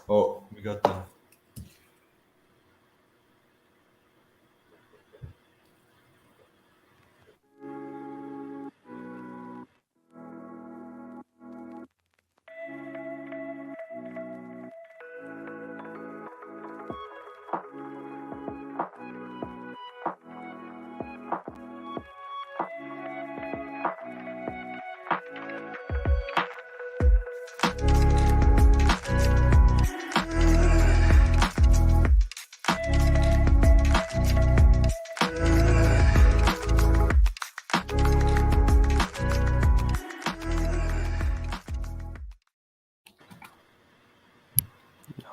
Oh, we got the.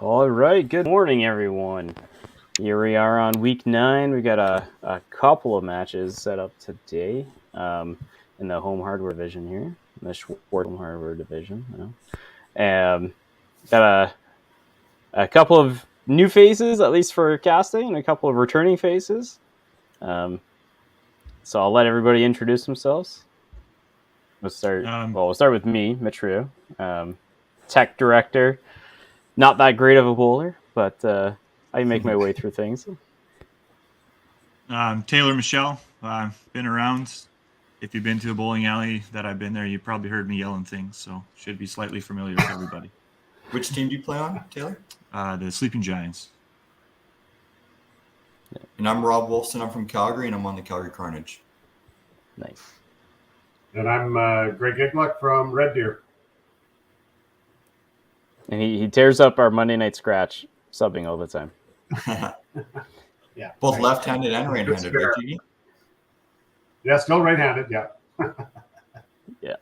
All right, good morning, everyone. Here we are on week 9. We got a couple of matches set up today in the home hardware division here, in the Schwartz home hardware division. Got a couple of new faces, at least for casting, and a couple of returning faces. So I'll let everybody introduce themselves. We'll start with me, Mitch Rio, tech director. Not that great of a bowler, but I make my way through things. Taylor Michelle. Been around. If you've been to a bowling alley that I've been there, you probably heard me yelling things, so should be slightly familiar with everybody. Which team do you play on, Taylor? The Sleeping Giants. And I'm Rob Wolfson. I'm from Calgary, and I'm on the Calgary Carnage. Nice. And I'm Greg Igluck from Red Deer. And he tears up our Monday Night Scratch, subbing all the time. Yeah. Both left-handed and right-handed, right, Gigi? Yeah, still right-handed, yeah. Yeah.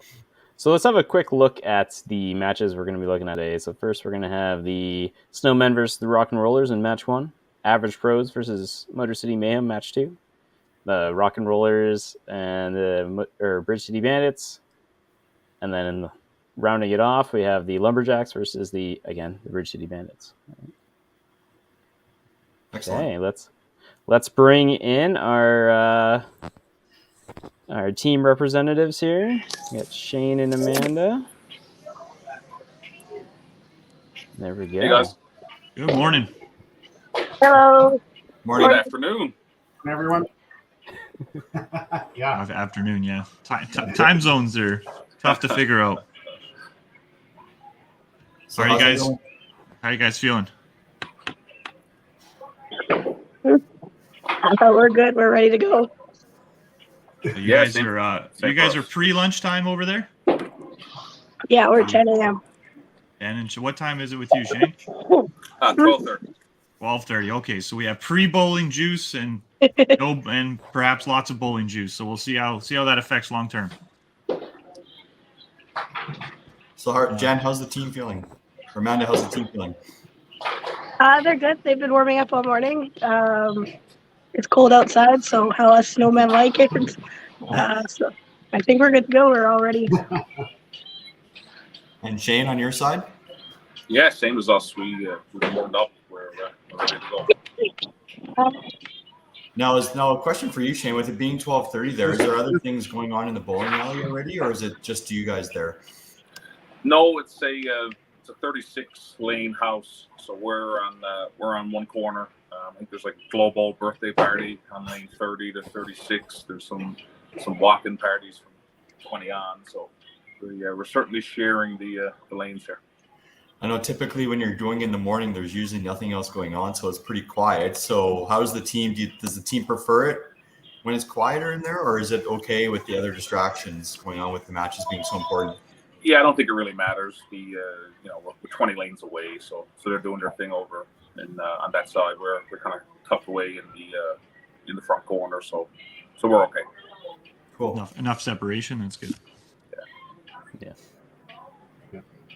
So let's have a quick look at the matches we're going to be looking at today. So first we're going to have the Snowmen versus the Rock and Rollers in match 1. Average Pros versus Motor City Mayhem, match 2. The Rock and Rollers and the Bridge City Bandits. And then rounding it off, we have the Lumberjacks versus the Bridge City Bandits. Excellent. Okay, let's bring in our team representatives here. We got Shane and Amanda. There we go. Hey guys. Good morning. Hello. Morning. Good afternoon. Everyone. Yeah. Afternoon, yeah. Time zones are tough to figure out. So How are you guys feeling? I thought we're good. We're ready to go. You guys are pre-lunchtime over there? Yeah, we're 10 a.m. And what time is it with you, Shane? 12:30. 12:30. Okay, so we have pre-bowling juice and perhaps lots of bowling juice. So we'll see how that affects long term. So, Jan, how's the team feeling? Or Amanda, how's the team feeling? They're good. They've been warming up all morning. It's cold outside, so how us snowmen like it. So I think we're good to go. We're all ready. And Shane, on your side? Yeah, same as us. We warmed up. We're ready to go. Now, a question for you, Shane. With it being 12:30 there, is there other things going on in the bowling alley already, or is it just you guys there? No, it's a 36 lane house, so we're on one corner. I think there's like a global birthday party on lane 30 to 36. There's some walk-in parties from 20 on. So we're certainly sharing the lanes here. I know typically when you're doing in the morning, there's usually nothing else going on, so it's pretty quiet. So how's the team? Does the team prefer it when it's quieter in there, or is it okay with the other distractions going on with the matches being so important? Yeah, I don't think it really matters. We're 20 lanes away, so they're doing their thing over, and on that side we're kind of tucked away in the front corner, so we're okay. Cool. Enough separation. That's good. Yeah.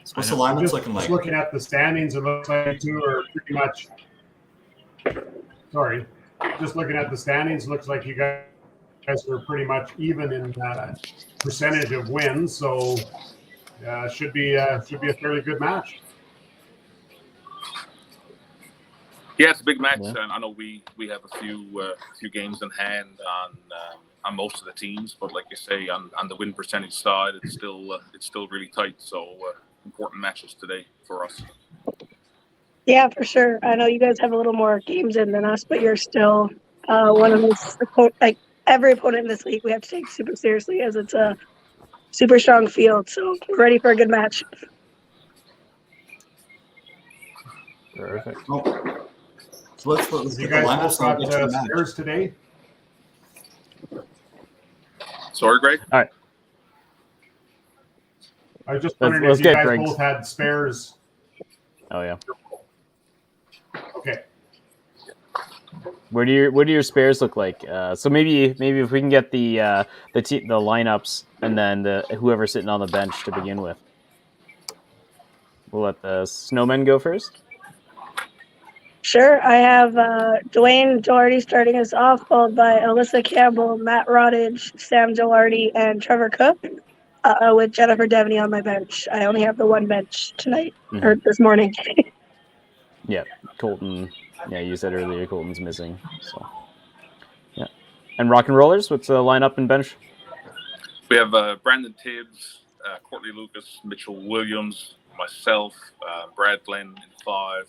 So what's the alignment's looking like? Just looking at the standings, it looks like you two are pretty much. Sorry, just looking at the standings, looks like you guys are pretty much even in percentage of wins. So. Should be a fairly good match. Yeah, it's a big match, and I know we have a few games in hand on most of the teams, but like you say, on the win percentage side, it's still really tight. So important matches today for us. Yeah, for sure. I know you guys have a little more games in than us, but you're still one of those, like every opponent in this league we have to take super seriously as it's a super strong field. So we're ready for a good match. Perfect. Oh. So let's You get the guys lineups both and I'll got get to the match. spares today? Sorry, Greg. All right. I was just Let's wondering if you get guys Greg's. both had spares. Oh yeah. Okay. What do your spares look like? So maybe if we can get the lineups and then whoever's sitting on the bench to begin with. We'll let the Snowmen go first. Sure. I have Dwayne Doherty starting us off, followed by Alyssa Campbell, Matt Rodage, Sam Gilardi, and Trevor Cook, with Jennifer Devaney on my bench. I only have the one bench tonight, or this morning. Yeah, Colton. Yeah, you said earlier Colton's missing. So, yeah. And Rock and Rollers, what's the lineup and bench? We have Brandon Tibbs, Courtney Lucas, Mitchell Williams, myself, Brad Glenn in 5,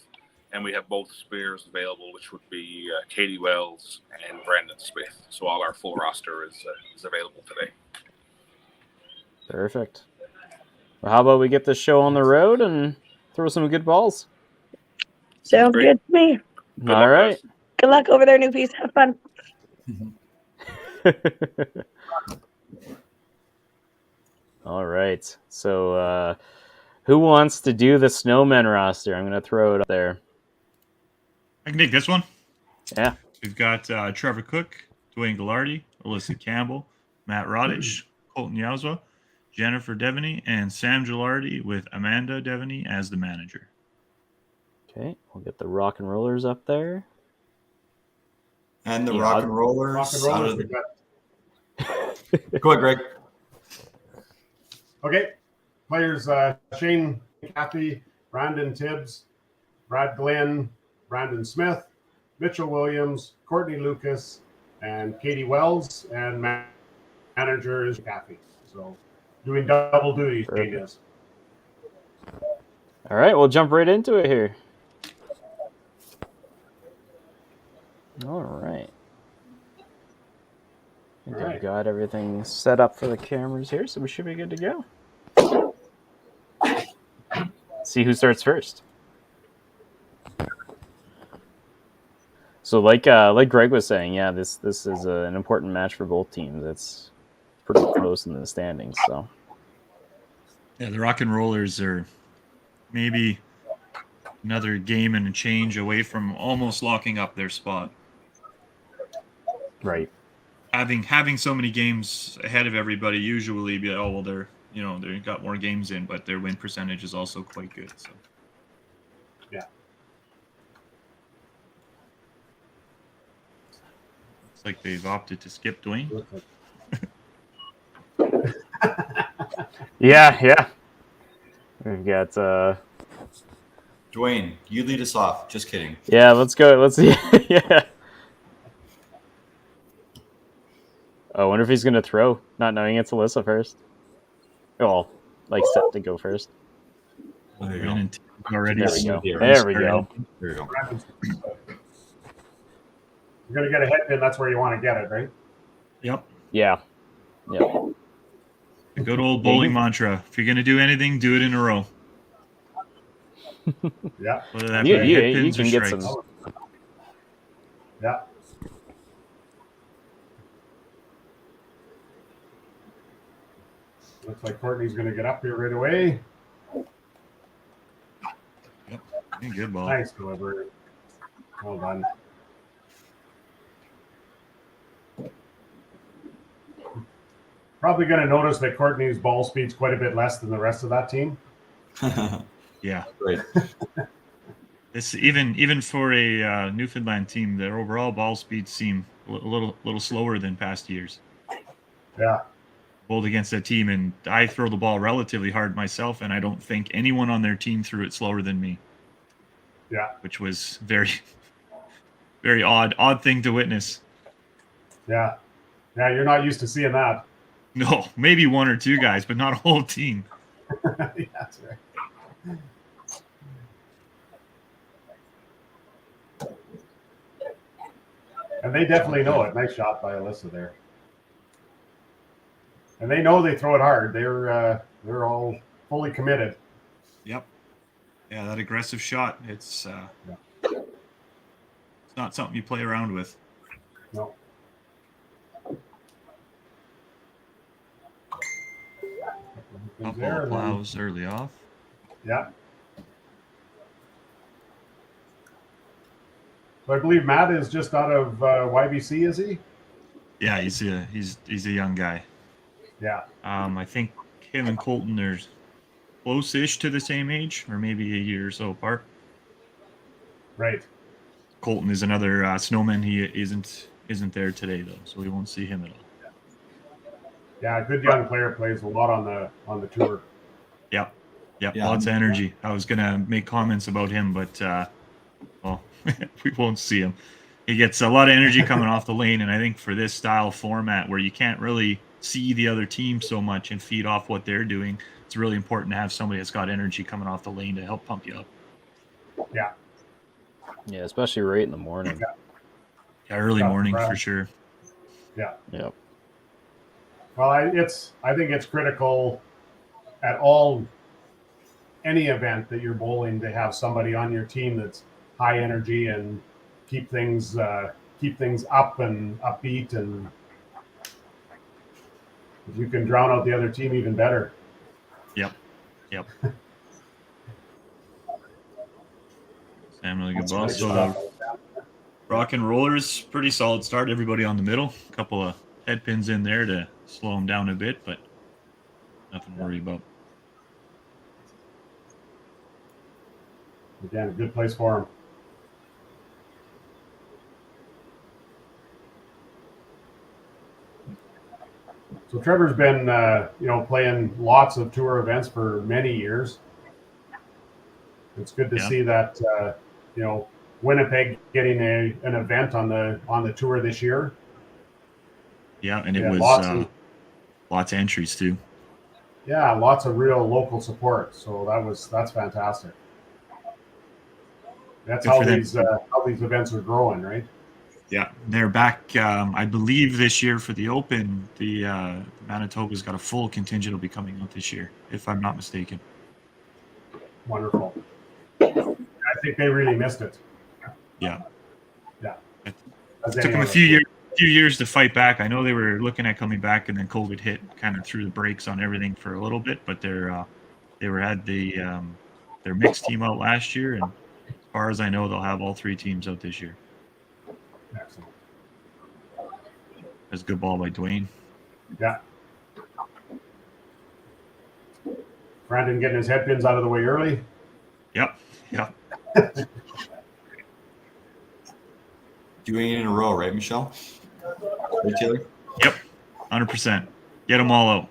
and we have both spares available, which would be Katie Wells and Brandon Smith. So all our full roster is available today. Perfect. Well, how about we get this show on the road and throw some good balls? Sounds Great. good to me. Good All luck, right. guys. Good luck over there, new piece. Have fun. All right. So, who wants to do the Snowmen roster? I'm going to throw it up there. I can take this one. Yeah. We've got Trevor Cook, Dwayne Gilardi, Alyssa Campbell, Matt Rodich, Colton Yowza, Jennifer Devaney, and Sam Gilardi with Amanda Devaney as the manager. Okay. We'll get the Rock and Rollers up there. And the Yeah, Rock and Rollers. Rock and rollers. We've got. Go ahead, Greg. Okay. Players: Shane Cathy, Brandon Tibbs, Brad Glenn, Brandon Smith, Mitchell Williams, Courtney Lucas, and Katie Wells. And manager is Cathy. So doing double duty. Shane is. All right. We'll jump right into it here. All right. I think I've got everything set up for the cameras here, so we should be good to go. See who starts first. So, like Greg was saying, yeah, this is an important match for both teams. It's pretty close in the standings. So, Yeah, the Rock and Rollers are maybe another game and a change away from almost locking up their spot. right. Having so many games ahead of everybody usually be they've got more games in, but their win percentage is also quite good. So Yeah. it's like they've opted to skip Dwayne. Yeah. We've got Dwayne, you lead us off. Just kidding. yeah. Let's go. Let's see. Yeah. Oh, I wonder if he's gonna throw, not knowing it's Alyssa first. Oh, like set to go first. There you Brandon go. already. There we go. Here. There we go. There you go. You're gonna get a hit, then that's where you want to get it, right? Yep. Yeah. The good old bowling mantra. If you're gonna do anything, do it in a row. Yeah. Whether that You be hit can pins or get strikes. some. Yeah. Looks like Courtney's going to get up here right away. Good ball. Nice delivery. Well done. Probably going to notice that Courtney's ball speed's quite a bit less than the rest of that team. Yeah. Great. This even for a Newfoundland team, their overall ball speeds seem a little slower than past years. Yeah. Bowled against that team, and I throw the ball relatively hard myself, and I don't think anyone on their team threw it slower than me. Yeah. Which was very, very odd thing to witness. Yeah. Yeah, you're not used to seeing that. No, maybe one or two guys, but not a whole team. Yeah, that's right. And they definitely know it. Nice shot by Alyssa there. And they know they throw it hard. They're all fully committed. Yep. Yeah, that aggressive shot. It's not something you play around with. No. Couple plows early off. Yeah. So I believe Matt is just out of YBC, is he? Yeah, he's a young guy. Yeah. I think him and Colton are close-ish to the same age, or maybe a year or so apart. Right. Colton is another Snowman. He isn't there today though, so we won't see him at all. Yeah, a good young player, plays a lot on the tour. Yep. Yeah. Lots of energy. I was gonna make comments about him, but well, we won't see him. He gets a lot of energy coming off the lane, and I think for this style format where you can't really see the other team so much and feed off what they're doing, it's really important to have somebody that's got energy coming off the lane to help pump you up. Yeah. Yeah, especially right in the morning. Yeah, early morning for sure. Yeah. Yep. Well, I think it's critical at any event that you're bowling to have somebody on your team that's high energy and keep things up and upbeat, and if you can drown out the other team, even better. Yep. Sam, really good ball. So the rock and rollers, pretty solid start. Everybody on the middle. A couple of head pins in there to slow them down a bit, but nothing to worry about. Again, a good place for him. So Trevor's been, playing lots of tour events for many years. It's good to see that, Winnipeg getting an event on the tour this year. Yeah, and it was lots of entries too. Yeah, lots of real local support. So that's fantastic. That's how these events are growing, right? Yeah, they're back. I believe this year for the Open, the Manitoba's got a full contingent will be coming out this year, if I'm not mistaken. Wonderful. I think they really missed it. Yeah. It As took them a few years to fight back. I know they were looking at coming back, and then COVID hit, kind of threw the brakes on everything for a little bit. But they had their mixed team out last year, and as far as I know, they'll have all three teams out this year. Excellent. That's a good ball by Dwayne. Yeah. Brandon getting his head pins out of the way early. Yep. Doing it in a row, right, Michelle? Right, Taylor? Yep. 100%. Get them all out.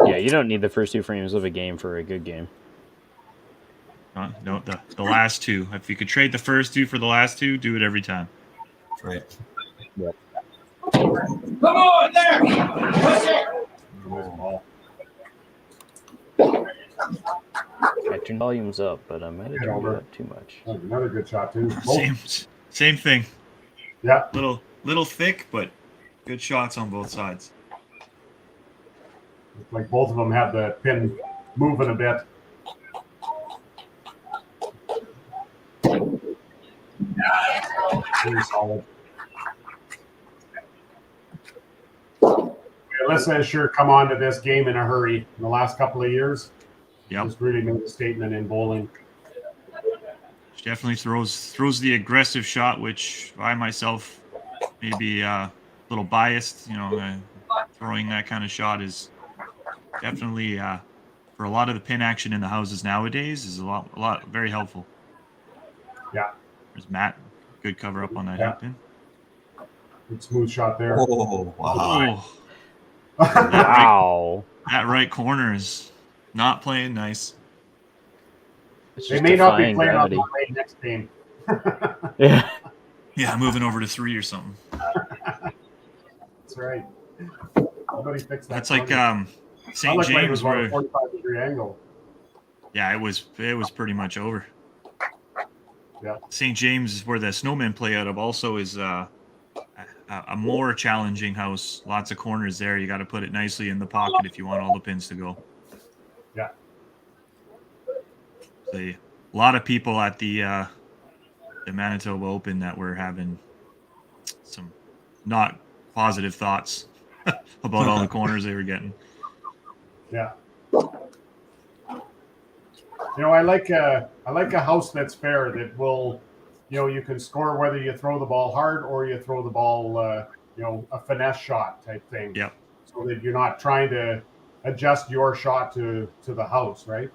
Yeah, you don't need the first two frames of a game for a good game. No, the last two. If you could trade the first two for the last two, do it every time. That's right. Yep. Come on there! Push it! I turned volumes up, but I might have turned it up too much. Another good shot too. Same thing. Yeah. Little thick, but good shots on both sides. Looks like both of them have the pin moving a bit. Very solid. Alyssa has sure come on to this game in a hurry in the last couple of years. Yep. Just really made a statement in bowling. She definitely throws the aggressive shot, which I myself may be a little biased. Throwing that kind of shot is definitely for a lot of the pin action in the houses nowadays is a lot very helpful. Yeah. There's Matt, good cover up on that head pin. Good smooth shot there. Oh, wow. Wow. That right corner is not playing nice. They may not be playing on the next game. Yeah. Yeah, moving over to 3 or something. That's right. Somebody fixed that. That's like St. Like James where where 45-degree angle. yeah, it was pretty much over. St. James, where the Snowmen play out of, also is a more challenging house. Lots of corners there. You got to put it nicely in the pocket if you want all the pins to go. Yeah. So, a lot of people at the Manitoba Open that were having some not positive thoughts about all the corners they were getting. Yeah. I like a house that's fair, that will, you can score whether you throw the ball hard or you throw the ball, a finesse shot type thing. Yep. So that you're not trying to adjust your shot to the house, right?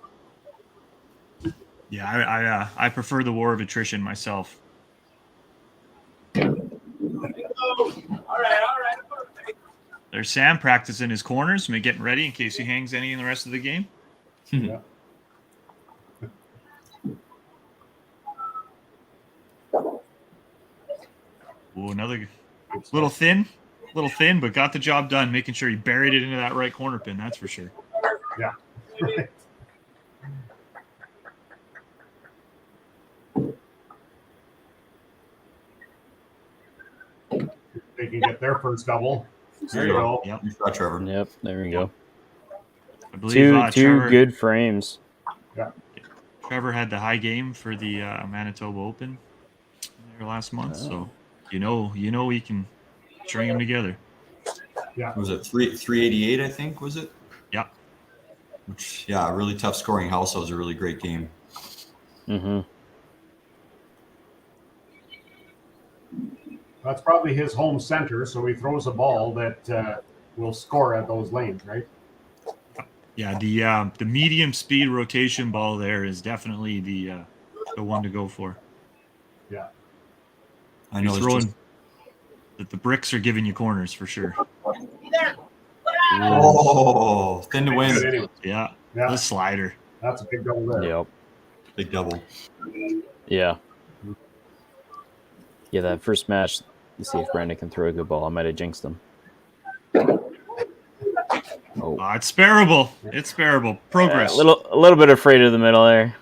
Yeah, I prefer the war of attrition myself. All right. There's Sam practicing his corners, getting ready in case he hangs any in the rest of the game. Yeah. Oh, another little thin, but got the job done, making sure he buried it into that right corner pin. That's for sure. Yeah. They can get their first double. There you go. Yep. You shot, Trevor. Yep, there we go. I believe Two Trevor, good frames. Trevor had the high game for the Manitoba Open there last month, so you know we can string them together. Yeah. Was it 388? I think was it? Yeah. Which, yeah, a really tough scoring house. That was a really great game. Mm-hmm. That's probably his home center, so he throws a ball that will score at those lanes, right? Yeah, the medium speed rotation ball there is definitely the one to go for. Yeah. I know. You're throwing that the bricks are giving you corners for sure. Oh, thin to win. Anyway, Yeah, yeah, the slider. that's a big double there. Yep. Big double. Yeah. Yeah, that first match, let's see if Brandon can throw a good ball. I might have jinxed him. Oh. It's bearable. It's bearable. Progress. A little bit afraid of the middle there.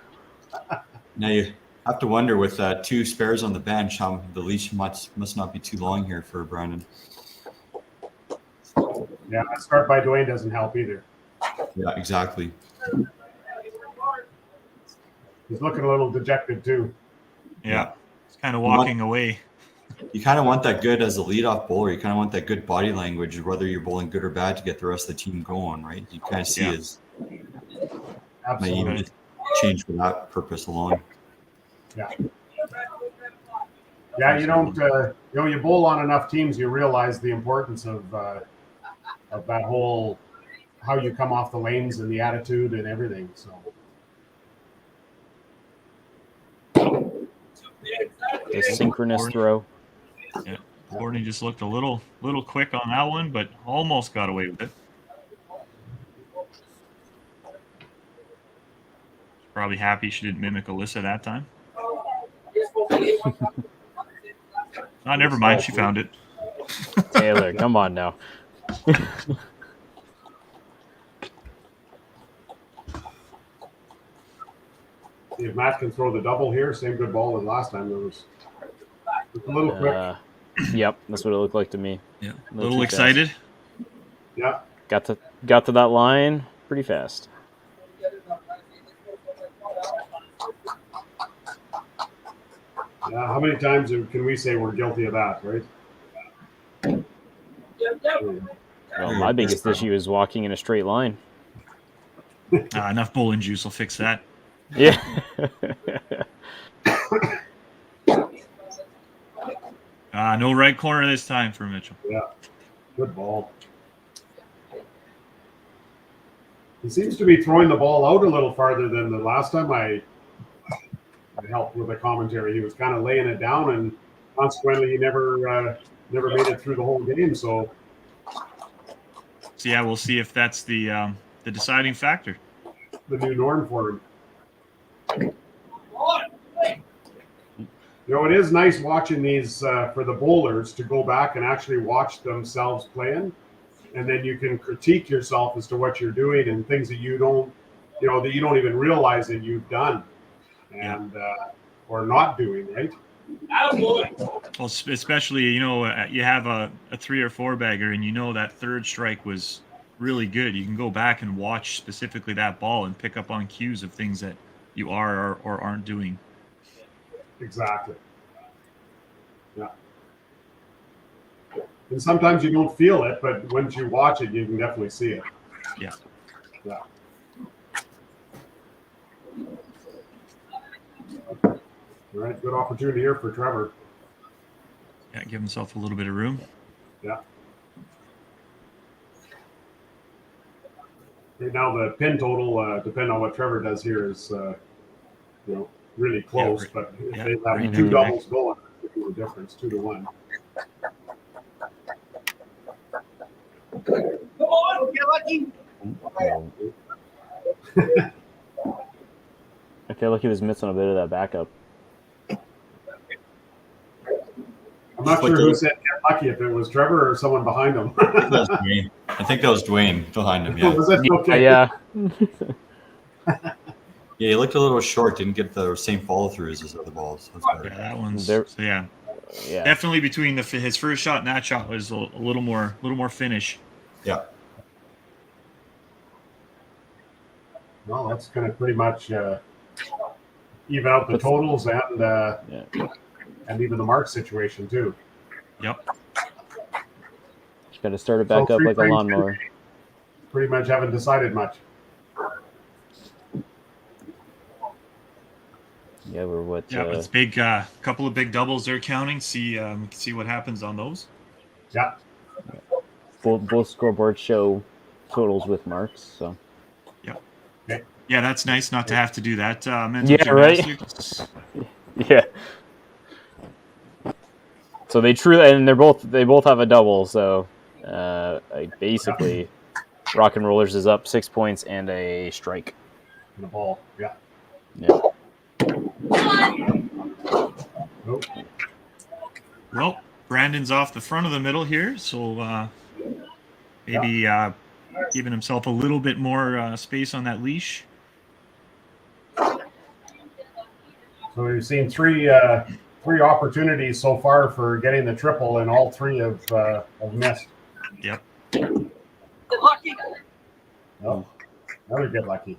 Now you have to wonder with two spares on the bench, how the leash must not be too long here for Brandon. Yeah, a start by Dwayne doesn't help either. Yeah, exactly. He's looking a little dejected too. Yeah. It's kind of walking away. You kind of want that good as a leadoff bowler. You kind of want that good body language, whether you're bowling good or bad, to get the rest of the team going, right? You kind of see his Absolutely. may even change for that purpose alone. Yeah. Yeah, you don't. You bowl on enough teams, you realize the importance of that whole how you come off the lanes and the attitude and everything. So. The synchronous throw. Yeah. Courtney just looked a little quick on that one, but almost got away with it. Probably happy she didn't mimic Alyssa that time. Never mind. She found it. Taylor, come on now. See if Matt can throw the double here. Same good ball as last time. It was a little quick. Yep, that's what it looked like to me. Yeah, a little excited. Yeah. Got to that line pretty fast. How many times can we say we're guilty of that, right? Well, my biggest issue is walking in a straight line. Enough bowling juice will fix that. Yeah. No right corner this time for Mitchell. Yeah. Good ball. He seems to be throwing the ball out a little farther than the last time I helped with the commentary. He was kind of laying it down, and consequently, he never made it through the whole game. So yeah, we'll see if that's the deciding factor. The new norm for him. It is nice watching these for the bowlers to go back and actually watch themselves playing, and then you can critique yourself as to what you're doing and things that you don't even realize that you've done. And or not doing, right? Well, especially, you have a 3 or 4 bagger and that third strike was really good. You can go back and watch specifically that ball and pick up on cues of things that you are or aren't doing. Exactly. Yeah. And sometimes you don't feel it, but once you watch it, you can definitely see it. Yeah. Yeah. All right, good opportunity here for Trevor. Yeah, give himself a little bit of room. Yeah. Right now, the pin total, depending on what Trevor does here, is really close. But if they have right two neck. doubles going, it can make a difference, 2-1. Come on, get lucky. I feel like he was missing a bit of that backup. I'm not sure who said get lucky, if it was Trevor or someone behind him. I think that was Dwayne behind him. Yeah. Was it? Okay. Yeah. Yeah, he looked a little short. Didn't get the same follow throughs as other balls. That's better. Yeah, that one's There- so yeah. Yeah. Definitely between his first shot and that shot was a little more finish. Yeah. Well, that's going to pretty much even out the totals and even the mark situation too. Yep. Just got to start it back So up 3 like a frames lawnmower. Pretty much haven't decided much. Yeah, we're what? Yeah, it's big. Couple of big doubles they're counting. See what happens on those. Yeah. Both scoreboards show totals with marks. So. Yep. Okay. Yeah, that's nice not to have to do that. Mental Yeah, right. gymnastics. Yeah. So they both have a double. So basically, Rock and Rollers is up 6 points and a strike. And the ball. Yeah. Yeah. Nope. Well, Brandon's off the front of the middle here, so maybe giving himself a little bit more space on that leash. So we've seen three opportunities so far for getting the triple, and all three have missed. Yep. Get lucky. Oh, another get lucky.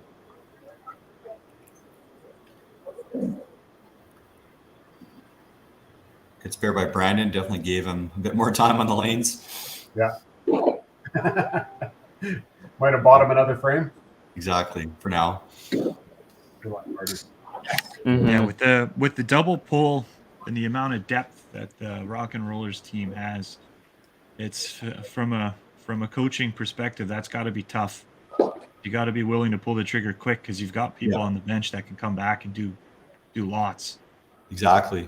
Good spare by Brandon. Definitely gave him a bit more time on the lanes. Yeah. Might have bought him another frame. Exactly. For now. Good luck, Marty. Mm-hmm. Yeah, with the double pull and the amount of depth that the Rock and Rollers team has, it's from a coaching perspective, that's got to be tough. You got to be willing to pull the trigger quick because you've got people on the bench that can come back and do lots. Exactly.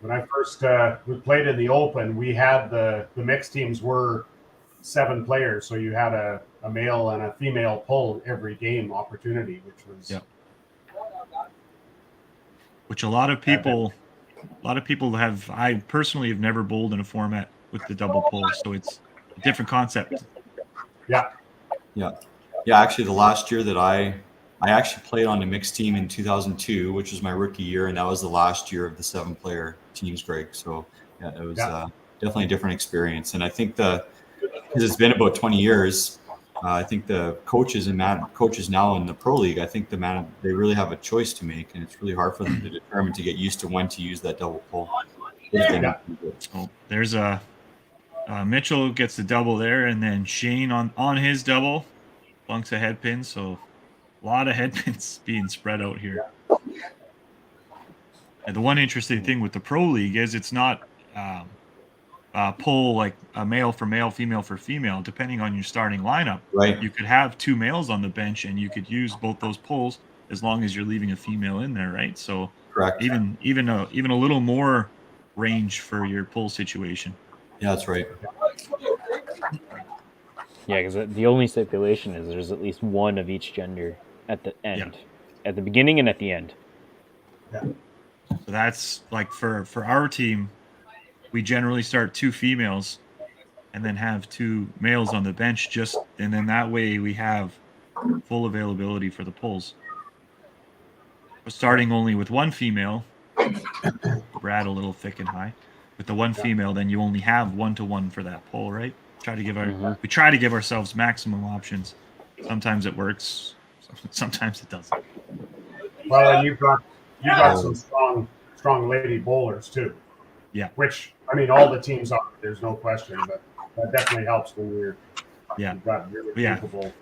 When I first we played in the Open, we had the mixed teams were 7 players, so you had a male and a female pull every game opportunity, which was which a lot of people have. I personally have never bowled in a format with the double pull, so it's a different concept. Yeah. Actually, the last year that I actually played on a mixed team in 2002, which was my rookie year, and that was the last year of the 7-player teams break. So yeah, it was definitely a different experience. And I think because it's been about 20 years, I think the coaches now in the pro league, I think they really have a choice to make, and it's really hard for them to determine to get used to when to use that double pull. So there's Mitchell gets the double there, and then Shane on his double bunks a head pin. So a lot of head pins being spread out here. And the one interesting thing with the pro league is it's not pull like a male for male, female for female, depending on your starting lineup. Right. You could have 2 males on the bench and you could use both those pulls as long as you're leaving a female in there, right? So Correct. even a little more range for your pull situation. Yeah, that's right. Yeah, because the only stipulation is there's at least one of each gender at the end, at the beginning and at the end. Yeah. So that's like for our team, we generally start 2 females and then have 2 males on the bench, and then that way we have full availability for the pulls. We're starting only with one female. Brad a little thick and high. With the one female, then you only have 1-to-1 for that pull, right? We try to give ourselves maximum options. Sometimes it works, sometimes it doesn't. Well, and you've got some strong lady bowlers too. Yeah. Which I mean, all the teams are. There's no question, but that definitely helps when you've got really capable.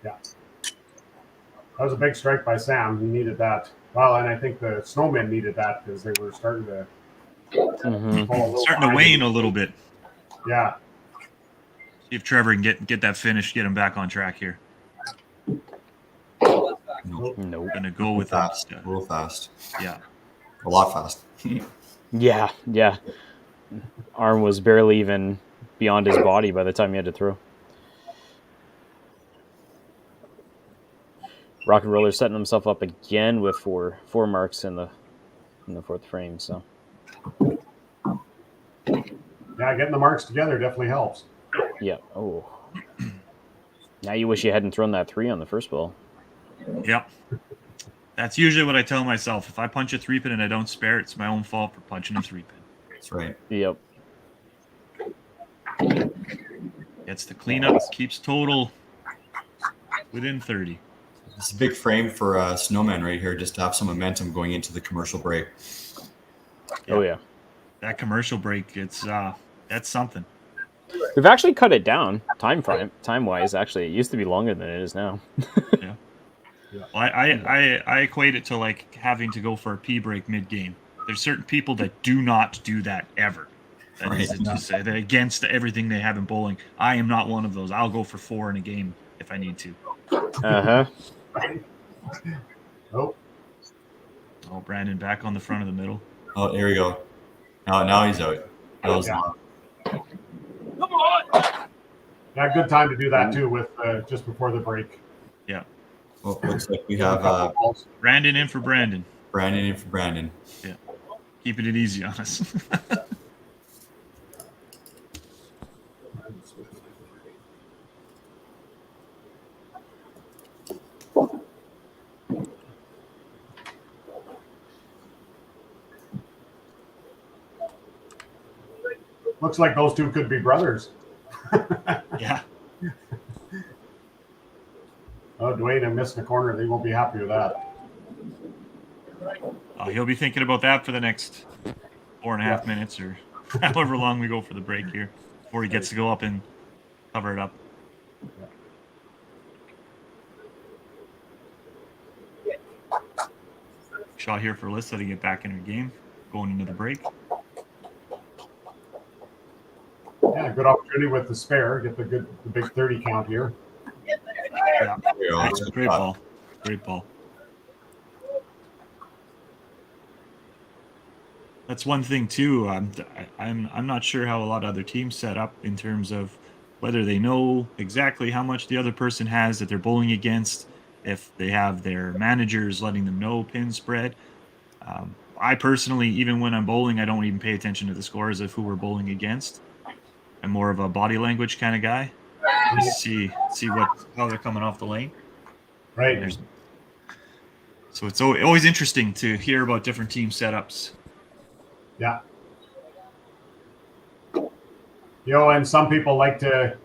Yeah. That was a big strike by Sam. He needed that. Well, and I think the Snowmen needed that because they were starting to wane a little bit. Yeah. See if Trevor can get that finish, get him back on track here. Nope. Gonna go with fast. Real fast. Yeah. A lot fast. Yeah. Arm was barely even beyond his body by the time he had to throw. Rock and Roller setting himself up again with four marks in the fourth frame. So yeah, getting the marks together definitely helps. Yeah. Oh. Now you wish you hadn't thrown that 3 on the first ball. Yep. That's usually what I tell myself. If I punch a 3-pin and I don't spare it, it's my own fault for punching a 3-pin. That's right. Yep. Gets the cleanup, keeps total within 30. It's a big frame for Snowmen right here, just to have some momentum going into the commercial break. Oh yeah. That commercial break, it's that's something. We've actually cut it down time-wise. Actually, it used to be longer than it is now. Yeah. Well, I equate it to like having to go for a pee break mid-game. There's certain people that do not do that ever. That is just against everything they have in bowling. I am not one of those. I'll go for 4 in a game if I need to. Uh-huh. Oh, Brandon back on the front of the middle. Oh, here we go. Now he's out. Come on. yeah, good time to do that too with just before the break. Yeah. Well, looks like we have Brandon in for Brandon. Brandon in for Brandon. Yeah. Keeping it easy on us. Looks like those two could be brothers. Yeah. Oh, Dwayne, I missed the corner. They won't be happy with that. He'll be thinking about that for the next 4.5 minutes or however long we go for the break here before he gets to go up and cover it up. Shot here for Alyssa to get back in her game going into the break. Yeah, good opportunity with the spare. Get the big 30 count here. Yeah. Great ball. Great ball. That's one thing too. I'm not sure how a lot of other teams set up in terms of whether they know exactly how much the other person has that they're bowling against, if they have their managers letting them know pin spread. I personally, even when I'm bowling, I don't even pay attention to the scores of who we're bowling against. I'm more of a body language kind of guy. Just see how they're coming off the lane. Right. So it's always interesting to hear about different team setups. Yeah. And some people like to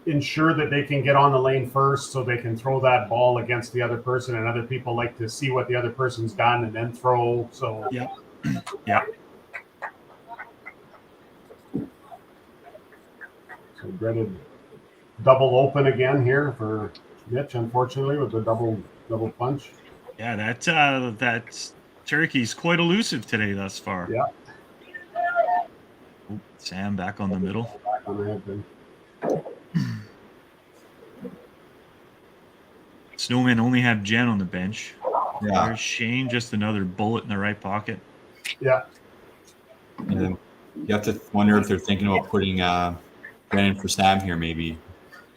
ensure that they can get on the lane first so they can throw that ball against the other person, and other people like to see what the other person's done and then throw. So yeah. Yeah. So dreaded double open again here for Mitch, unfortunately, with the double punch. Yeah, that turkey's quite elusive today thus far. Yeah. Ooh, Sam back on the middle. Back on the head then. Snowmen only have Jen on the bench. Yeah. There's Shane, just another bullet in the right pocket. Yeah. And you have to wonder if they're thinking about putting Brandon for Sam here, maybe.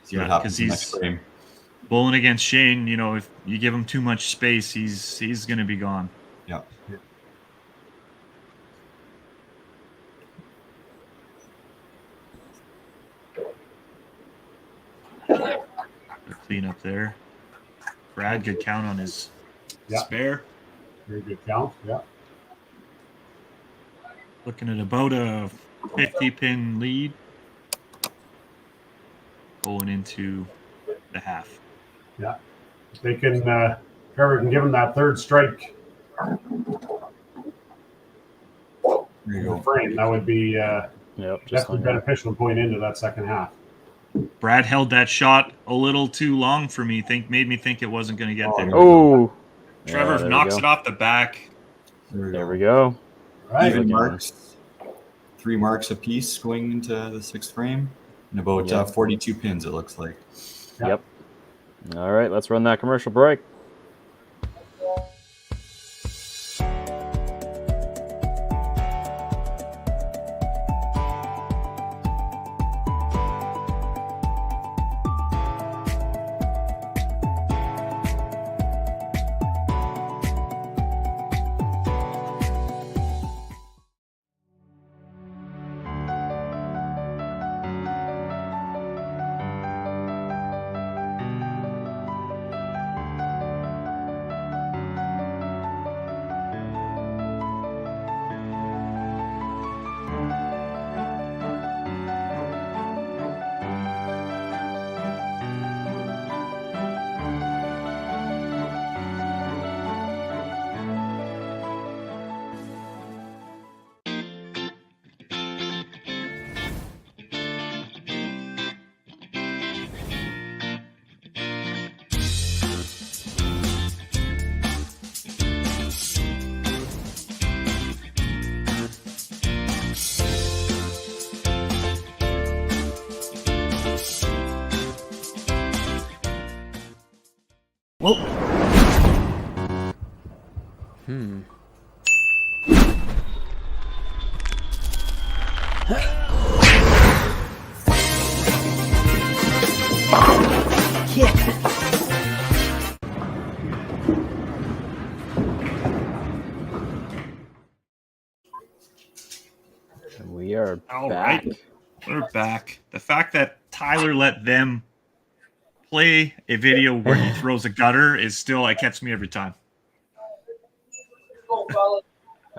See what happens in the next frame. Bowling against Shane, if you give him too much space, he's going to be gone. Yeah. clean up there. Brad, good count on his Yeah. spare. Very good count. Yeah. Looking at about a 50-pin lead going into the half. Yeah. If they can, Trevor can give him that third strike There you in the go. frame. That would be Yep, just definitely hung up. beneficial going into that second half. Brad held that shot a little too long for me. Made me think it wasn't going to get there. Oh, Trevor yeah, there we knocks go. it off the back. There we go. Right. Even Again. marks, 3 marks apiece going into the 6th frame, and about Yep. 42 pins. It looks like. Yeah. Yep. All right, let's run that commercial break. Whoa. We are All back. right. We're back. The fact that Tyler let them play a video where he throws a gutter is still, it gets me every time.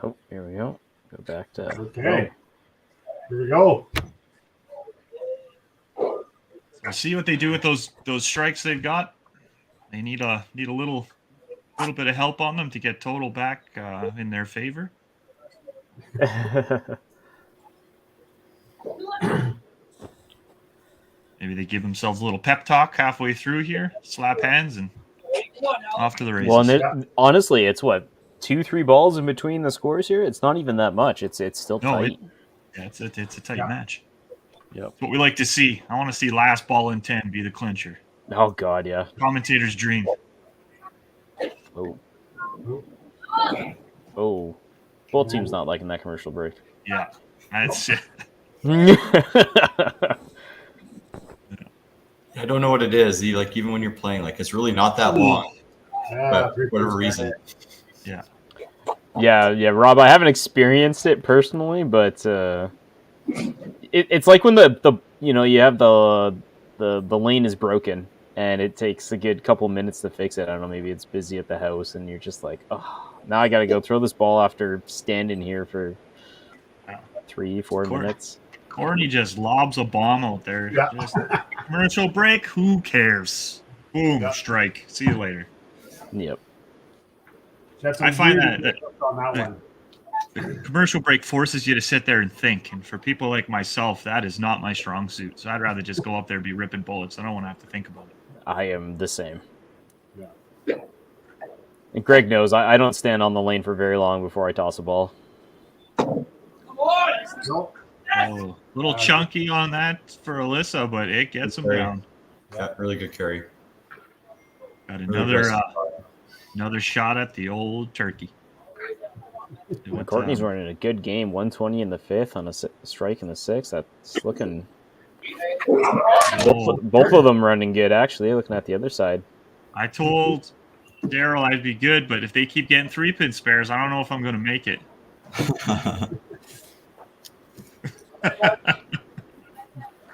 Oh, here we go. Go back to. Okay. Here we go. I see what they do with those strikes they've got. They need a little bit of help on them to get total back in their favor. Maybe they give themselves a little pep talk halfway through here, slap hands, and off to the races. Well, and honestly, it's what 2-3 balls in between the scores here. It's not even that much. It's still tight. It's a tight Yeah. match. Yep. It's what we like to see. I want to see last ball in 10 be the clincher. Oh God, yeah. Commentator's dream. Oh. Oh. Both teams not liking that commercial break. Yeah, that's it. I don't know what it is. Like even when you're playing, like it's really not that long. But for whatever reason. Yeah. Yeah, Rob. I haven't experienced it personally, but it's like when the you have the lane is broken and it takes a good couple minutes to fix it. I don't know, maybe it's busy at the house and you're just like, oh, now I got to go throw this ball after standing here for 3-4 minutes. Courtney just lobs a bomb out there. Yeah. Just commercial break. Who cares? Boom, strike. See you later. Yep. I find that on that one. the commercial break forces you to sit there and think. And for people like myself, that is not my strong suit. So I'd rather just go up there and be ripping bullets. I don't want to have to think about it. I am the same. Yeah. And Greg knows I don't stand on the lane for very long before I toss a ball. Nope. Oh, a little chunky on that for Alyssa, but it gets him down. Yeah, really good carry. Got Really another shot at the old turkey. Courtney's running a good game. 120 in the 5th on a strike in the 6th. That's looking. Both of them running good, actually. Looking at the other side. I told Daryl I'd be good, but if they keep getting 3-pin spares, I don't know if I'm going to make it.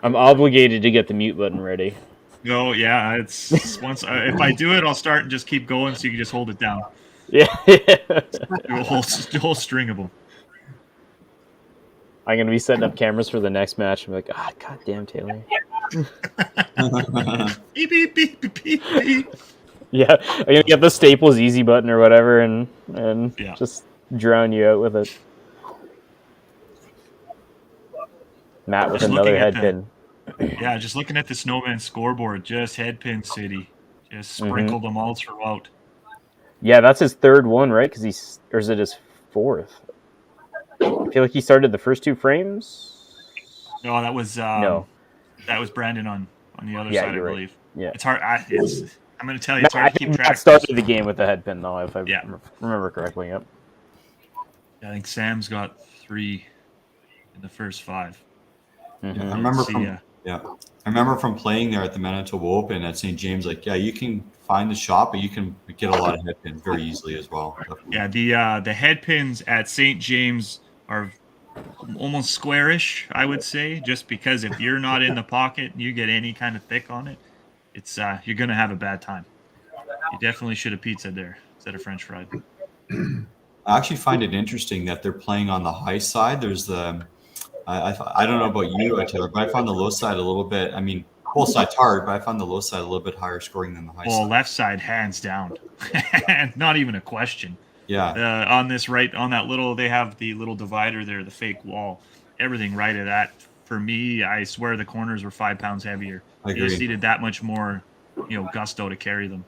I'm obligated to get the mute button ready. No, yeah, it's once if I do it, I'll start and just keep going, so you can just hold it down. Yeah. Do a whole string of them. I'm gonna be setting up cameras for the next match. I'm like, god damn Taylor. Beep, beep, beep, beep, beep, beep. Yeah, I'm gonna get the Staples easy button or whatever, and Yeah. just drown you out with it. Matt with Just another looking at head pin. Yeah, just looking at the Snowman scoreboard, just headpin city, just sprinkled them all throughout. Yeah, that's his third one, right? Because or is it his fourth? I feel like he started the first two frames. No, that was No. that was Brandon on the other Yeah, side, I you're right. believe. Yeah. It's hard. I'm going to tell you, it's I hard to think keep track. Matt started the game with the head pin, though, if I Yeah. remember correctly. Yep. I think Sam's got 3 in the first 5. Mm-hmm. I remember from playing there at the Manitoba Open at St. James. Like, yeah, you can find the shop, but you can get a lot of head pins very easily as well. Definitely. Yeah, the head pins at St. James are almost squarish, I would say, just because if you're not in the pocket and you get any kind of thick on it, it's you're going to have a bad time. You definitely should have pizza there instead of French fried. I actually find it interesting that they're playing on the high side. There's the I don't know about you, Taylor, but I found the low side a little bit. I mean, both sides hard, but I found the low side a little bit higher scoring than the high side. Left side, hands down. Not even a question. Yeah. On that little, they have the little divider there, the fake wall. Everything right at that. For me, I swear the corners were 5 pounds heavier. I agree. You just needed that much more, gusto to carry them.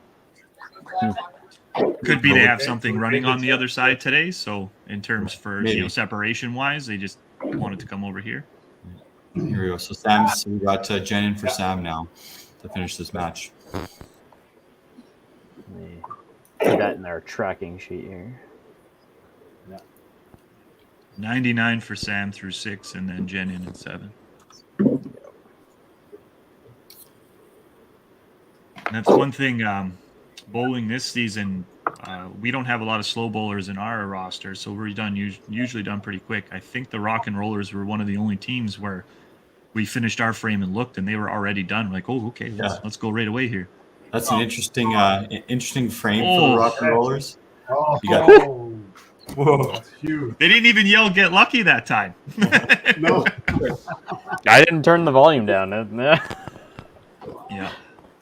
Could be they have something running on the other side today. So in terms for separation wise, they just wanted to come over here. Here we go. So we got Jen in for Sam now to finish this match. Put that in our tracking sheet here. 99 for Sam through 6, and then Jen in at 7. And that's one thing. Bowling this season, we don't have a lot of slow bowlers in our roster, so we're usually done pretty quick. I think the Rock and Rollers were one of the only teams where we finished our frame and looked, and they were already done. Like, oh, okay, let's go right away here. That's an interesting frame for the Rock and Rollers. Whoa, that's huge. They didn't even yell "Get lucky" that time. No. I didn't turn the volume down. Yeah.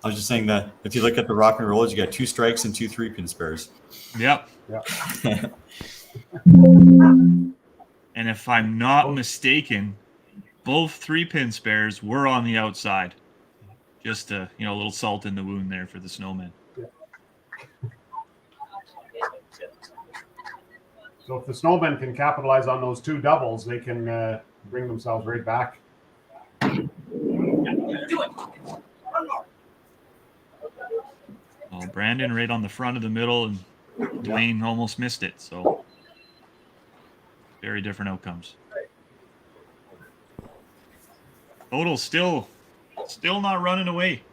I was just saying that if you look at the Rock and Rollers, you got 2 strikes and 2 3-pin spares. Yep. And if I'm not mistaken, both 3-pin spares were on the outside. Just a little salt in the wound there for the Snowmen. So if the Snowmen can capitalize on those 2 doubles, they can bring themselves right back. Well, Brandon right on the front of the middle, and Dwayne almost missed it. So very different outcomes. Total still not running away,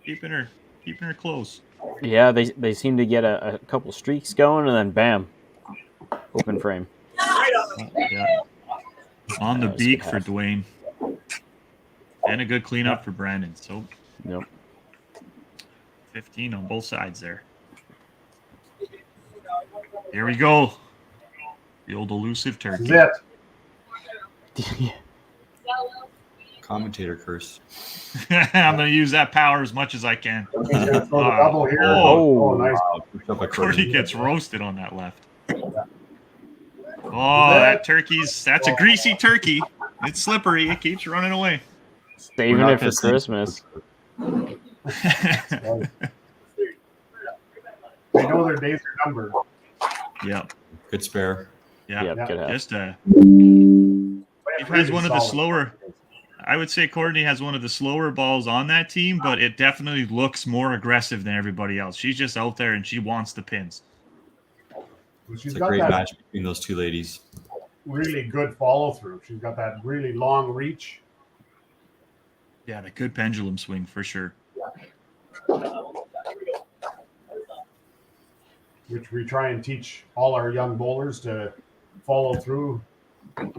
keeping her close. Yeah, they seem to get a couple streaks going, and then bam, open frame. Yeah. On the beak for Dwayne, and a good cleanup for Brandon. So. Yep. 15 on both sides there. Here we go. The old elusive turkey. That's Yeah. Commentator curse. I'm going to use that power as much as I can. it. Double here. Oh, Nice. Cordy gets roasted on that left. Oh, that's a greasy turkey. It's slippery. It keeps running away. Saving it for Christmas. They know their days are numbered. Yep. Good spare. Yeah. Yep, good Just But he has one of the slower. I would say Courtney has one of the slower balls on that team, but it definitely looks more aggressive than everybody else. She's just out there and she wants the pins. She's It's a got great that match between those 2 ladies. really good follow through. She's got that really long reach. Yeah, the good pendulum swing for sure. Which we try and teach all our young bowlers to follow through. Yeah,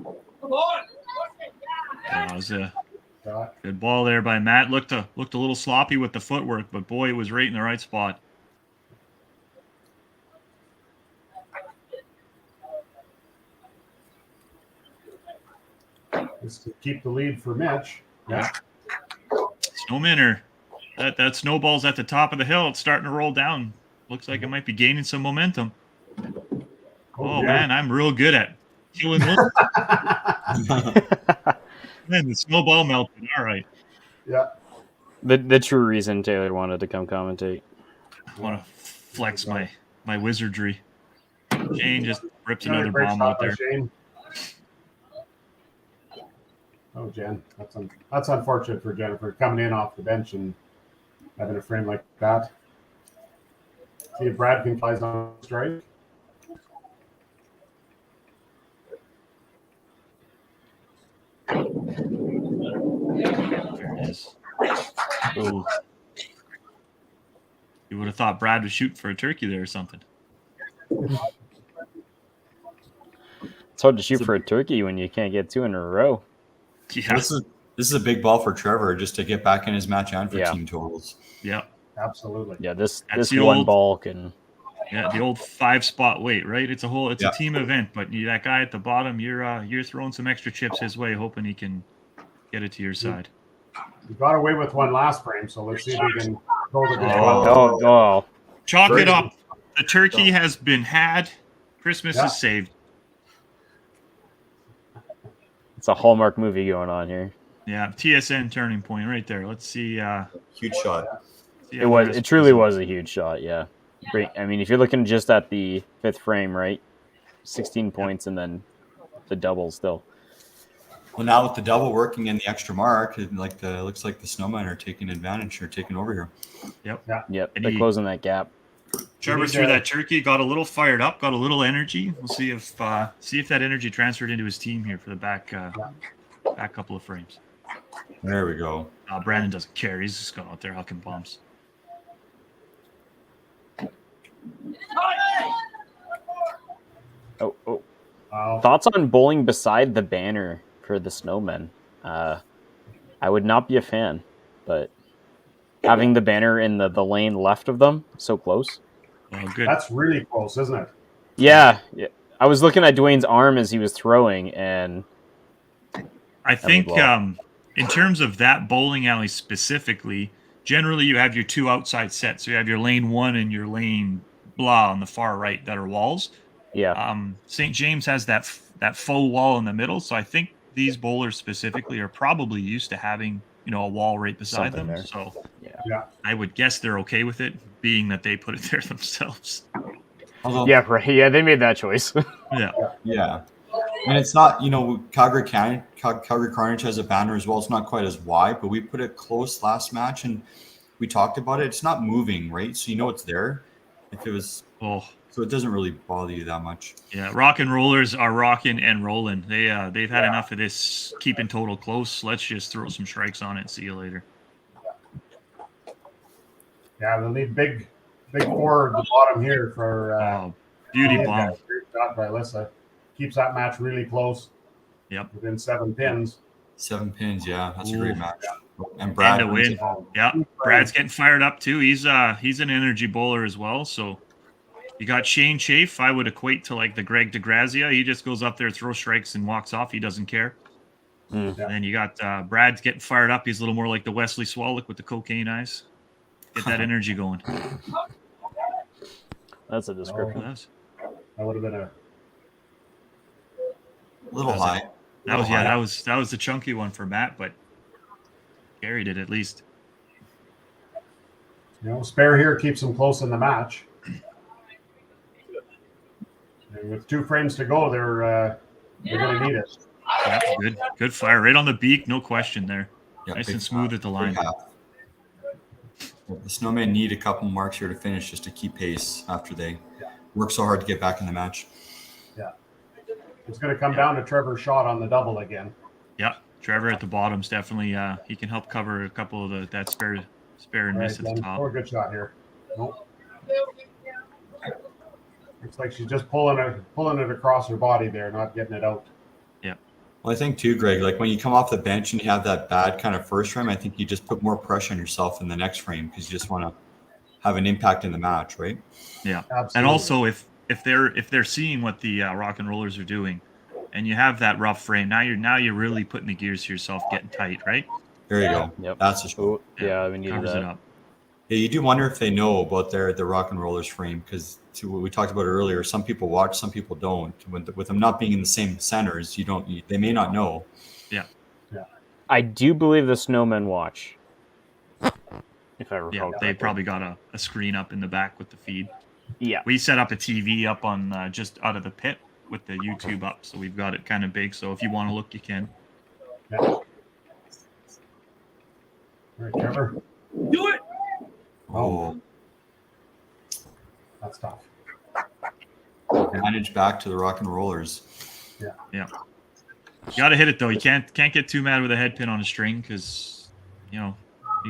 it was a shot. Good ball there by Matt. Looked a little sloppy with the footwork, but boy, it was right in the right spot. Just to keep the lead for Mitch. Yeah. Snowmen are that snowball's at the top of the hill. It's starting to roll down. Looks like it might be gaining some momentum. Oh yeah. man, I'm real good at killing one. Man, the snowball melted. All right. Yeah. The true reason Taylor wanted to come commentate. I want to flex my wizardry. Shane just rips Another another great bomb shot out by there. Shane. Oh, Jen, that's unfortunate for Jennifer coming in off the bench and having a frame like that. See if Brad can fly on strike. There it is. Oh. You would have thought Brad was shooting for a turkey there or something. It's hard to shoot for a turkey when you can't get 2 in a row. Yeah. This is a big ball for Trevor just to get back in his match and for team totals. Yeah. Absolutely. Yeah, this the one old- ball can. Yeah, the old 5-spot weight, right? It's a team event, but that guy at the bottom, you're throwing some extra chips his way, hoping he can get it to your side. We got away with one last frame, so let's see if we can go to the Oh. Chalk Very it up. The turkey has been had. Christmas Yeah. is saved. It's a Hallmark movie going on here. Yeah, TSN turning point right there. Let's see. Huge shot. see It how was. the rest It truly goes. was a huge shot. Yeah. Great. I mean, if you're looking just at the 5th frame, right? 16 points and then the double still. Well, now with the double working in the extra mark, it looks like the Snowmen are taking advantage or taking over here. Yep. And They're he- closing that gap. Trevor threw that turkey, got a little fired up, got a little energy. We'll see if that energy transferred into his team here for the back couple of frames. There we go. Brandon doesn't care. He's just going out there hucking bombs. Oh. Wow. Thoughts on bowling beside the banner for the Snowmen? I would not be a fan, but having the banner in the lane left of them, so close. Oh, good. That's really close, isn't it? Yeah. I was looking at Dwayne's arm as he was throwing, and I think in terms of that bowling alley specifically, generally you have your 2 outside sets. So you have your lane 1 and your lane blah on the far right that are walls. yeah. St. James has that faux wall in the middle. So I think these bowlers specifically are probably used to having a wall right beside Something them. there. So Yeah. I would guess they're okay with it, being that they put it there themselves. Although, Yeah, right. Yeah, they made that choice. Yeah. And it's not, Calgary Carnage has a banner as well. It's not quite as wide, but we put it close last match and we talked about it. It's not moving, right? So it's there. If it was, so it doesn't really bother you that much. Yeah, rock and rollers are rocking and rolling. They've had enough of this keeping total close. Let's just throw some strikes on it and see you later. Yeah, they'll need big 4 at the bottom here for Beauty yeah, bomb. Great shot by Alyssa. Keeps that match really close. Yep. Within 7 pins. 7 pins, yeah. That's a great match. And And to brings win. it home. Yeah, Brad's getting fired up too. He's an energy bowler as well. So you got Shane Chafe. I would equate to like the Greg DeGrazia. He just goes up there, throws strikes, and walks off. He doesn't care. And then you got Brad's getting fired up. He's a little more like the Wesley Swallock with the cocaine eyes. Get that energy going. That's a description. That would have been a little high. That was the chunky one for Matt, but carried it at least. Spare here keeps them close in the match. And with 2 frames to go, they're going to need it. Yeah, good fire right on the beak, no question there. Yeah, nice big and smooth half, at the line. big half. The Snowmen need a couple marks here to finish just to keep pace after they work so hard to get back in the match. Yeah. It's going to come down to Trevor's shot on the double again. Yeah, Trevor at the bottom's definitely he can help cover a couple of that spare and miss at the top. Oh, good shot here. Nope. Looks like she's just pulling it across her body there, not getting it out. Yeah. Well, I think too, Greg, like when you come off the bench and you have that bad kind of first frame, I think you just put more pressure on yourself in the next frame because you just want to have an impact in the match, right? Yeah. Absolutely. And also if they're seeing what the Rock and Rollers are doing, and you have that rough frame, now you're really putting the gears to yourself, getting tight, right? There you go. Yep. That's a shot. Oh, yeah, we needed Covers that. it up. Yeah, you do wonder if they know about the Rock and Rollers frame because to what we talked about earlier, some people watch, some people don't. With them not being in the same centers, they may not know. Yeah. I do believe the Snowmen watch. If I recall. Yeah, they probably got a screen up in the back with the feed. Yeah. We set up a TV up on just out of the pit with the YouTube up, so we've got it kind of big. So if you want to look, you can. Yeah. All right, Trevor. Do it. Oh, That's tough. advantage back to the Rock and Rollers. Yeah. You got to hit it though. You can't get too mad with a head pin on a string because you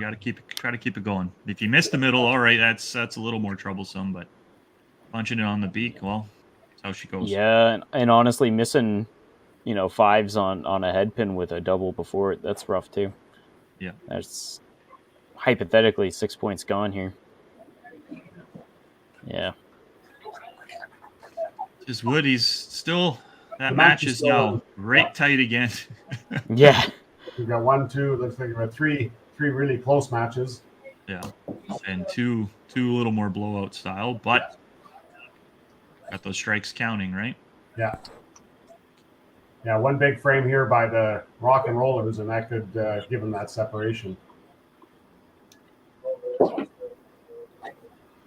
got to try to keep it going. If you miss the middle, all right, that's a little more troublesome. But punching it on the beak, well, that's how she goes. Yeah, and honestly, missing, fives on a head pin with a double before it, that's rough too. Yeah. That's hypothetically 6 points gone here. Yeah. Just Woody's still. That The match match is is still now on. right tight again. Yeah. We've got 1, 2, looks like we've got three really close matches. Yeah, and two a little more blowout style, but got those strikes counting, right? Yeah. Yeah, one big frame here by the Rock and Rollers, and that could give them that separation.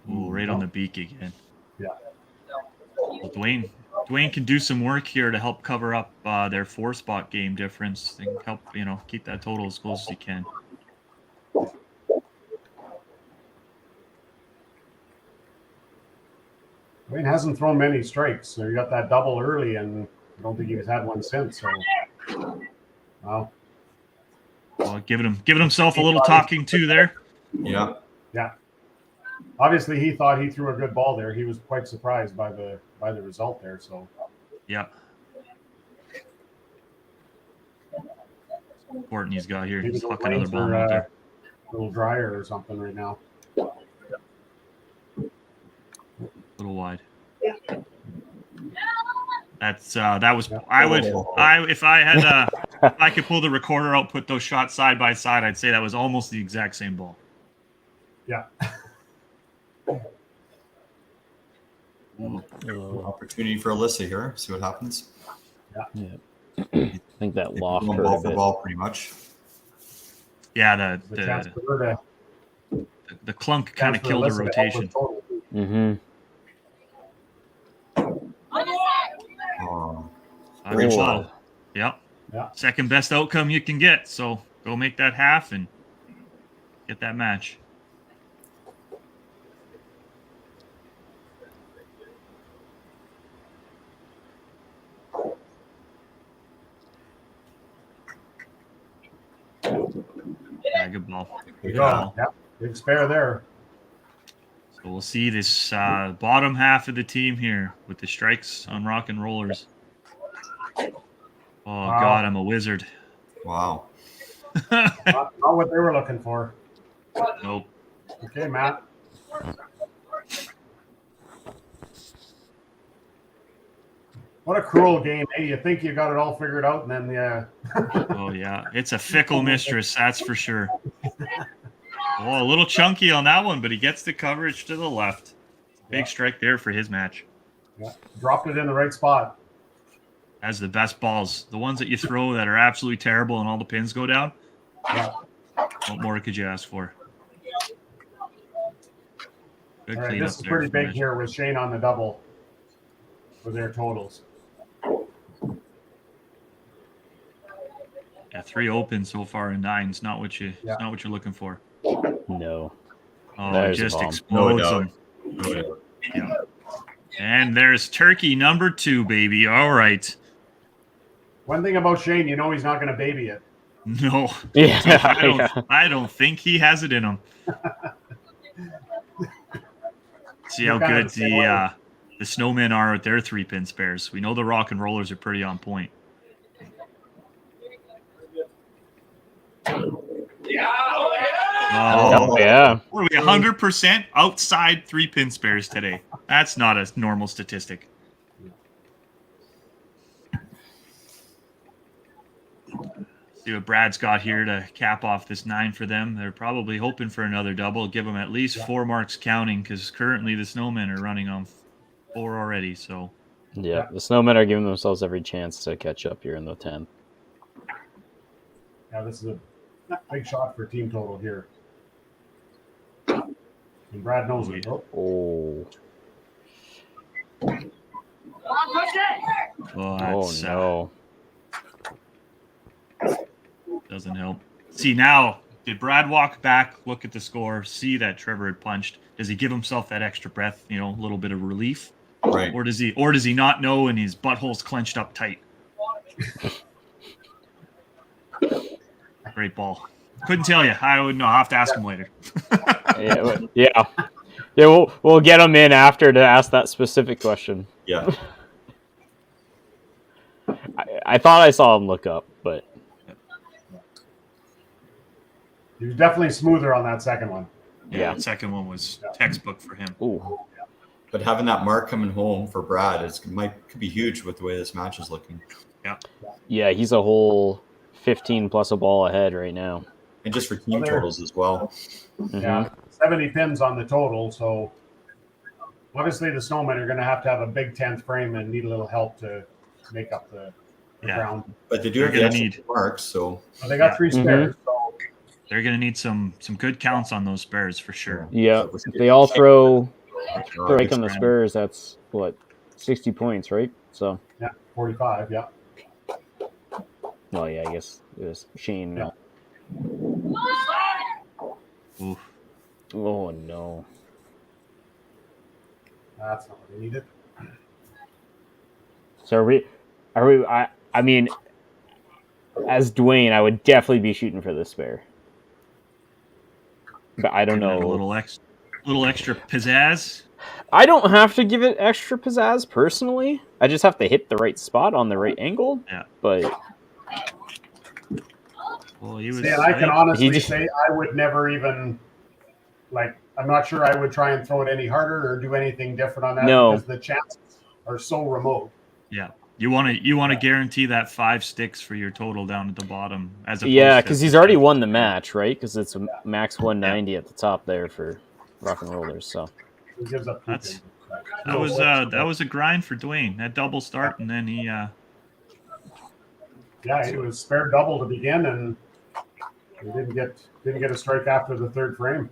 Ooh, right on the beak again. Yeah. Well, Dwayne can do some work here to help cover up their 4-spot game difference and help keep that total as close as he can. Wayne hasn't thrown many strikes, so he got that double early, and I don't think he's had one since. So, wow. Well, giving himself a little talking to there. Yeah. Yeah. Obviously, he thought he threw a good ball there. He was quite surprised by the result there. So, Yeah. Courtney's got here. maybe He's the hucking another lanes ball are out there. a little drier or something right now. A little wide. That's that was if I could pull the recorder out, put those shots side by side, I'd say that was almost the exact same ball. Yeah. Opportunity for Alyssa here. See what happens. Yeah. I think that loft Going hurt ball a for bit. ball, pretty much. Yeah, The chance for her to the clunk kind of killed the Alyssa to help rotation. with total. Mm-hmm. Oh, Good Oh. ball. Yep. Yeah. Second best outcome you can get. So go make that half and get that match. Yeah, good ball. There you Good go. ball. Yeah. Big spare there. So we'll see this bottom half of the team here with the strikes on Rock and Rollers. Oh, God, I'm a wizard. wow. Not what they were looking for. Nope. Okay, Matt. What a cruel game. Hey, you think you got it all figured out, and then Oh, yeah. It's a fickle mistress, that's for sure. Oh, a little chunky on that one, but he gets the coverage to the left. Big Yeah. strike there for his match. yeah, dropped it in the right spot. Has the best balls. The ones that you throw that are absolutely terrible and all the pins go down. Yeah. What more could you ask for? Good All right, cleanup this is there pretty from big Mitch. here with Shane on the double for their totals. Yeah, 3 open so far in 9's not what Yeah. not what you're looking for. No. Oh, There's it a just bomb. explodes No them. doubt. No doubt. Yeah. And there's turkey number 2, baby. All right. One thing about Shane, you know he's not going to baby it. No, Yeah. I don't think he has it in him. See how You're kind good of the same way. the Snowmen are with their 3-pin spares. We know the Rock and Rollers are pretty on point. Oh, yeah. What are we, 100% outside 3-pin spares today? That's not a normal statistic. See what Brad's got here to cap off this 9 for them. They're probably hoping for another double. Give them at least 4 marks counting, because currently the Snowmen are running on 4 already. So Yeah, the Snowmen are giving themselves every chance to catch up here in the 10th. Yeah, this is a big shot for team total here. And Brad knows it. Oh, Oh, that's, no. doesn't help. See, now, did Brad walk back, look at the score, see that Trevor had punched? Does he give himself that extra breath, a little bit of relief? Right. Or does he not know and his butthole's clenched up tight? Great ball. Couldn't tell you. I would know. I'll have to ask him later. Yeah. We'll get him in after to ask that specific question. Yeah. I thought I saw him look up, but he was definitely smoother on that second one. Yeah, the second one was textbook for him. ooh, But having that mark coming home for Brad could be huge with the way this match is looking. yeah, he's a whole 15 plus a ball ahead right now. And just for team totals as well. Mhm. Yeah, 70 pins on the total. So obviously the Snowmen are going to have a big 10th frame and need a little help to make up the ground. But they do They're have the gonna extra need- marks, so Well, they got 3 spares. So They're going to need some good counts on those spares for sure. Yeah, So if they all throw Oh, strike on the grand. Spurs, that's what 60 points, right? So, yeah, 45. Yeah. well, yeah, I guess it was Shane. Yeah. Oof. Oh no. That's not what they needed. So are we? I mean, as Dwayne, I would definitely be shooting for the spare, but I don't Giving it know. a little extra pizzazz. I don't have to give it extra pizzazz personally. I just have to hit the right spot on the right angle. Yeah. But Well, he was. See, and I can honestly he just- say I would never even, I'm not sure I would try and throw it any harder or do anything different on that No. because the chances are so remote. Yeah. You want to guarantee that 5 sticks for your total down at the bottom, as opposed yeah, to- because he's already won the match, right? Because it's a max 190 at the top there for Rock and Rollers. So It gives up. That's- that was a grind for Dwayne. That double start, and then he Yeah, it was spare double to begin, and he didn't get a strike after the 3rd frame.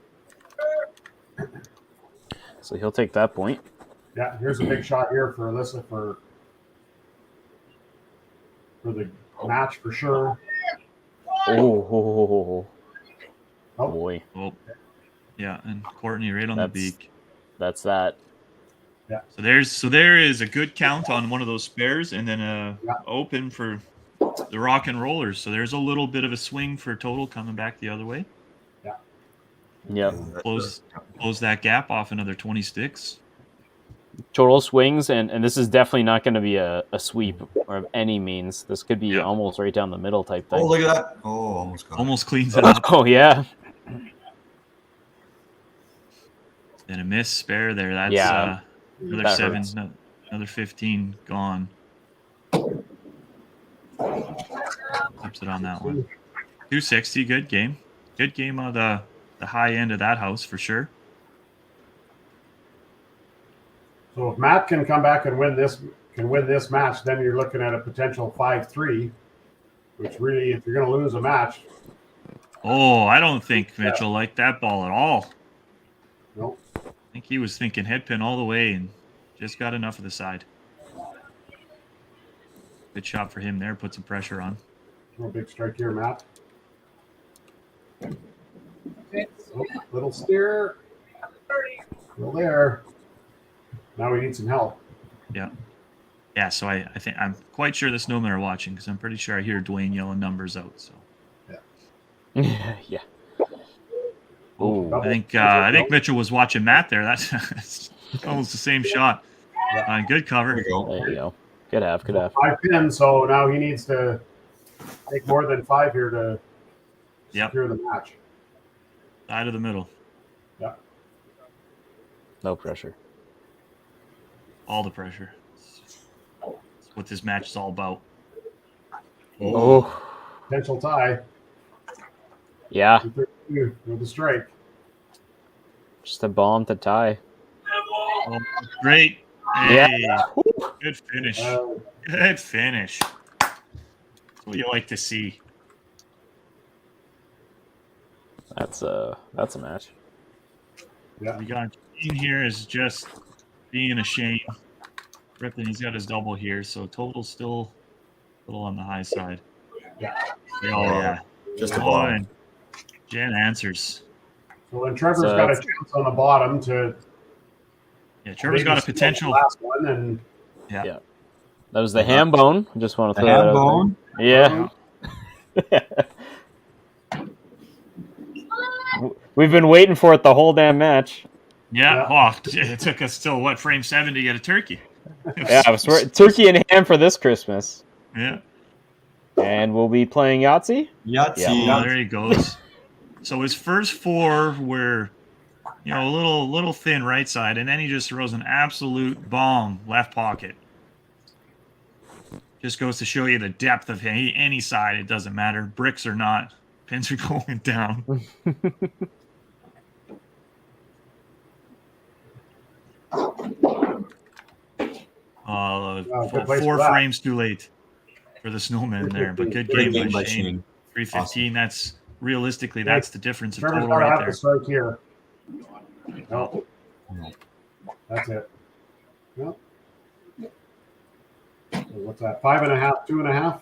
so he'll take that point. Yeah, here's a big shot here for Alyssa for the match for sure. Oh Oh. boy, yeah, and Courtney right on the That's- beak. that's that. So there is a good count on one of those spares, and then Yeah. open for the Rock and Rollers. So there's a little bit of a swing for total coming back the other way. Yep. Close that gap off another 20 sticks. Total swings, and this is definitely not going to be a sweep or of any means. This could be Yeah. almost right down the middle type thing. Oh, look at that. Oh, almost got it. Almost cleans it up. Oh yeah, And a miss spare there. That's Yeah, another that 7, hurts. another 15 gone. Flips it on that one. 260, good game. Good game on the high end of that house for sure. So if Matt can come back and win this match, then you're looking at a potential 5-3, which really, if you're going to lose a match, Oh, I don't think Mitchell liked that ball at all. no. I think he was thinking head pin all the way and just got enough of the side. Good shot for him there. Put some pressure on. No big strike here, Matt. Oh, little steer. Still there. Now we need some help. Yeah, so I think I'm quite sure the Snowmen are watching because I'm pretty sure I hear Dwayne yelling numbers out. So yeah. Oh, I think Mitchell was watching Matt there. That's almost the same shot. Good There cover. you go. there you go. Good half. 5 pins, so now he needs to take more than 5 here to Yep. secure the match. Side of the middle. Yeah. No pressure. All the pressure. That's what this match is all about. Oh. Potential tie. Yeah. 232 with the strike. Just a bomb to tie. Oh, great. Yeah. Hey, good finish. Good finish. That's what you like to see. That's a match. Yeah. We got Shane here is just being a Shane. Ripping, he's got his double here, so total's still a little on the high side. Yeah. Oh, yeah. Just a Oh, ball. and Jen answers. So then Trevor's So got a it's- chance on the bottom to. Yeah, Trevor's got a maybe steal the potential. last one, and That was the ham bone. I just want to The throw that ham out bone. there. Yeah. We've been waiting for it the whole damn match. Yeah. Oh, it took us till what, frame 7 to get a turkey. Yeah, I swear, turkey and ham for this Christmas. Yeah. And we'll be playing Yahtzee. Yahtzee. Oh, there he goes. So his first 4 were, a little thin right side, and then he just throws an absolute bomb left pocket. Just goes to show you the depth of any side. It doesn't matter, bricks or not. Pins are going down. good place 4 for that. frames too late for the Snowmen there, but good Great game game by by Shane. Shane. 315. That's realistically that's the difference of Trevor's total got to right have there. the strike here. No. That's it. No. So what's that? 5.5, 2.5?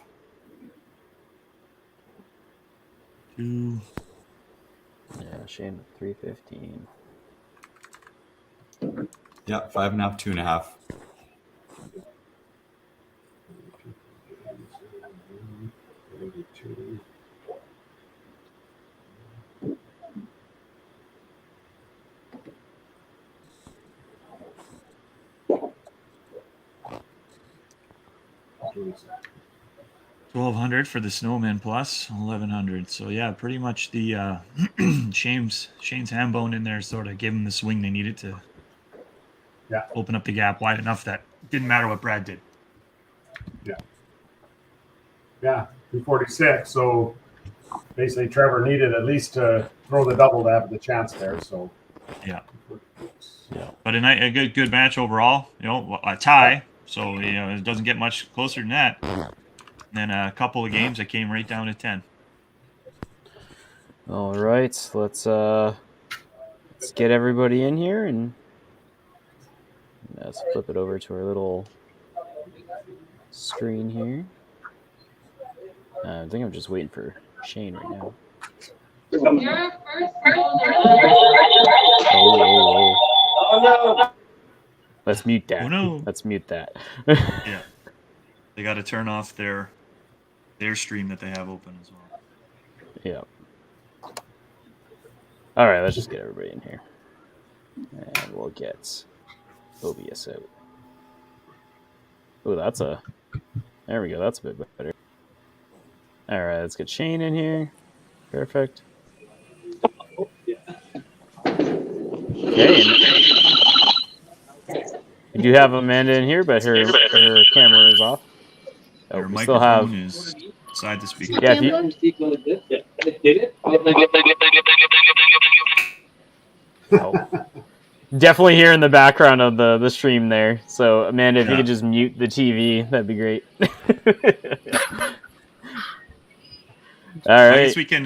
2. Yeah, Shane 315. Yeah, 5.5, 2.5. $1,200 for the Snowmen plus 1,100. So yeah, pretty much the Shane's ham bone in there sort of gave him the swing they needed to open up the gap wide enough that it didn't matter what Brad did. Yeah, 246. So basically, Trevor needed at least to throw the double to have the chance there. So Yeah. But a good match overall. A tie. So it doesn't get much closer than that. And then a couple of games that came right down to 10. All right, let's get everybody in here and let's flip it over to our little screen here. I think I'm just waiting for Shane right now. Oh. Let's mute that. Oh, no. Let's mute that. Yeah. They got to turn off their stream that they have open as well. Yeah. All right, let's just get everybody in here. And we'll get OBS out. Oh, there we go. That's a bit better. All right, let's get Shane in here. Perfect. Okay. We do have Amanda in here, but her camera is off. Oh, Their we still have. microphone is beside the speaker. Yeah, definitely hear in the background of the stream there. So Amanda, if you could just mute the TV, that'd be great. All right. I guess we can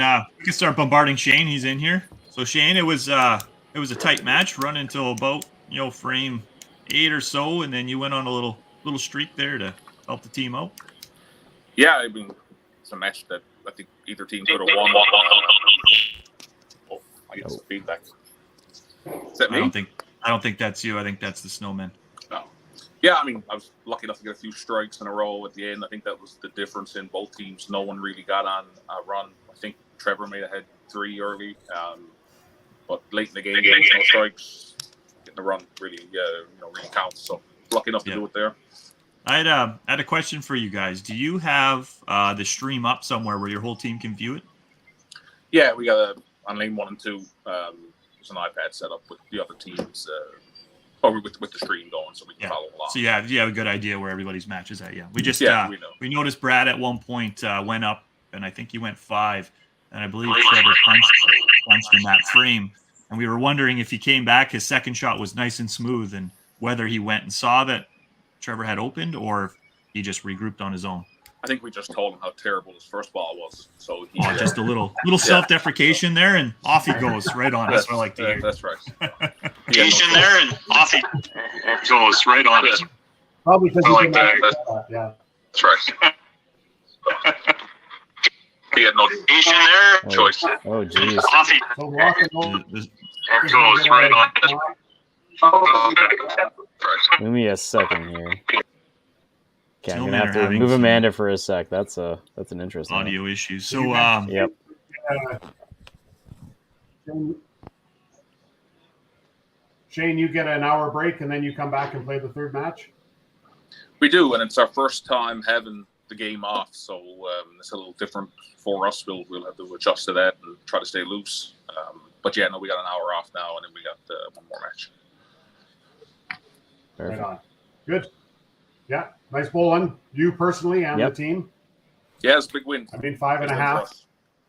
start bombarding Shane. He's in here. So Shane, it was a tight match, run until about frame 8 or so, and then you went on a little streak there to help the team out. Yeah, I mean, it's a match that I think either team could have won. I get some feedback. Is that me? I don't think that's you. I think that's the Snowmen. No. Yeah, I mean, I was lucky enough to get a few strikes in a row at the end. I think that was the difference in both teams. No one really got on a run. I think Trevor may have had 3 early, but late in the game, getting no strikes, getting the run really counts. So lucky enough to do it there. I had a question for you guys. Do you have the stream up somewhere where your whole team can view it? Yeah, we got on lane 1 and 2, there's an iPad set up with the other teams, or with the stream going, so we can follow along. So you have a good idea where everybody's match is at. Yeah, we just we know. we noticed Brad at one point went up, and I think he went 5, and I believe Trevor punched in that frame, and we were wondering if he came back, his second shot was nice and smooth, and whether he went and saw that Trevor had opened, or if he just regrouped on his own. I think we just told him how terrible his first ball was. So he, just a little self-deprecation there, and off he goes, right on. That's what I like to hear. That's right. Deprecation there, and off he goes, right on it. Probably because like that. Yeah. That's right. He had no choice. Oh, geez. Off he So rock and roll goes, right on it. Give me a second here. Okay, I'm Snowmen gonna have to are having remove some Amanda for a sec. That's an interesting one. audio issues. So Yep. Shane, you get an hour break and then you come back and play the third match? We do, and it's our first time having the game off, so it's a little different for us. We'll have to adjust to that and try to stay loose. But yeah, no, we got an hour off now, and then we got one more match. Perfect. Right on. Good. Yeah, nice bowling. You personally and the team. Yeah, it's a big win. I mean, 5.5.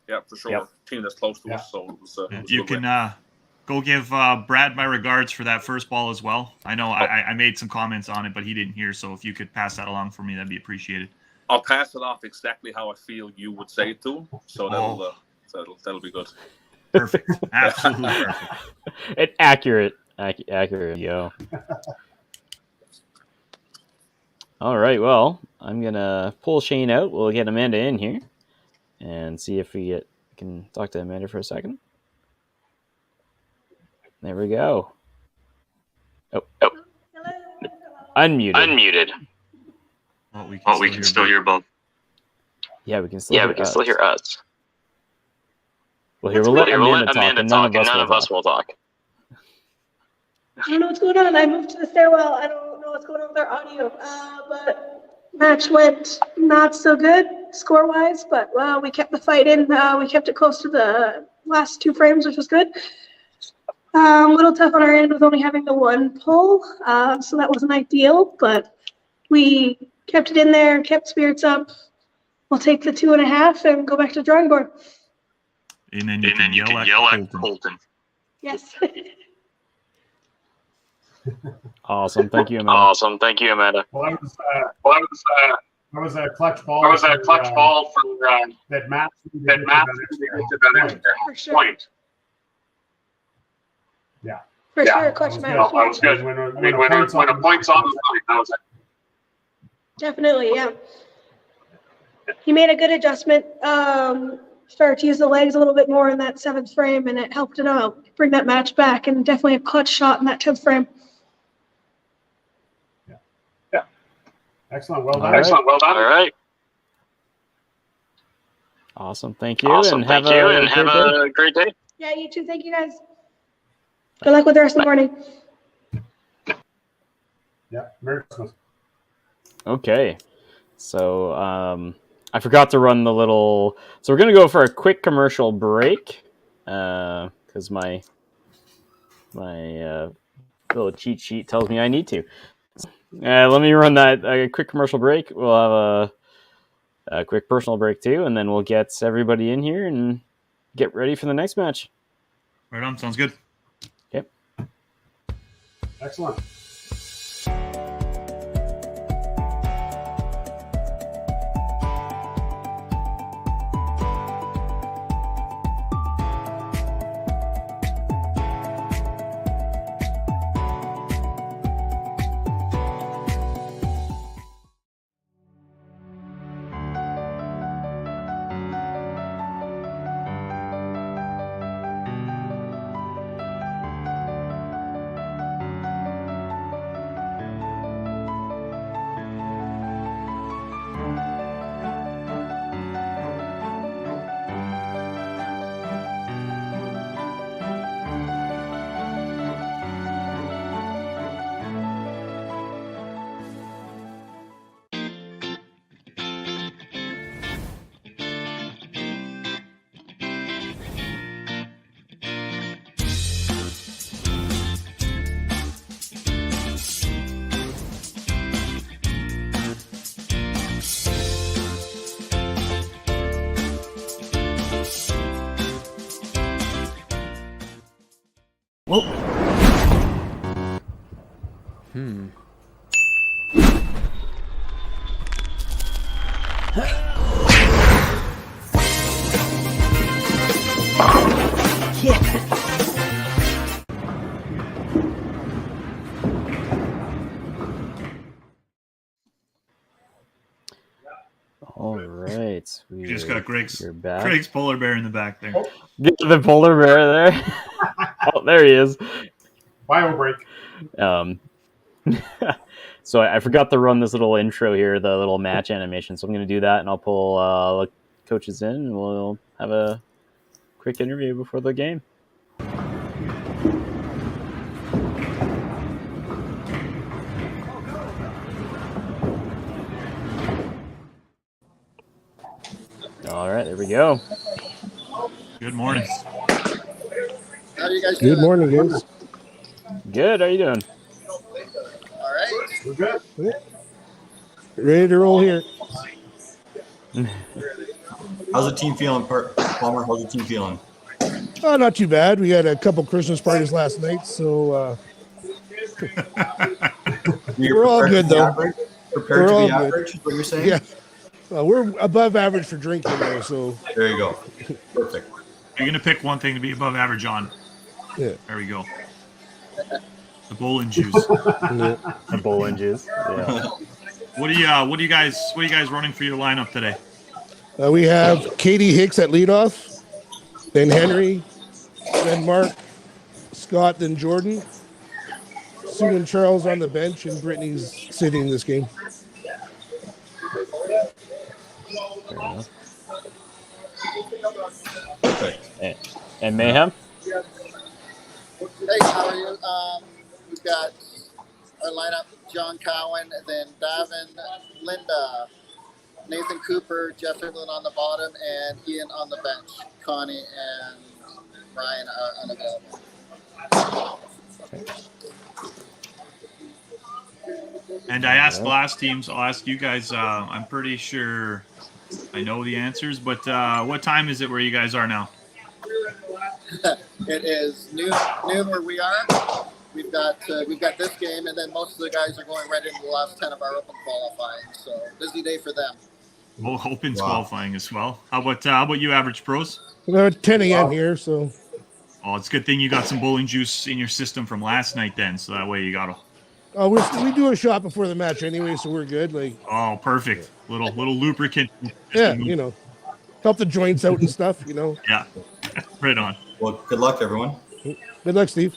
Yeah, for sure. Yep. Team that's close to us, so it was a you good win. can go give Brad my regards for that first ball as well. I know I made some comments on it, but he didn't hear, so if you could pass that along for me, that'd be appreciated. I'll pass it off exactly how I feel you would say it to him, so that'll be good. Perfect. Absolutely perfect. Accurate, yo. All right, well, I'm gonna pull Shane out. We'll get Amanda in here and see if we can talk to Amanda for a second. There we go. Oh. Unmuted. Oh, we can still hear both. Yeah, we can still hear us. Well, here, we'll let Amanda talk, and none of us will talk. I don't know what's going on. I moved to the stairwell. I don't know what's going on with our audio. But match went not so good score-wise, but we kept the fight in. We kept it close to the last 2 frames, which was good. A little tough on our end with only having the 1 pull, so that wasn't ideal, but we kept it in there, kept spirits up. We'll take the 2.5 and go back to the drawing board. And then you can yell at Colton. Yes. Awesome. Thank you, Amanda. Well, that was a clutch ball. That Matt For sure. Yeah. For sure, clutch match. That was good. When a point's on the line, that was it. Definitely, yeah. He made a good adjustment. Started to use the legs a little bit more in that 7th frame, and it helped it out. Bring that match back, and definitely a clutch shot in that 10th frame. Yeah. Excellent. Well done. All right. Awesome. Thank you. And have a great day. Yeah, you too. Thank you, guys. Good luck with the rest of the morning. Yeah. Merry Christmas. Okay. So I forgot to run the little. So we're gonna go for a quick commercial break because my little cheat sheet tells me I need to. Let me run that a quick commercial break. We'll have a quick personal break too, and then we'll get everybody in here and get ready for the next match. Right on. Sounds good. Yep. Excellent. Whoa. All right. We just got Greg's polar bear in the back there. Get the polar bear there. Oh, there he is. Bio break. So I forgot to run this little intro here, the little match animation. So I'm going to do that, and I'll pull the coaches in, and we'll have a quick interview before the game. All right, there we go. Good morning. How are you guys doing? Good morning, guys. Good. How you doing? All right. We're good. Ready to roll here. How's the team feeling, Palmer? How's the team feeling? Oh, not too bad. We had a couple Christmas parties last night, so we're all good, though. Prepared to be average, is what you're saying? Yeah. We're above average for drinking, though, so. There you go. Perfect. You're going to pick one thing to be above average on. Yeah. There we go. The bowling juice. Yeah. The bowling juice. Yeah. What are you guys running for your lineup today? We have Katie Hicks at leadoff, then Henry, then Mark, Scott, then Jordan, Sue and Charles on the bench, and Brittany's sitting this game. Fair enough. Perfect. And Mayhem? Hey, how are you? We've got our lineup: John Cowan, then Davin, Linda, Nathan Cooper, Jeff England on the bottom, and Ian on the bench. Connie and Ryan are unavailable. And I asked the last team, so I'll ask you guys. I'm pretty sure I know the answers, but what time is it where you guys are now? It is noon where we are. We've got this game, and then most of the guys are going right into the last 10 of our open qualifying. So busy day for them. Oh, Open's qualifying as well. How about you, average pros? We're at 10 a.m. here, so. Oh, it's a good thing you got some bowling juice in your system from last night, then, so that way you got to. Oh, we do a shot before the match anyway, so we're good. Oh, perfect. Little lubricant. Yeah, help the joints out and stuff. Yeah, right on. Well, good luck, everyone. Good luck, Steve.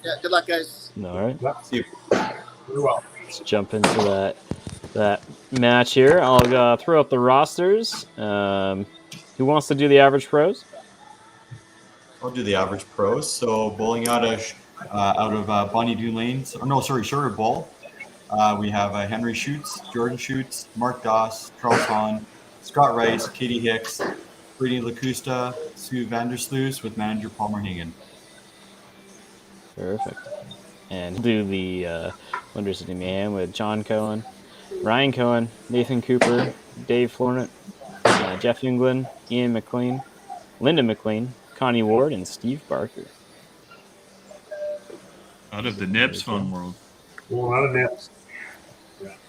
Yeah, good luck, guys. All right. See you. Very well. Let's jump into that match here. I'll throw up the rosters. Who wants to do the average pros? I'll do the average pros. So bowling out of Bonnie Doon Lanes. Sugar Bowl. We have Henry Schutz, Jordan Schutz, Mark Doss, Charles Hahn, Scott Rice, Katie Hicks, Brittany Lacusta, Sue Vandersluis with manager Palmer Hagan. Perfect. And do the Wonder City Mayhem with John Cohen, Ryan Cohen, Nathan Cooper, Dave Flornant, Jeff England, Ian McLean, Linda McLean, Connie Ward, and Steve Barker. Out of the Nibs fun world. A lot of nets.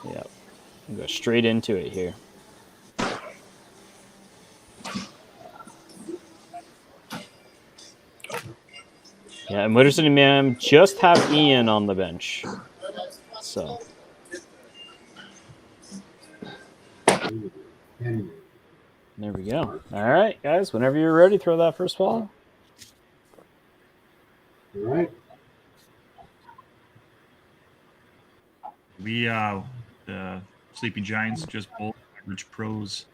Yeah. We'll go straight into it here. Yeah, and Motor City Mayhem just have Ian on the bench. So. There we go. All right, guys, whenever you're ready, throw that first ball. All right. We the Sleeping Giants just bowled average pros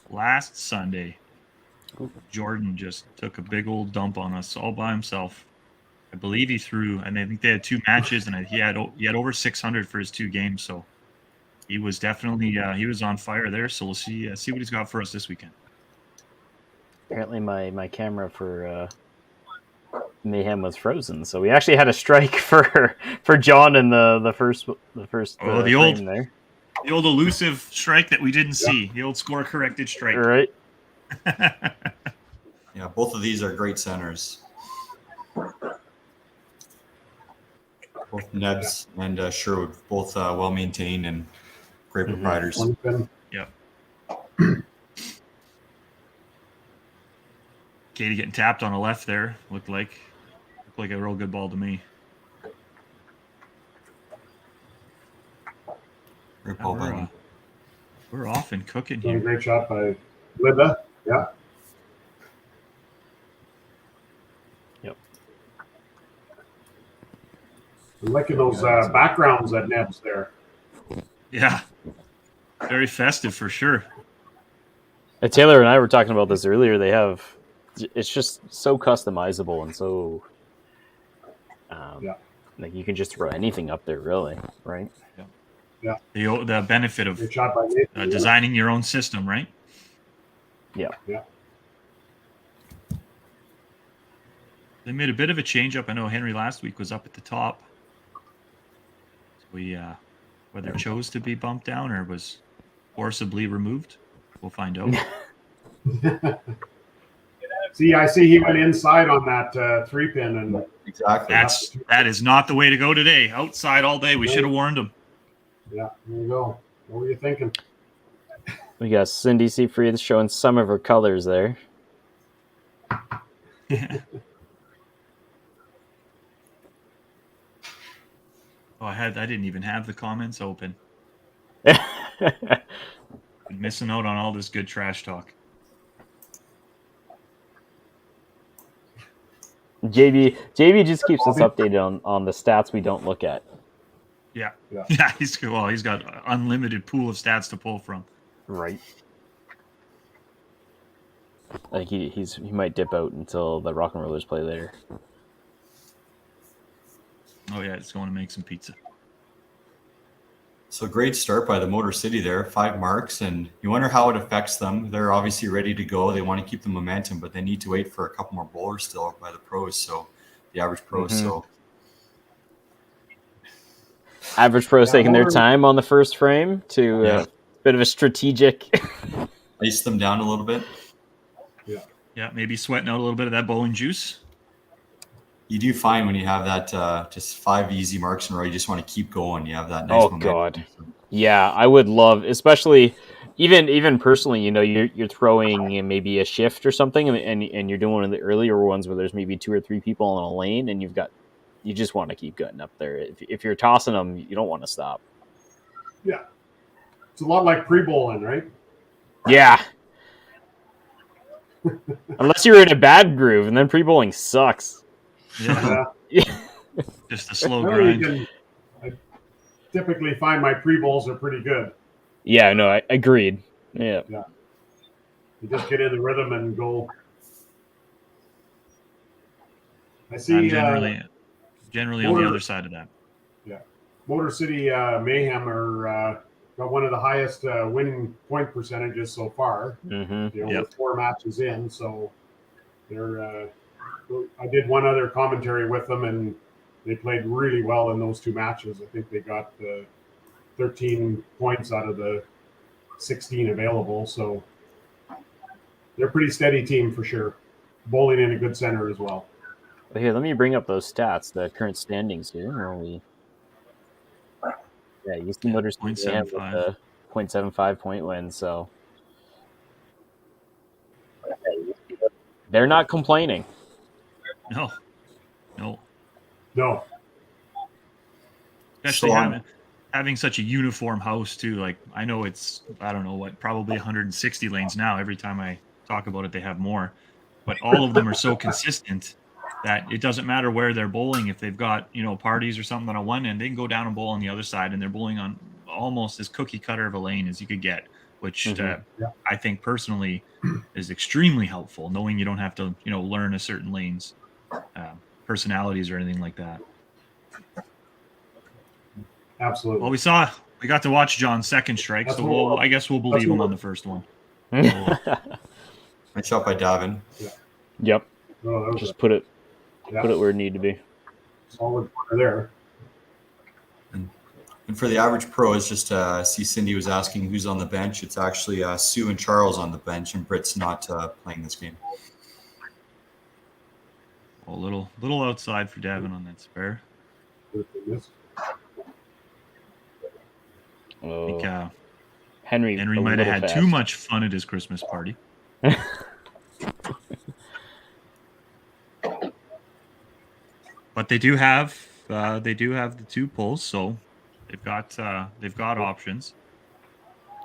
last Sunday. Jordan just took a big old dump on us all by himself. I believe he threw, and I think they had 2 matches, and he had over 600 for his 2 games. So he was definitely he was on fire there. So we'll see what he's got for us this weekend. Apparently, my camera for Mayhem was frozen, so we actually had a strike for John in the first the frame there. The old elusive strike that we didn't see. The old score corrected strike. Right. Yeah, both of these are great centers. Both Nebs and Sherwood, both well maintained and great proprietors. Yep. Katie getting tapped on the left there. Looked like a real good ball to me. Great ball by them. We're off and cooking Doing a here. great shot by Linda. Yeah. Yep. I'm liking those backgrounds at Nebs there. Yeah. Very festive for sure. Taylor and I were talking about this earlier. It's just so customizable and so like you can just throw anything up there, really, right? Yeah. The benefit of Great shot by Nathan. designing your own system, right? Yeah. Yeah. They made a bit of a change up. I know Henry last week was up at the top. So we whether chose to be bumped down or was forcibly removed, we'll find out. I see he went inside on that 3-pin and Exactly. That is not the way to go today. Outside all day. We should have warned him. yeah, there you go. What were you thinking? We got Cindy Seafried showing some of her colors there. Oh, I didn't even have the comments open. Been missing out on all this good trash talk. JB just keeps us updated on the stats we don't look at. Yeah. Yeah. Yeah, he's got an unlimited pool of stats to pull from. Right. Like he might dip out until the Rock and Rollers play later. Oh yeah, it's going to make some pizza. So great start by the Motor City there, 5 marks, and you wonder how it affects them. They're obviously ready to go. They want to keep the momentum, but they need to wait for a couple more bowlers still by the pros. So the average pros. Mm-hmm. So Average pros taking their time on the first frame to bit of a strategic. ice them down a little bit. Yeah, maybe sweating out a little bit of that bowling juice. You do find when you have that just 5 easy marks in a row, you just want to keep going. You have that nice momentum. God. Yeah, I would love, especially even personally, you're throwing in maybe a shift or something, and you're doing one of the earlier ones where there's maybe 2 or 3 people in a lane, and you just want to keep getting up there. If you're tossing them, you don't want to stop. Yeah. It's a lot like pre-bowling, right? Yeah. Unless you're in a bad groove, and then pre-bowling sucks. Yeah. Yeah. Just a slow Well, grind. I typically find my pre-bowls are pretty good. Yeah, no, I agreed. Yeah. You just get in the rhythm and go. I see. Generally on the other side of that. Yeah, Motor City Mayhem are got one of the highest winning point percentages so far. Mm-hmm. With 4 matches in, so they're. I did one other commentary with them, and they played really well in those 2 matches. I think they got 13 points out of the 16 available, so they're a pretty steady team for sure. Bowling in a good center as well. Here, let me bring up those stats, the current standings here. Houston Motors have a 0.75 point win, so they're not complaining. No. So Especially having such a uniform house too. Like I know it's probably 160 lanes now. Every time I talk about it, they have more, but all of them are so consistent that it doesn't matter where they're bowling. If they've got parties or something on one end, they can go down and bowl on the other side, and they're bowling on almost as cookie cutter of a lane as you could get, which I think personally is extremely helpful. Knowing you don't have to learn a certain lane's personalities or anything like that. Absolutely. Well, we got to watch John's second strike, so I guess we'll believe him on the first one. nice shot by Davin. Yeah. Yep. No, just put it where it needed to be. Solid corner there. And for the average pros, just see Cindy was asking who's on the bench. It's actually Sue and Charles on the bench, and Britt's not playing this game. A little outside for Davin on that spare. Oh, I think Henry Henry a might have little had fast. too much fun at his Christmas party. But they do have the two pulls, so they've got options.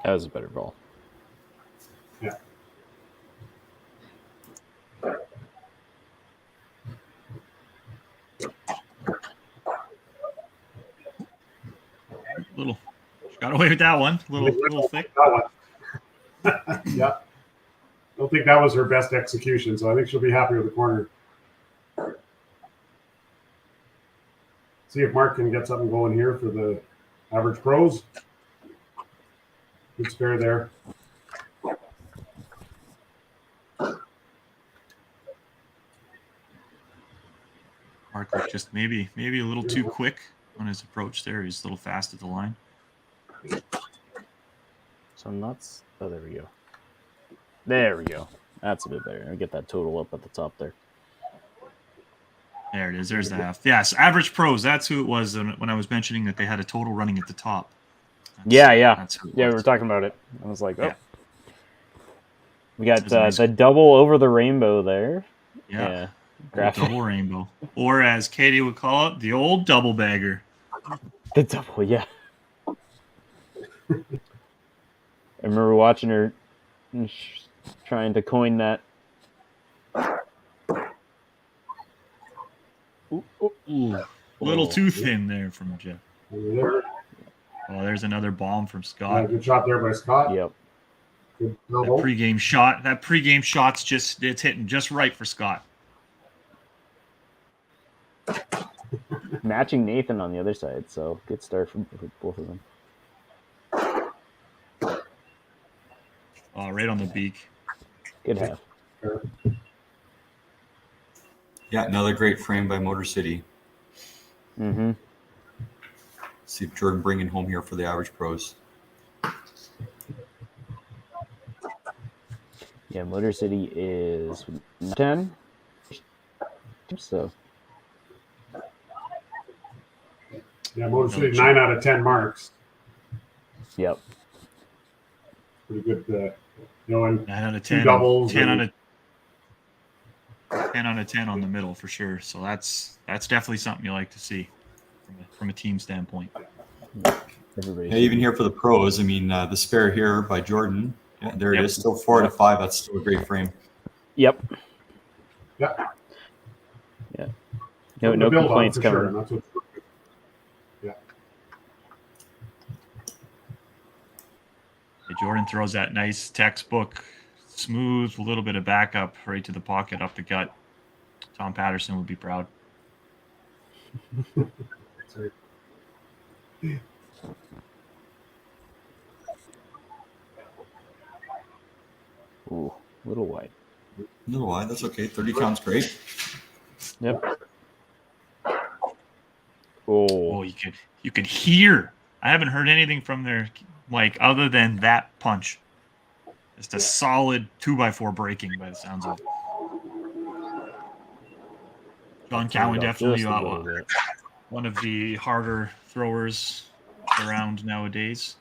That was a better ball. Yeah. Little got away with that one. Little thick. That one. Yeah. I don't think that was her best execution, so I think she'll be happy with the corner. See if Mark can get something going here for the average pros. Good spare there. Mark was just maybe a little too quick on his approach there. He's a little fast at the line. So nuts. Oh, there we go. There we go. That's a bit better. I get that total up at the top there. There it is. There's the half. Yes, average pros. That's who it was when I was mentioning that they had a total running at the top. That's who it We was. were talking about it. I was like, oh. Yeah. We got That's the double over the rainbow there. Yeah. Graphic. Double rainbow. Or as Katie would call it, the old double bagger. The double, yeah. I remember watching her trying to coin that. Ooh. Little too thin there from Jeff. There. Oh, there's another bomb from Yeah, Scott. good shot there by Scott. Yep. Good That double. pregame shot's it's hitting just right for Scott. Matching Nathan on the other side, so good start from both of them. Oh, right on the beak. Good half. Yeah, another great frame by Motor City. Mm-hmm. See if Jordan bringing home here for the average pros. Yeah, Motor City is 10. So Yeah, Motor City 9 out of 10 marks. yep. Pretty good. And 9 out of two 10. doubles. 10 and- out of 10 on the middle for sure. So that's definitely something you like to see from a team standpoint. Everybody. Yeah, even here for the pros, I mean, the spare here by Jordan. Yeah, there it is. Still 4 out of 5. That's still a great frame. Yep. Yeah. Yeah. Something No to build on complaints for coming. sure, and that's what's good. Yeah. Okay, Jordan throws that nice textbook, smooth, a little bit of backup right to the pocket, up the gut. Tom Patterson would be proud. Sorry. Ooh, a little wide. No, why? That's okay. 30 count's great. Yep. Oh, Oh, you could hear. I haven't heard anything from there like other than that punch. Just a solid 2x4 breaking by the sounds of it. John Cowan definitely just a little bit. one of the harder throwers around nowadays.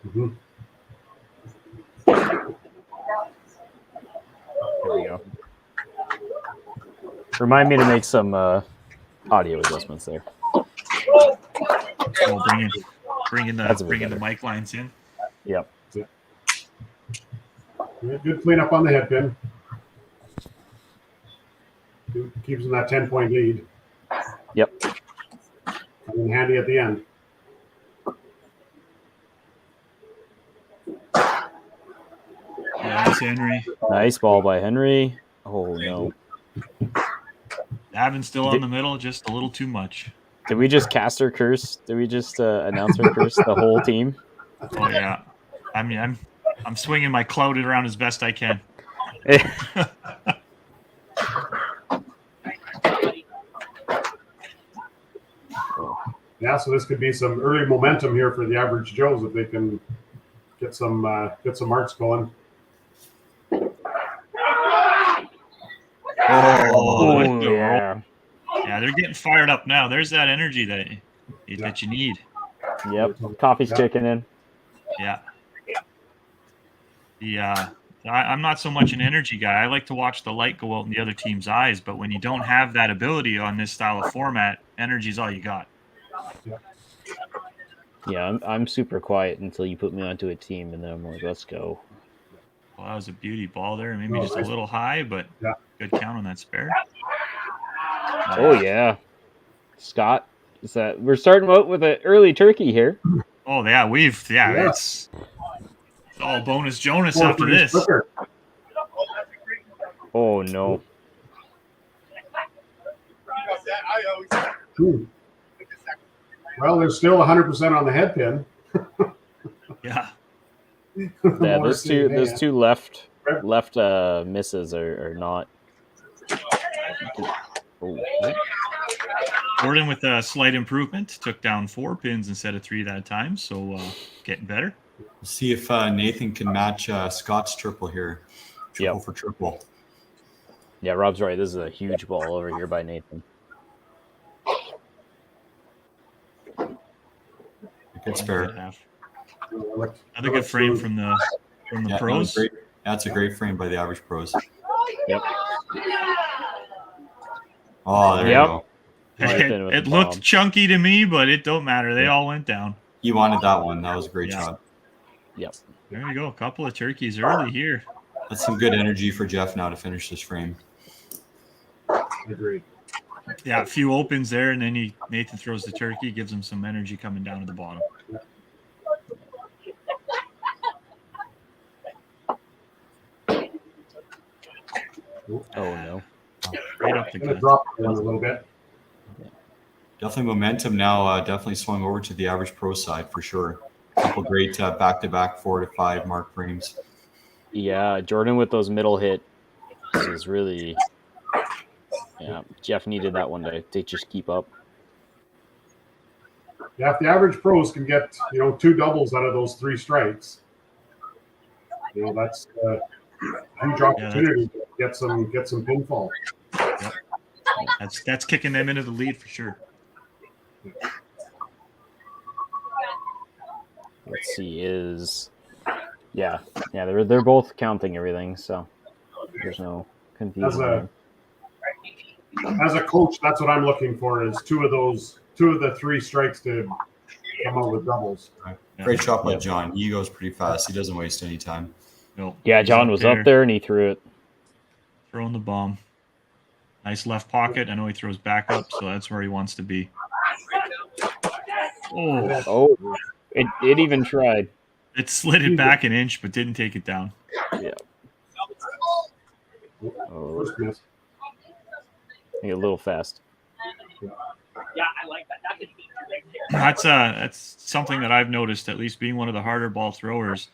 Mhm. There we go. Remind me to make some audio adjustments there. So bringing That's a bit the better. mic lines in. Yep. Yeah, good cleanup on the head pin. Keeps in that 10-point lead. Yep. Coming in handy at the end. Nice, Henry. Nice ball by Henry. Oh no. Davin's still on the middle, just a little too much. Did we just cast her curse? Did we just announce her curse the whole team? Oh yeah. I mean, I'm swinging my clout around as best I can. Yeah, so this could be some early momentum here for the average Joes if they can get some marks going. Oh, yeah. Yeah, they're getting fired up now. There's that energy that you need. Yep. Coffee's kicking in. Yeah. I'm not so much an energy guy. I like to watch the light go out in the other team's eyes, but when you don't have that ability on this style of format, energy is all you got. Yeah, I'm super quiet until you put me onto a team, and then I'm like, let's go. Well, that was a beauty ball there. Maybe just a little high, but good count on that spare. Oh, yeah. Scott, we're starting out with an early turkey here. Oh, yeah, it's all bonus Jonas after this. Oh, no. Well, there's still 100% on the head pin. Yeah. Yeah, those two left misses are not. Oh. Gordon with a slight improvement took down 4 pins instead of 3 that time, so getting better. We'll see if Nathan can match Scott's triple here. Triple for triple. Yeah, Rob's right. This is a huge ball over here by Nathan. Good spare. Another good frame from the pros. That's a great frame by the average pros. Yep. Oh, there you go. It looked chunky to me, but it don't matter. They all went down. You wanted that one. That was a great shot. Yep. There you go. A couple of turkeys early here. That's some good energy for Jeff now to finish this frame. Agreed. Yeah, a few opens there, and then Nathan throws the turkey, gives him some energy coming down to the bottom. Oh, no. Right up the gut. Drop it a little bit. Definitely momentum now. Definitely swung over to the average pro side for sure. A couple great back-to-back 4 to 5 mark frames. Yeah, Jordan with those middle hits is really. Yeah, Jeff needed that one to just keep up. Yeah, if the average pros can get 2 doubles out of those 3 strikes, that's a huge opportunity to get some pinfall. Yep. That's kicking them into the lead for sure. Let's see, they're both counting everything, so there's no confusion. As a coach, that's what I'm looking for is 2 of the 3 strikes to come out with doubles. Great shot by John. He goes pretty fast. He doesn't waste any time. Nope. Yeah, John was up there and he threw it. Throwing the bomb. Nice left pocket. I know he throws back up, so that's where he wants to be. Oh, it even tried. It slid it back an inch, but didn't take it down. Yeah. Oh, First miss. I think a little fast. Yeah, I like that. That's something that I've noticed, at least being one of the harder ball throwers.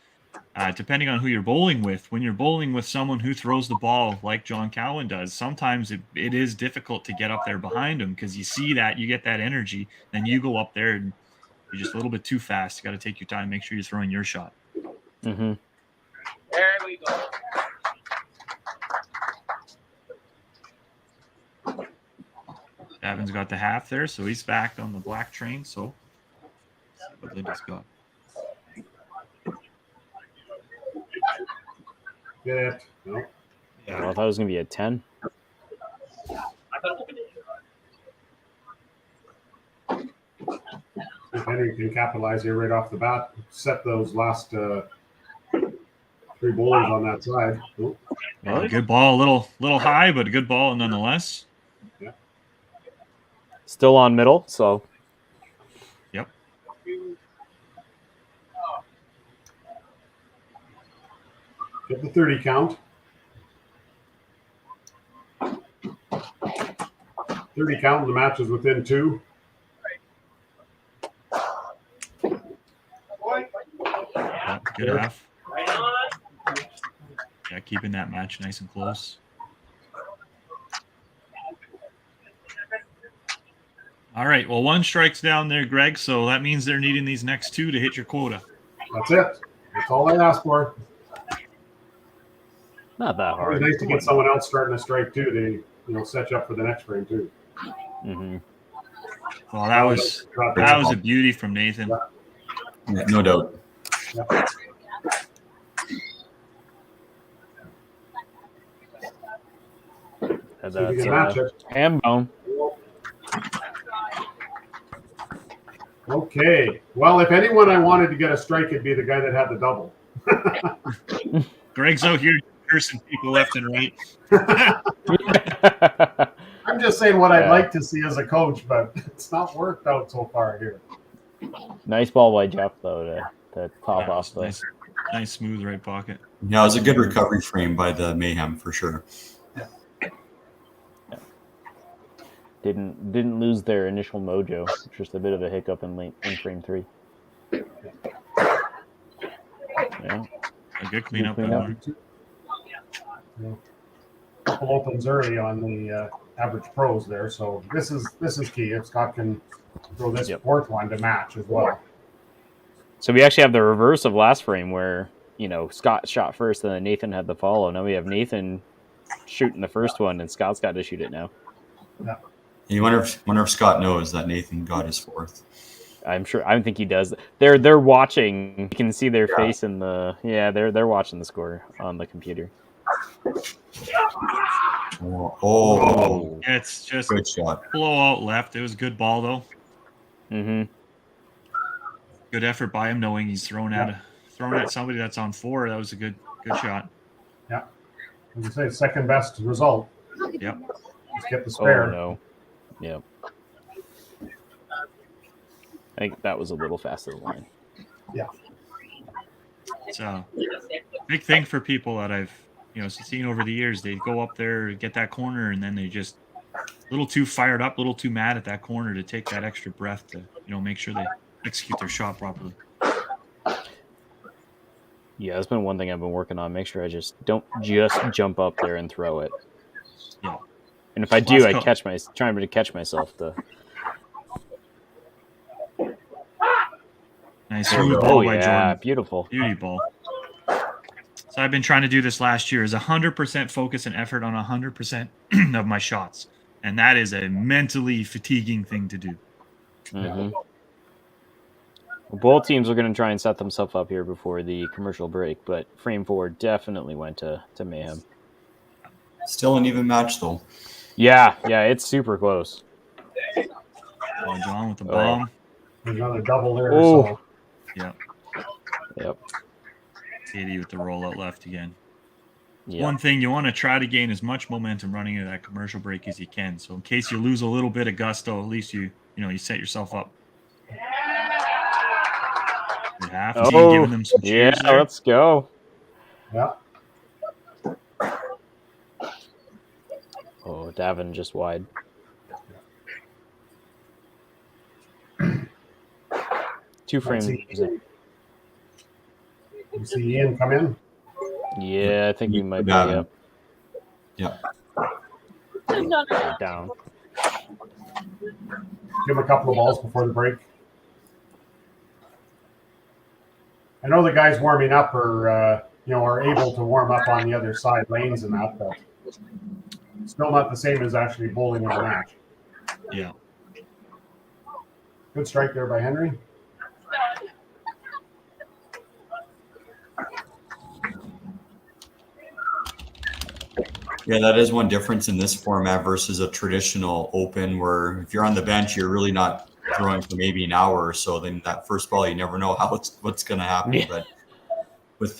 Depending on who you're bowling with, when you're bowling with someone who throws the ball like John Cowan does, sometimes it is difficult to get up there behind him because you see that, you get that energy, then you go up there and you're just a little bit too fast. You got to take your time, make sure you're throwing your shot. Mm-hmm. There we go. Davin's got the half there, so he's back on the black train. So what Linda's got. Get it. No. Yeah, well, I thought it was going to be a 10. If Henry can capitalize here right off the bat, set those last 3 bowlers on that side. Oh. Yeah, good ball, a little high, but a good ball nonetheless. Yeah. Still on middle, so. Yep. Get the 30 count. 30 count, the match is within 2. Yeah, good half. Yeah, keeping that match nice and close. All right, well, 1 strike's down there, Greg, so that means they're needing these next 2 to hit your quota. That's it. That's all I asked for. Not that hard. It's nice to get someone else starting a strike too. They set you up for the next frame too. Mm-hmm. Well, that was a beauty from Nathan. Yeah, no doubt. Yeah. That's ham bone. Okay. Well, if anyone I wanted to get a strike, it'd be the guy that had the double. Greg's out here cursing people left and right. I'm just saying what I'd like to see as a coach, but it's not worked out so far here. Nice ball by Jeff, though, to top off the... Nice smooth right pocket. Yeah, it was a good recovery frame by the Mayhem for sure. Didn't lose their initial mojo. Just a bit of a hiccup in frame 3. Yeah. A good cleanup. Couple opens early on the average pros there, so this is key. If Scott can throw this fourth one to match as well. So we actually have the reverse of last frame where, Scott shot first and then Nathan had the follow. Now we have Nathan shooting the first one and Scott's got to shoot it now. Yeah. You wonder if Scott knows that Nathan got his fourth. I'm sure. I don't think he does. They're watching. You can see their face in the. Yeah, they're watching the score on the computer. Oh. It's just good shot. Blowout left. It was a good ball though. Mm-hmm. Good effort by him, knowing he's thrown at somebody that's on 4. That was a good shot. Yeah. As you say, second best result. Yep. Just get the spare. Oh no. Yep. I think that was a little fast of the line. Yeah. It's a big thing for people that I've seen over the years. They go up there, get that corner, and then they just a little too fired up, a little too mad at that corner to take that extra breath to make sure they execute their shot properly. Yeah, that's been one thing I've been working on. Make sure I just don't just jump up there and throw it. Yeah. And if I do, trying to catch myself to. Nice smooth ball by Jordan. Beautiful. Beauty ball. So I've been trying to do this last year is 100% focus and effort on 100% of my shots. And that is a mentally fatiguing thing to do. Mm-hmm. Well, both teams are going to try and set themselves up here before the commercial break, but frame 4 definitely went to Mayhem. Still an even match, though. Yeah, it's super close. Oh, John with the bomb. There's another double there. Oh. So. Yep. Katie with the rollout left again. Yep. One thing, you want to try to gain as much momentum running into that commercial break as you can. So in case you lose a little bit of gusto, at least you set yourself up. Good half. Giving them some cheers there. Let's go. Yeah. Oh, Davin just wide. Two frames. You see Ian come in? Yeah, I think we might be up. Yeah. Down. Give him a couple of balls before the break. I know the guys warming up are able to warm up on the other side lanes and that, but still not the same as actually bowling in a match. Yeah. Good strike there by Henry. Yeah, that is one difference in this format versus a traditional open where if you're on the bench, you're really not throwing for maybe an hour or so. Then that first ball, you never know what's going to happen. Yeah. But with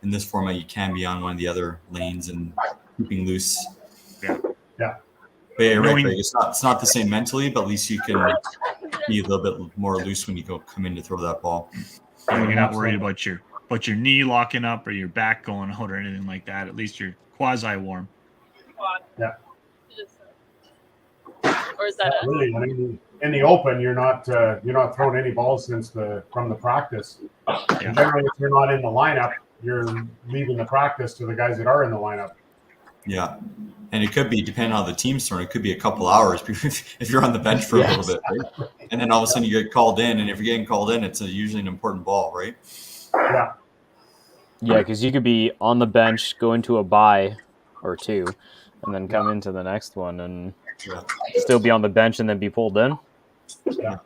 in this format, you can be on one of the other lanes and keeping loose. Yeah. But yeah, right, Greg. It's not the same mentally, but at least you can be a little bit more loose when you come in to throw that ball. You're not worried about your knee locking up or your back going out or anything like that. At least you're quasi warm. Yeah. Or is that really? I mean, in the open, you're not throwing any balls from the practice. Yeah. Generally, if you're not in the lineup, you're leaving the practice to the guys that are in the lineup. Yeah, and it could be depending on the team's turn. It could be a couple hours if you're on the bench for a little bit, right? And then all of a sudden you get called in, and if you're getting called in, it's usually an important ball, right? Yeah. Yeah, because you could be on the bench, go into a bye or two, and then come into the next one, and Yeah. Still be on the bench and then be pulled in. Yeah.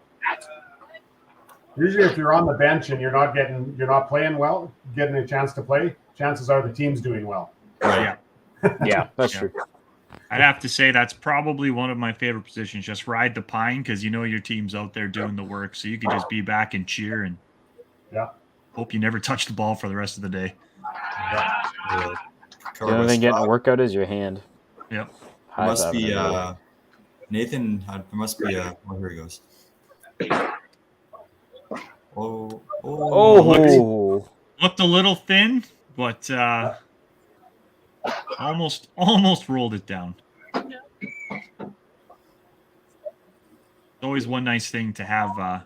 Usually, if you're on the bench and you're not playing well, getting a chance to play, chances are the team's doing well. Right. Yeah, that's Yeah. true. I'd have to say that's probably one of my favorite positions. Just ride the pine because you know your team's out there doing the work, so you can just be back and cheer and hope you never touch the ball for the rest of the day. Yeah. The only thing getting a workout is your hand. Yep. There must be Nathan. There must be a. Oh, here he goes. Oh. Looked a little thin, but almost rolled it down. It's always one nice thing to have a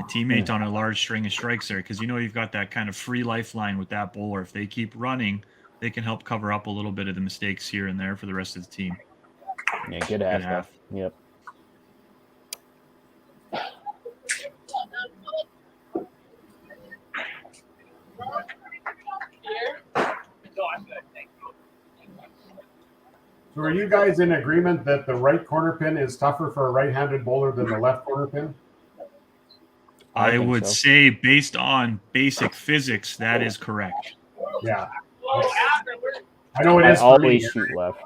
teammate on a large string of strikes there, because you know you've got that kind of free lifeline with that bowler. If they keep running, they can help cover up a little bit of the mistakes here and there for the rest of the team. Yeah, good half. Yep. So are you guys in agreement that the right corner pin is tougher for a right-handed bowler than the left corner pin? I would say, based on basic physics, that is correct. Yeah. I know it is. I always shoot left.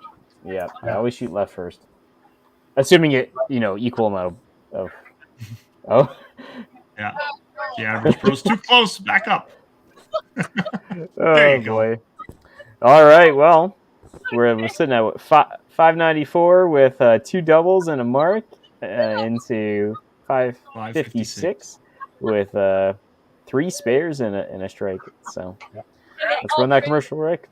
Yeah, I always shoot left first. Assuming it, equal amount of oh. Yeah. The average pro's too close. Back up. There you go. All right, well, we're sitting at 594 with 2 doubles and a mark into 556 with 3 spares and a strike. So let's run that commercial, Rick.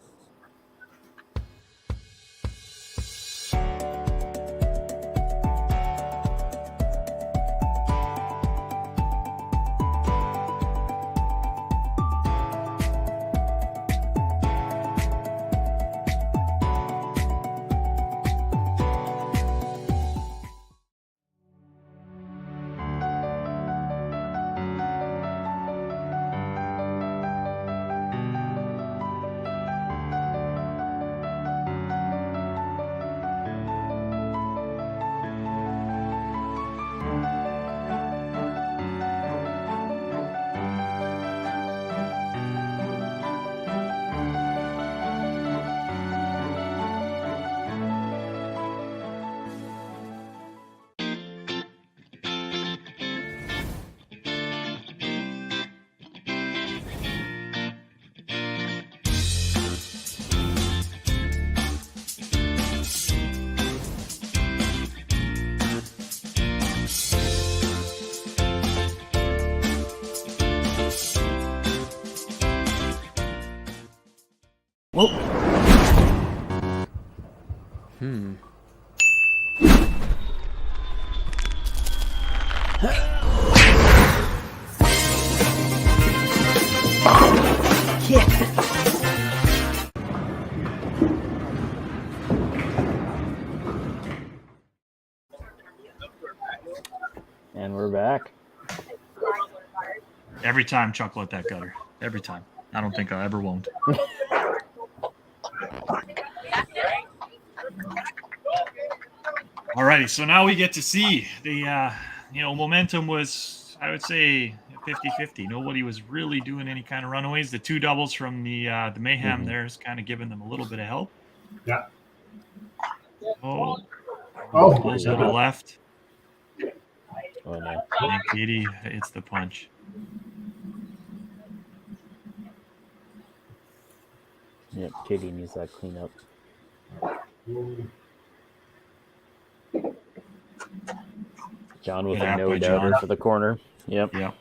Whoa. And we're back. Every time chuckle at that gutter. Every time. I don't think I ever won't. Alrighty, so now we get to see the momentum was, I would say, 50-50. Nobody was really doing any kind of runaways. The 2 doubles from the Mayhem there is kind of giving them a little bit of help. Yeah. Oh, to the left. Oh no. And Katie hits the punch. Yep, Katie needs that cleanup. John with a no-doubter for the corner. Yep. Yep.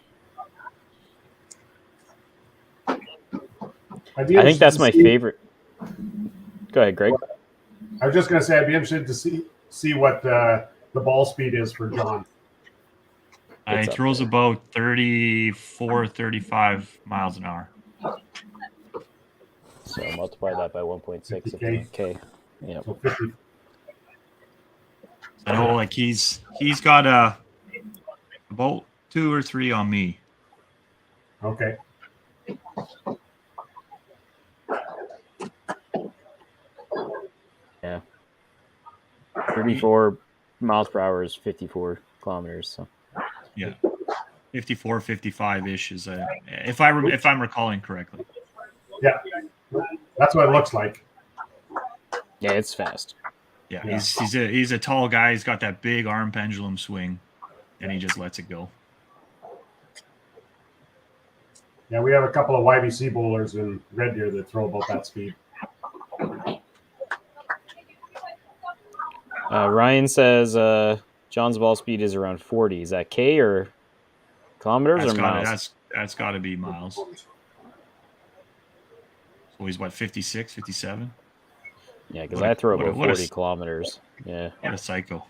I think that's my favorite. Go ahead, Greg. I was just going to say I'd be interested to see what the ball speed is for John. He throws about 34, 35 miles an hour. So multiply that by 1.6. Okay. Yeah. I know, like he's got about 2 or 3 on me. Okay. Yeah. 34 miles per hour is 54 kilometers. So Yeah, 54, 55-ish is if I'm recalling correctly. Yeah, that's what it looks like. yeah, it's fast. Yeah, he's a tall guy. He's got that big arm pendulum swing, and he just lets it go. Yeah, we have a couple of YBC bowlers in Red Deer that throw about that speed. Ryan says John's ball speed is around 40. Is that K or kilometers or miles? That's got to be miles. So he's what, 56, 57? Yeah, because I throw about 40 kilometers. Yeah. What a psycho.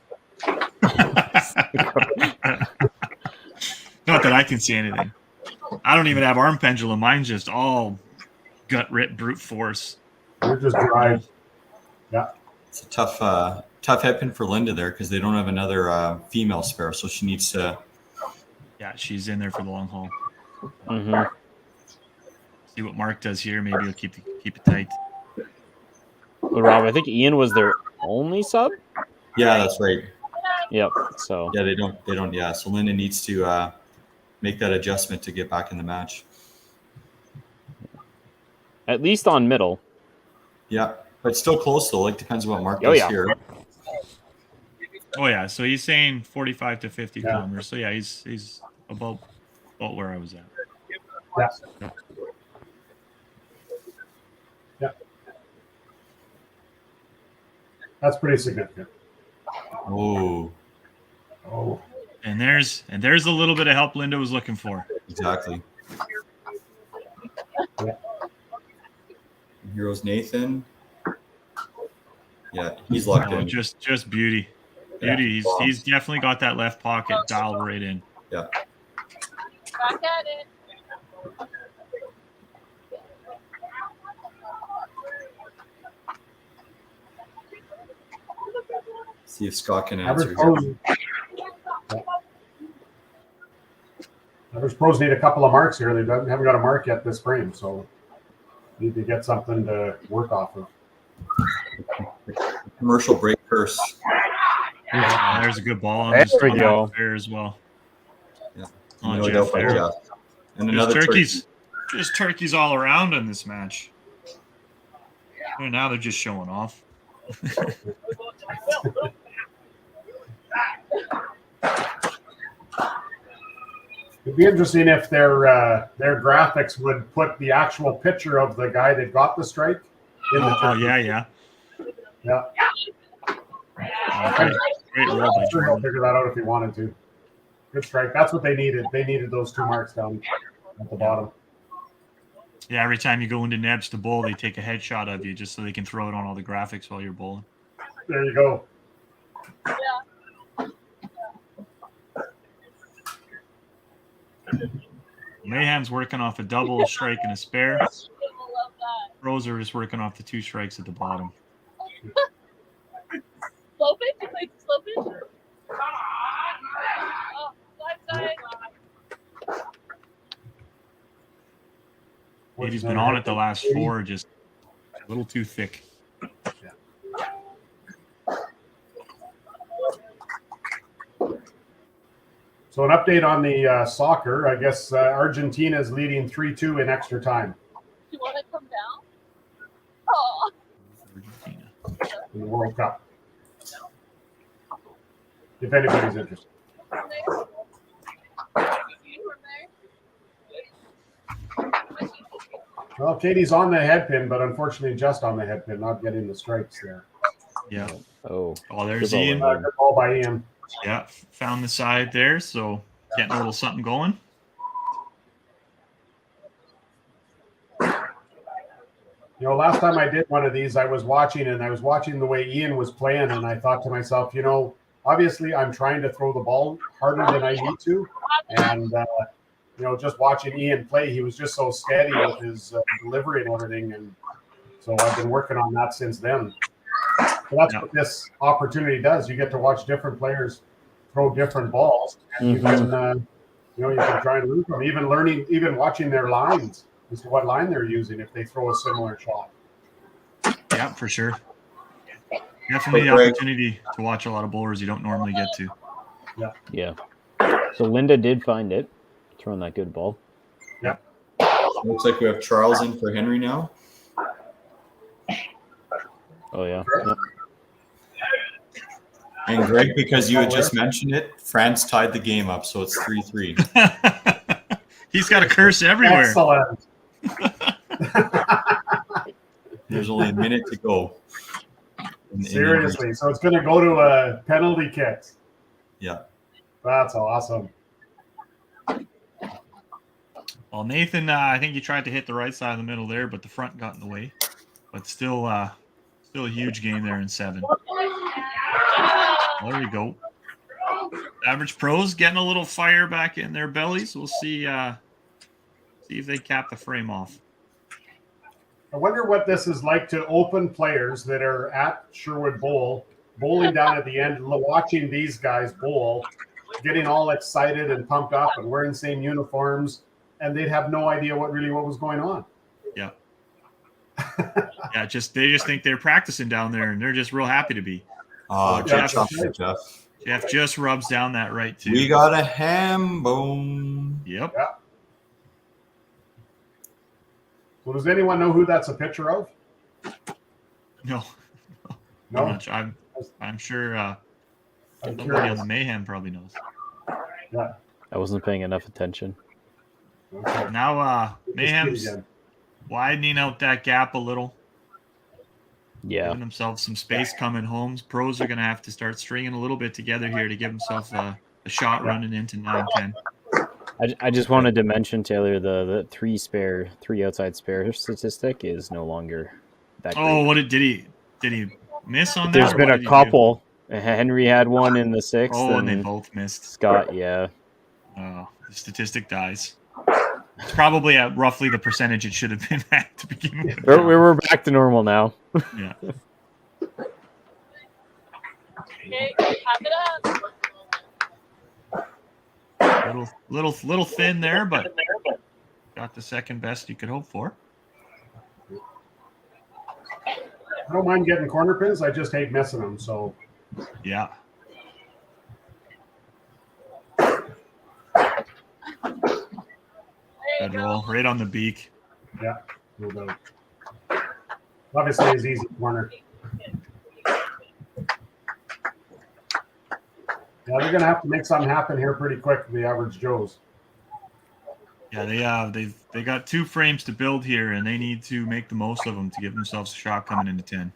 Not that I can see anything. I don't even have arm pendulum. Mine's just all gut rip brute force. You're just drive. Yeah. It's a tough head pin for Linda there because they don't have another female spare, so she needs to. Yeah, she's in there for the long haul. Mm-hmm. See what Mark does here. Maybe he'll keep it tight. Well, Rob, I think Ian was their only sub. Yeah, that's right. Yep. So yeah, they don't. Yeah, so Linda needs to make that adjustment to get back in the match. At least on middle. Yeah, but still close though. Like depends on what Mark does here. Oh yeah, so he's saying 45 to 50 kilometers. So yeah, he's about where I was at. Yeah. Yeah. That's pretty significant. Oh. And there's a little bit of help Linda was looking for. Exactly. Here's Nathan. Yeah, he's locked in. Just beauty. Beauty. Yeah. He's definitely got that left pocket dialed right in. Yeah. Back at it. See if Scott can answer. Average pros need a couple of marks here. They haven't got a mark yet this frame, so need to get something to work off of. Commercial break curse. Yeah, there's a good ball on there as well. Yeah. On Jeff there. Jeff. And there's another turkeys. Just turkeys all around in this match. And now they're just showing off. It'd be interesting if their graphics would put the actual picture of the guy that got the strike in the turkey. Yeah. Great roll by sure he'll figure that out if he wanted to. Good strike. That's what they needed. They needed those 2 marks down at the bottom. Yeah, every time you go into Nebs to bowl, they take a headshot of you just so they can throw it on all the graphics while you're bowling. There you go. Mayhem's working off a double, a strike, and a spare. Roser is working off the 2 strikes at the bottom. Slow pitch? You played slow pitch? Oh, side. He's been on it the last 4, just a little too thick. So an update on the soccer. I guess Argentina is leading 3-2 in extra time. Do you want to come down? Oh. Argentina. In the World Cup. If anybody's interested. Well, Katie's on the head pin, but unfortunately just on the head pin, not getting the strikes there. Yeah. Oh, there's Ian. Good ball by Ian. Yeah, found the side there, so getting a little something going. You know, last time I did one of these, I was watching the way Ian was playing, and I thought to myself, you know, obviously I'm trying to throw the ball harder than I need to, and you know, just watching Ian play, he was just so steady with his delivery and everything, and so I've been working on that since then. So that's what this opportunity does. You get to watch different players throw different balls, and you can, you know, you can try and learn from them. Even watching their lines as to what line they're using if they throw a similar shot. Yeah, for sure. Definitely the opportunity to watch a lot of bowlers you don't normally get to. Yeah. So Linda did find it, throwing that good ball. Yep. Looks like we have Charles in for Henry now. Oh yeah. Yep. And Greg, because you had just mentioned it, France tied the game up, so it's 3-3. He's got a curse everywhere. Excellent. There's only a minute to go. Seriously, so it's going to go to a penalty kick. Yeah. That's awesome. Well, Nathan, I think you tried to hit the right side of the middle there, but the front got in the way. But still a huge game there in 7. There we go. Average pros getting a little fire back in their bellies. We'll see if they cap the frame off. I wonder what this is like to open players that are at Sherwood Bowl, bowling down at the end, watching these guys bowl, getting all excited and pumped up and wearing the same uniforms, and they'd have no idea what was going on. Yeah. Yeah, they just think they're practicing down there, and they're just real happy to be. Oh, Jeff just rubs down that right too. We got a ham bone. Yep. Yeah. So does anyone know who that's a picture of? No. No. I'm sure somebody curious. on the Mayhem probably knows. Yeah. I wasn't paying enough attention. Okay. Now Mayhem's widening out that gap a little. Yeah. Giving themselves some space coming home. Pros are going to have to start stringing a little bit together here to give themselves a shot running into 9-10. I just wanted to mention, Taylor, the three outside spare statistic is no longer that great. Oh, did he miss on that? There's been a couple. Henry had one in the 6th. Oh, and they both missed. Scott, yeah. Oh, the statistic dies. It's probably at roughly the percentage it should have been at to begin with. We're back to normal now. Yeah. Okay, cap it up. Little thin there, but got the second best you could hope for. I don't mind getting corner pins. I just hate missing them. So yeah. Good roll, right on the beak. yeah, no doubt. Obviously, it's easy corner. Yeah, they're going to have to make something happen here pretty quick for the average Joes. Yeah, they got 2 frames to build here, and they need to make the most of them to give themselves a shot coming into 10.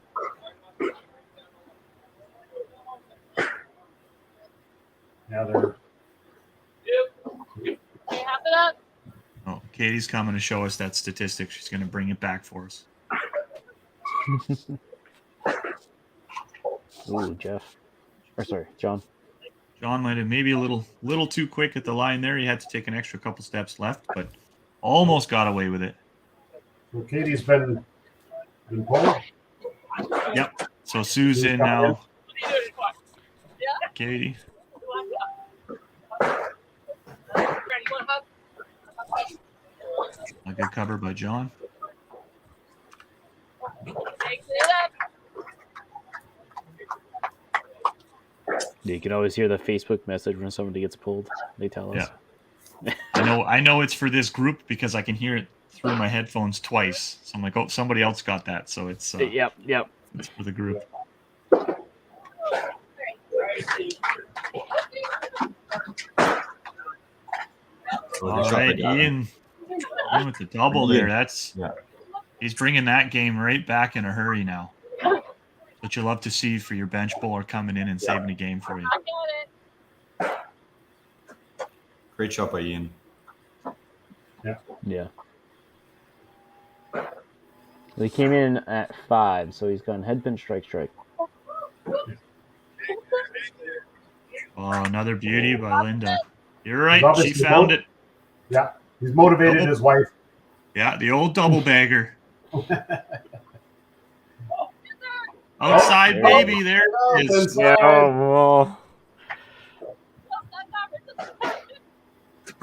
Yeah, they're. Okay, cap it up. Oh, Katie's coming to show us that statistic. She's going to bring it back for us. Ooh, Jeff. Or sorry, John. John might have maybe a little too quick at the line there. He had to take an extra couple steps left, but almost got away with it. So Katie's been pulled. Yep. So Sue's in now. Katie. A good cover by John. You can always hear the Facebook message when somebody gets pulled. They tell us. Yeah. I know it's for this group because I can hear it through my headphones twice. So I'm like, oh, somebody else got that. So it's Yep. It's for the group. All right, Ian with the double there. He's bringing that game right back in a hurry now. What you love to see for your bench bowler coming in and saving a game for you. Great shot by Ian. Yeah. He came in at 5, so he's gone headpin, strike. Oh, another beauty by Linda. You're right. She found it. Yeah. He's motivated his wife. Yeah, the old double bagger. Outside baby, there it is. Yeah, well.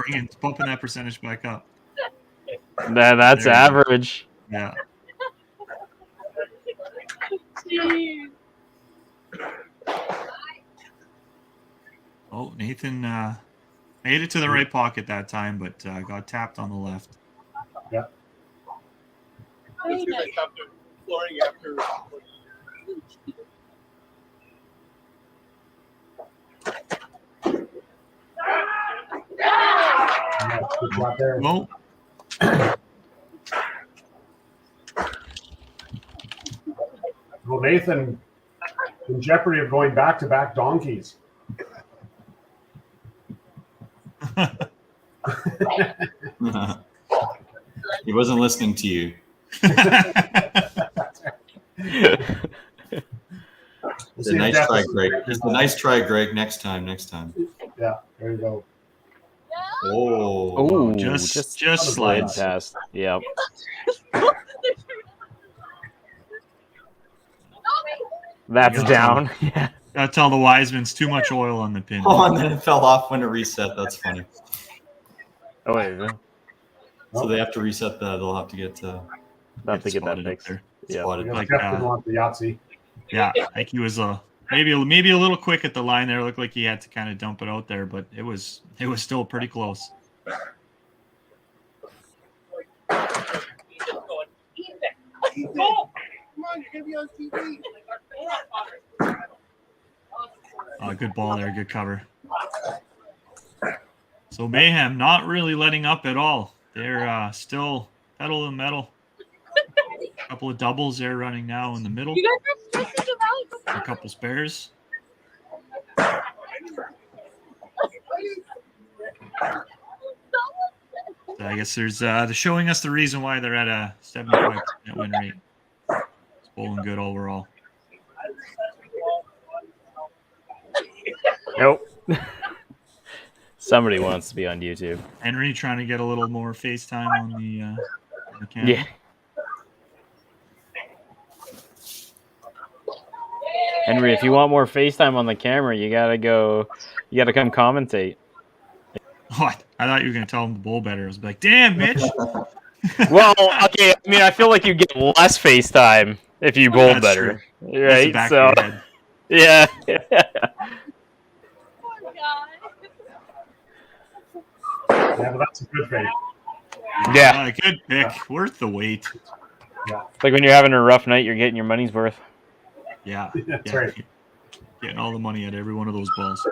It's bumping that percentage back up. That's There average. Yeah. Oh, Nathan made it to the right pocket that time, but got tapped on the left. Yeah. Good shot there. Well, Well, Nathan in jeopardy of going back-to-back donkeys. He wasn't listening to you. It's a nice try, Greg. It's a nice try, Greg. Next time. Yeah, there you go. Oh, just slide slides. past. Yep. That's down. Yeah. Gotta tell the Wiseman's too much oil on the pin. Oh, and then it fell off when it reset. That's funny. Oh wait, no. So they have to reset the. They'll have to get. They'll have to get that fixed. Yeah. Spotted. Like, Jeff didn't want the Yahtzee. Yeah, like he was maybe a little quick at the line there. Looked like he had to kind of dump it out there, but it was still pretty close. Good ball there, good cover. So Mayhem not really letting up at all. They're still pedal to the metal. A couple of doubles there running now in the middle. A couple spares. So I guess they're showing us the reason why they're at a 75% win rate. It's bowling good overall. Nope. Somebody wants to be on YouTube. Henry trying to get a little more FaceTime on the camera. Yeah. Henry, if you want more FaceTime on the camera, you gotta come commentate. What? I thought you were gonna tell him to bowl better. I was like, damn, Mitch. Well, okay, I mean, I feel like you get less FaceTime if you bowl That's better. true. Right? That's the So back of your head. yeah. Yeah, but that's a good fade. Yeah. Good pick. Worth the wait. Yeah. It's like when you're having a rough night, you're getting your money's worth. Yeah. That's yeah. right. Getting all the money at every one of those balls.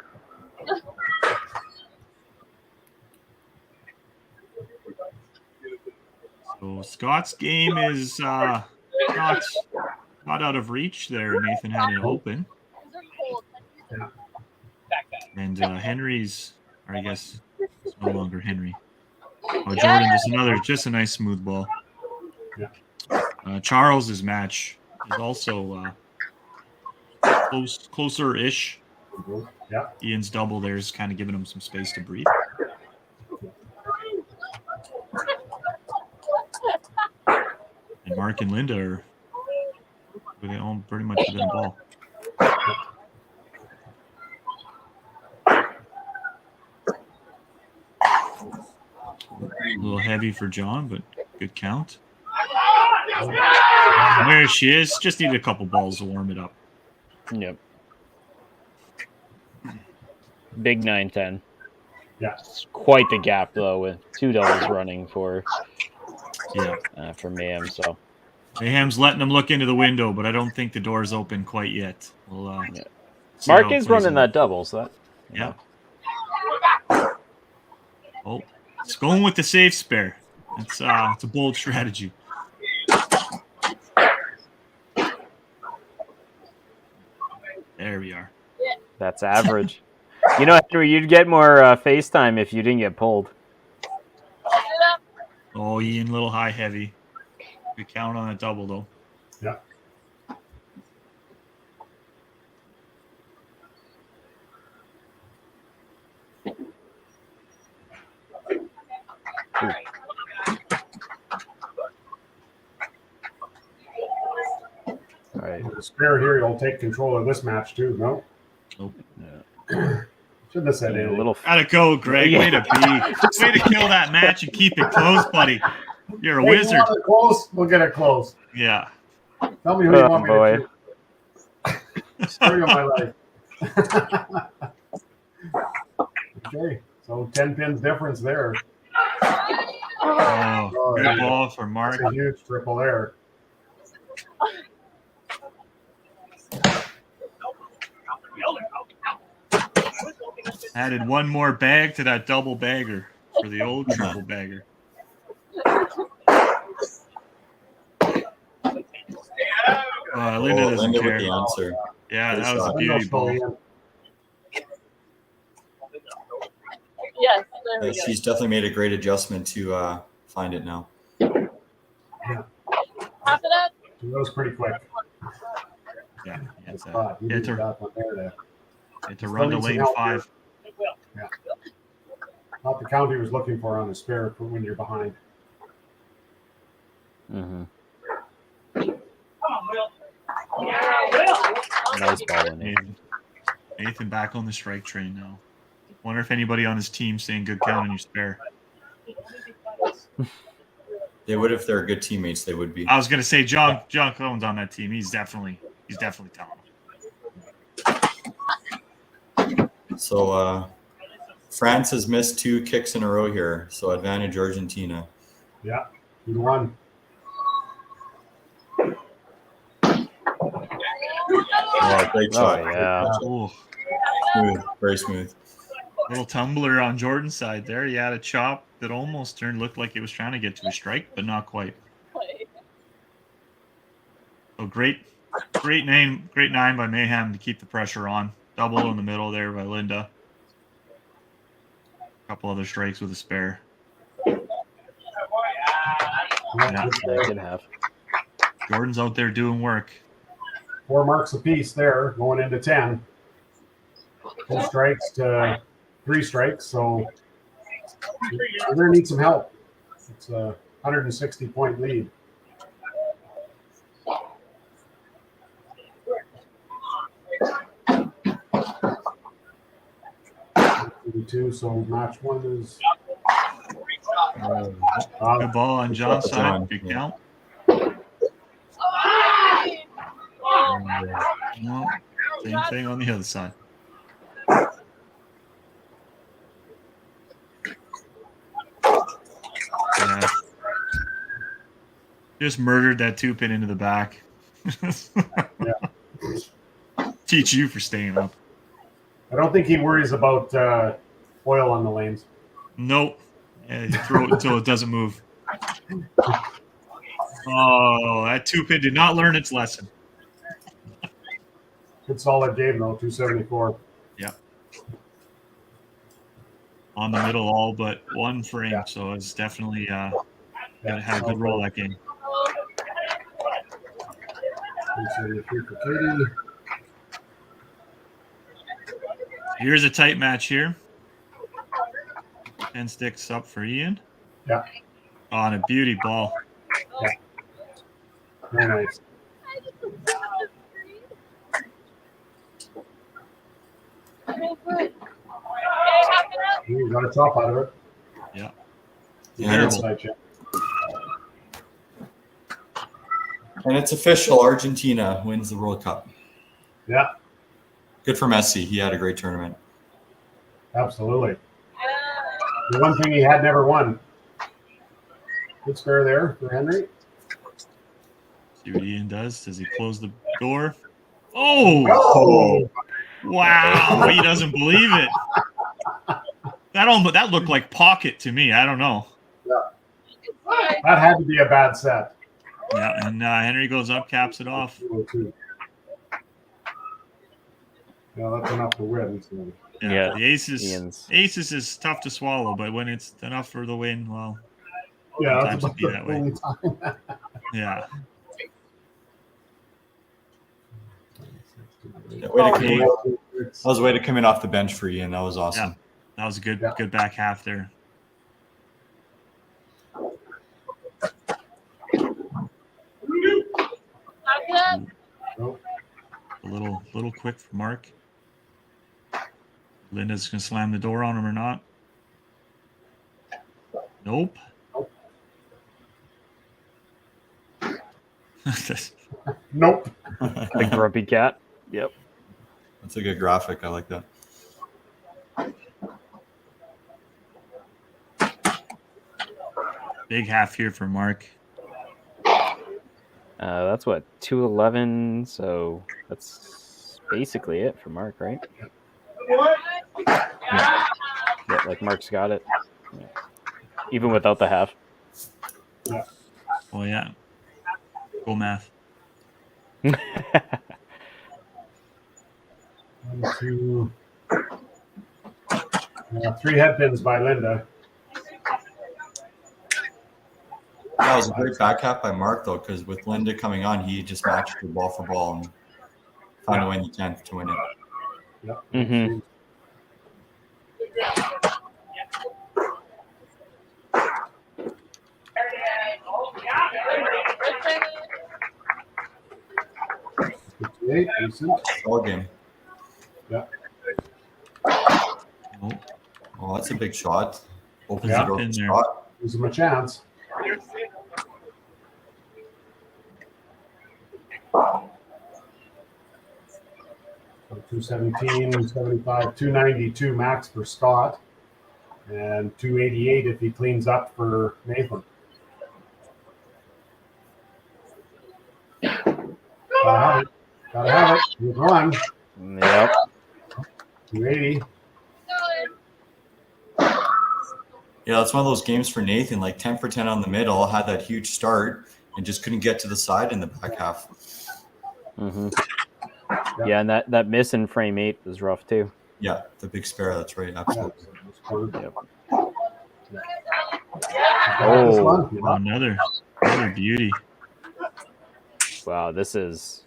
So Scott's game is not out of reach there. Nathan had it open. And Henry's, or I guess it's no longer Henry. Oh, Jordan, just a nice smooth ball. Charles's match is also closer-ish. Yeah. Ian's double there is kind of giving him some space to breathe. And Mark and Linda are pretty much within a ball. A little heavy for John, but good count. There she is. Just need a couple balls to warm it up. Yep. Big 9-10. Yeah. It's quite the gap though, with two doubles running for Mayhem. So Mayhem's letting them look into the window, but I don't think the door's open quite yet. We'll, see Mark how it is plays running out. that double, so that Yeah. Oh, it's going with the safe spare. It's a bold strategy. There we are. that's average. You know, Henry, you'd get more FaceTime if you didn't get pulled. Oh, Ian, little high heavy. Good count on a double though. Yeah. All right. The spare here, you'll take control of this match too, no? Nope. Shouldn't have said A anything. little. Gotta go, Greg. Way to be. Way to kill that match and keep it close, buddy. You're a Hey, wizard. You want it close? We'll get it close. Yeah. Tell me who you Oh, want me boy. to choose. Story of my life. Okay, so 10 pins difference there. Oh, good ball for Mark. That's a huge triple there. Added one more bag to that double bagger for the old triple bagger. Linda doesn't Linda care. with the answer. Yeah, Good that was a shot. beauty ball. Yes, there we go. She's definitely made a great adjustment to find it now. Half of that? It goes pretty quick. Yeah, Good it's spot. You a, did that one there to run to lane 5. Yeah. Not the count he was looking for on the spare for when you're behind. Mm-hmm. Yeah, Nice ball in it. Nathan back on the strike train now. Wonder if anybody on his team saying good count on your spare. They would if they're good teammates. They would be. I was gonna say John Cohen's on that team. He's definitely talented. So France has missed 2 kicks in a row here. So advantage Argentina. Yeah, good one. Oh, great shot. Yeah. Oh, Smooth, very smooth. little tumbler on Jordan's side there. He had a chop that almost looked like it was trying to get to a strike, but not quite. So great 9 by Mayhem to keep the pressure on. Double in the middle there by Linda. A couple other strikes with a spare. Yeah, good half. Jordan's out there doing work. 4 marks apiece there, going into 10. 2 strikes to 3 strikes, so we're going to need some help. It's a 160-point lead. So match 1 is Good ball on John's side. Big count. No, same thing on the other side. Yeah. Just murdered that 2-pin into the back. Teach you for staying up. I don't think he worries about oil on the lanes. Nope. Yeah, you throw it until it doesn't move. Oh, that 2-pin did not learn its lesson. Good solid game though, 274. Yeah. On the middle, all but 1 frame. Yeah. So it's definitely had a good roll that game. 273 for Katie. Here's a tight match here. 10 sticks up for Ian. Yeah. On a beauty ball. Yeah. Very nice. You got a chop out of it. Yeah. And it's official. Argentina wins the World Cup. Yeah. Good for Messi. He had a great tournament. Absolutely. The one thing he had never won. Good spare there for Henry. See what Ian does. Does he close the door? Oh! Wow. He doesn't believe it. That looked like pocket to me. I don't know. Yeah. That had to be a bad set. Yeah, and Henry goes up, caps it off. Yeah, that's enough to win. So. Yeah, the aces is tough to swallow, but when it's enough for the win, well, yeah, sometimes it be that way. Yeah, Yeah. that was a way to come in off the bench for Ian. That was awesome. Yeah, that was a good back half there. A little quick for Mark. Linda's gonna slam the door on him or not? Nope. Nope. The grumpy cat. Yep. That's a good graphic. I like that. Big half here for Mark. That's what, 211. So that's basically it for Mark, right? Yeah, like Mark's got it. Yeah. Even without the half. Well, yeah. Cool math. 1, 2, 3 headpins by Linda. That was a great back half by Mark, though, because with Linda coming on, he just matched her ball for ball and found a way in the 10th to win it. Yep. Mm-hmm. Decent. All game. Yeah. Oh, that's a big shot. Opens Yeah. the door In for there. Scott. Gives him a chance. So 217, 75, 292 max for Scott, and 288 if he cleans up for Nathan. Gotta have it. Here's one. Yep. 280. Yeah, that's one of those games for Nathan, like 10 for 10 on the middle, had that huge start and just couldn't get to the side in the back half. Mm-hmm. Yeah, and that miss in frame 8 was rough too. Yeah, the big spare, that's right. Absolutely. Yep. Oh, another beauty. Wow, this is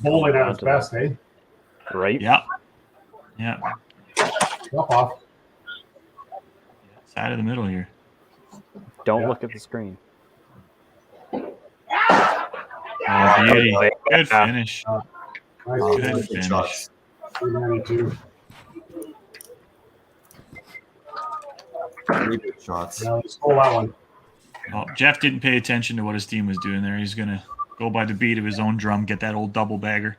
Bowling at his best, eh? right. Yeah. Yeah. Drop off. Side of the middle here. Don't look at the screen. Oh, beauty. Good finish. Nice. Good finish. 292. Three big shots. Yeah, let's pull that one. Well, Jeff didn't pay attention to what his team was doing there. He's going to go by the beat of his own drum, get that old double bagger.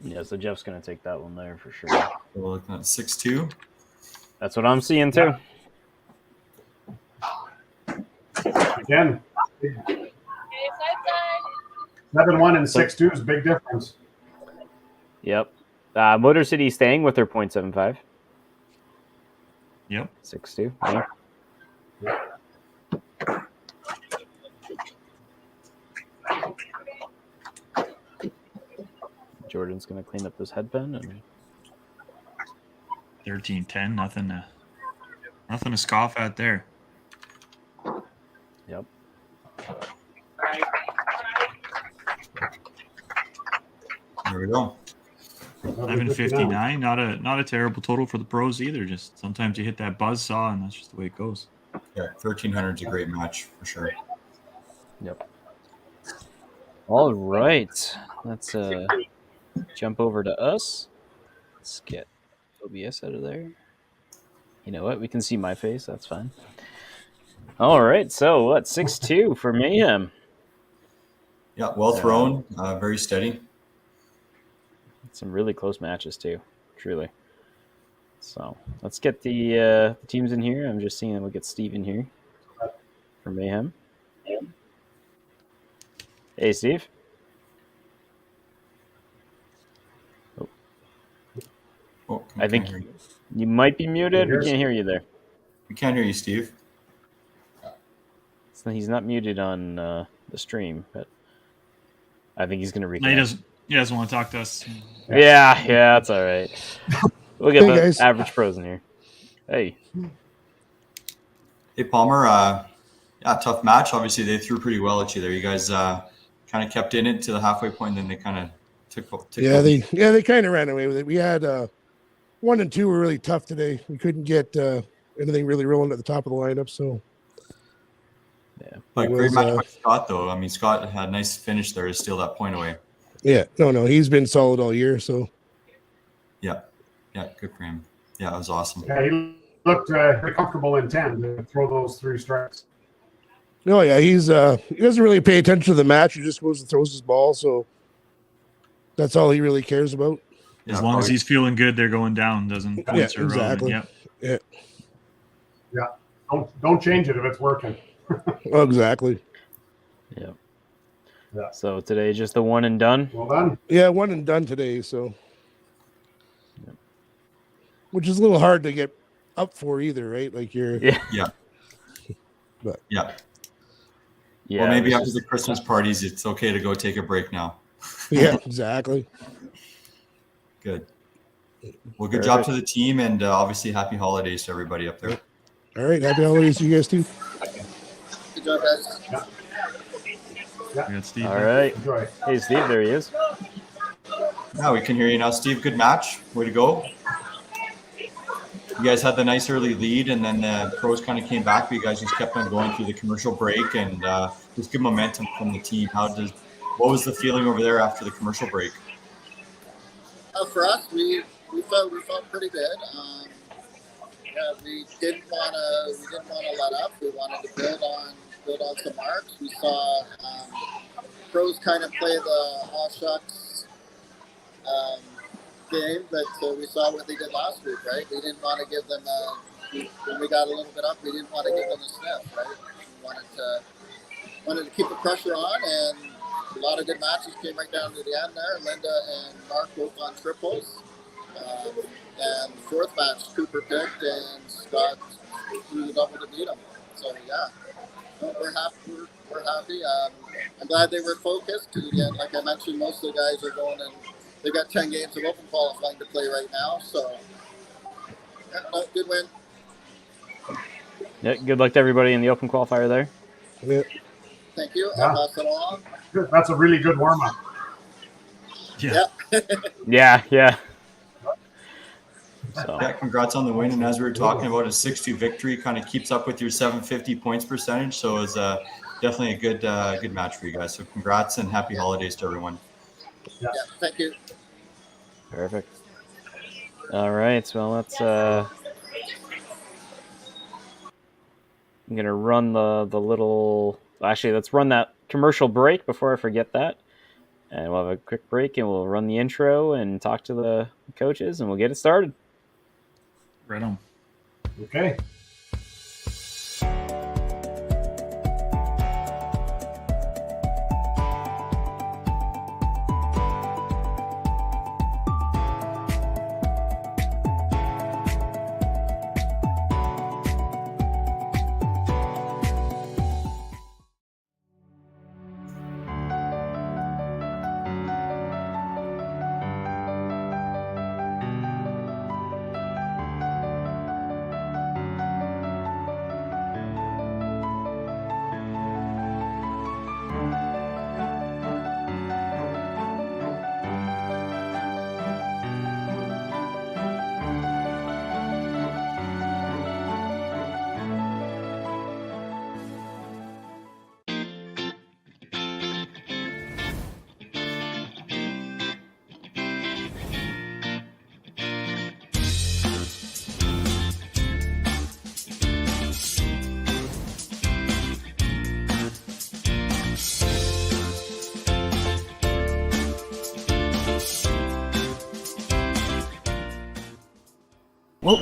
Yeah, so Jeff's gonna take that one there for sure. We're looking at 6-2. That's what I'm seeing too. Again, 7-1 and 6-2 is a big difference. Yep. Motor City staying with their 0.75. Yep. 6-2. Yeah. Jordan's gonna clean up this headband and 13-10, nothing to scoff at there. yep. There we go. 11:59, not a terrible total for the pros either. Just sometimes you hit that buzz saw, and that's just the way it goes. Yeah, 1300 is a great match for sure. Yep. All right. Let's jump over to us. Let's get OBS out of there. You know what? We can see my face. That's fine. All right. So what? 6-2 for Mayhem. Yeah, well thrown, very steady. Some really close matches too, truly. So let's get the teams in here. I'm just seeing we'll get Steve in here for Mayhem. Hey, Steve. Oh, I think you might be muted. We can't hear you there. We can't hear you, Steve. So he's not muted on the stream, but I think he's going to reconnect. No, he doesn't want to talk to us. Yeah, that's all right. We'll get Hey, the guys. average pros in here. Hey. Hey, Palmer. Yeah, tough match. Obviously, they threw pretty well at you there. You guys kind of kept in it to the halfway point, and then they kind of took they kind of ran away with it. We had 1 and 2 were really tough today. We couldn't get anything really rolling at the top of the lineup. So, yeah. But great match by Scott, though. I mean, Scott had a nice finish there to steal that point away. yeah, no, he's been solid all year. So, Yeah, good for him. Yeah, it was awesome. Yeah, he looked very comfortable in 10 to throw those 3 strikes. no, yeah, he doesn't really pay attention to the match. He just goes and throws his ball. So that's all he really cares about. As long as he's feeling good, they're going down. Doesn't points Yeah, are relevant. exactly. Yep. Yeah. Yeah. Don't change it if it's working. Well, exactly. Yeah. Yeah. So today, just the one and done. Well done. Yeah, one and done today. So, which is a little hard to get up for either, right? Like you're. Yeah. Yeah. But Yeah. Yeah. Well, maybe it's after just- the Christmas parties, it's okay to go take a break now. yeah, exactly. Good. Well, good job to the team, and obviously happy holidays to everybody up there. All right, happy holidays to you guys too. Good job, guys. Yeah. We got Steve. All right. Enjoy. Hey, Steve, there he is. Yeah, we can hear you now, Steve. Good match. Way to go. You guys had the nice early lead, and then the pros kind of came back, but you guys just kept on going through the commercial break, and just good momentum from the team. What was the feeling over there after the commercial break? For us, we felt pretty good. Yeah, we didn't want to let up. We wanted to build on some marks. We saw pros kind of play the all shucks game, but we saw what they did last week, right? We didn't want to give them when we got a little bit up, we didn't want to give them a sniff, right? We wanted to keep the pressure on, and a lot of good matches came right down to the end there. Linda and Mark both on triples. And the fourth match, Cooper picked, and Scott threw the double to beat him. So, yeah, we're happy. We're happy. I'm glad they were focused. Again, like I mentioned, most of the guys are going and they got 10 games of open qualifying to play right now. So, yeah, good win. Yeah, good luck to everybody in the open qualifier there. Yeah. Thank you. Yeah. I'll pass it along. Good. That's a really good warm up. Yeah. Yeah. So, Yeah, congrats on the win. And as we were talking about, a 6-2 victory kind of keeps up with your 750 points percentage. So it's definitely a good match for you guys. So congrats and happy holidays to everyone. Yeah, thank you. perfect. All right, so let's. I'm gonna run the little. Actually, let's run that commercial break before I forget that, and we'll have a quick break and we'll run the intro and talk to the coaches and we'll get it started. Right on. Okay. Whoa.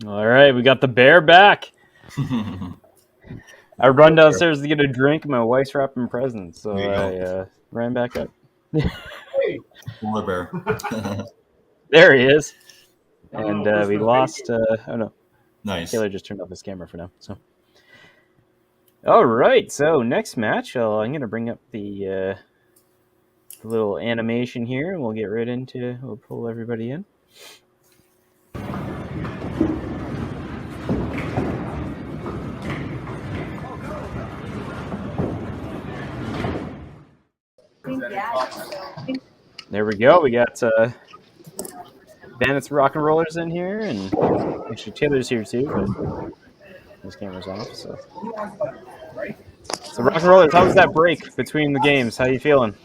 All right, we got the bear back. I run downstairs to get a drink. My wife's wrapping presents, so I ran back up. Polar bear. There he is. And we lost. Oh no, Nice. Taylor just turned off his camera for now. So, all right. So next match, I'm going to bring up the little animation here, and we'll get right into. We'll pull everybody in. There we go. We got Bandits Rock and Rollers in here, and actually Taylor's here too, but his camera's off. So Rock and Rollers, how was that break between the games? How you feeling?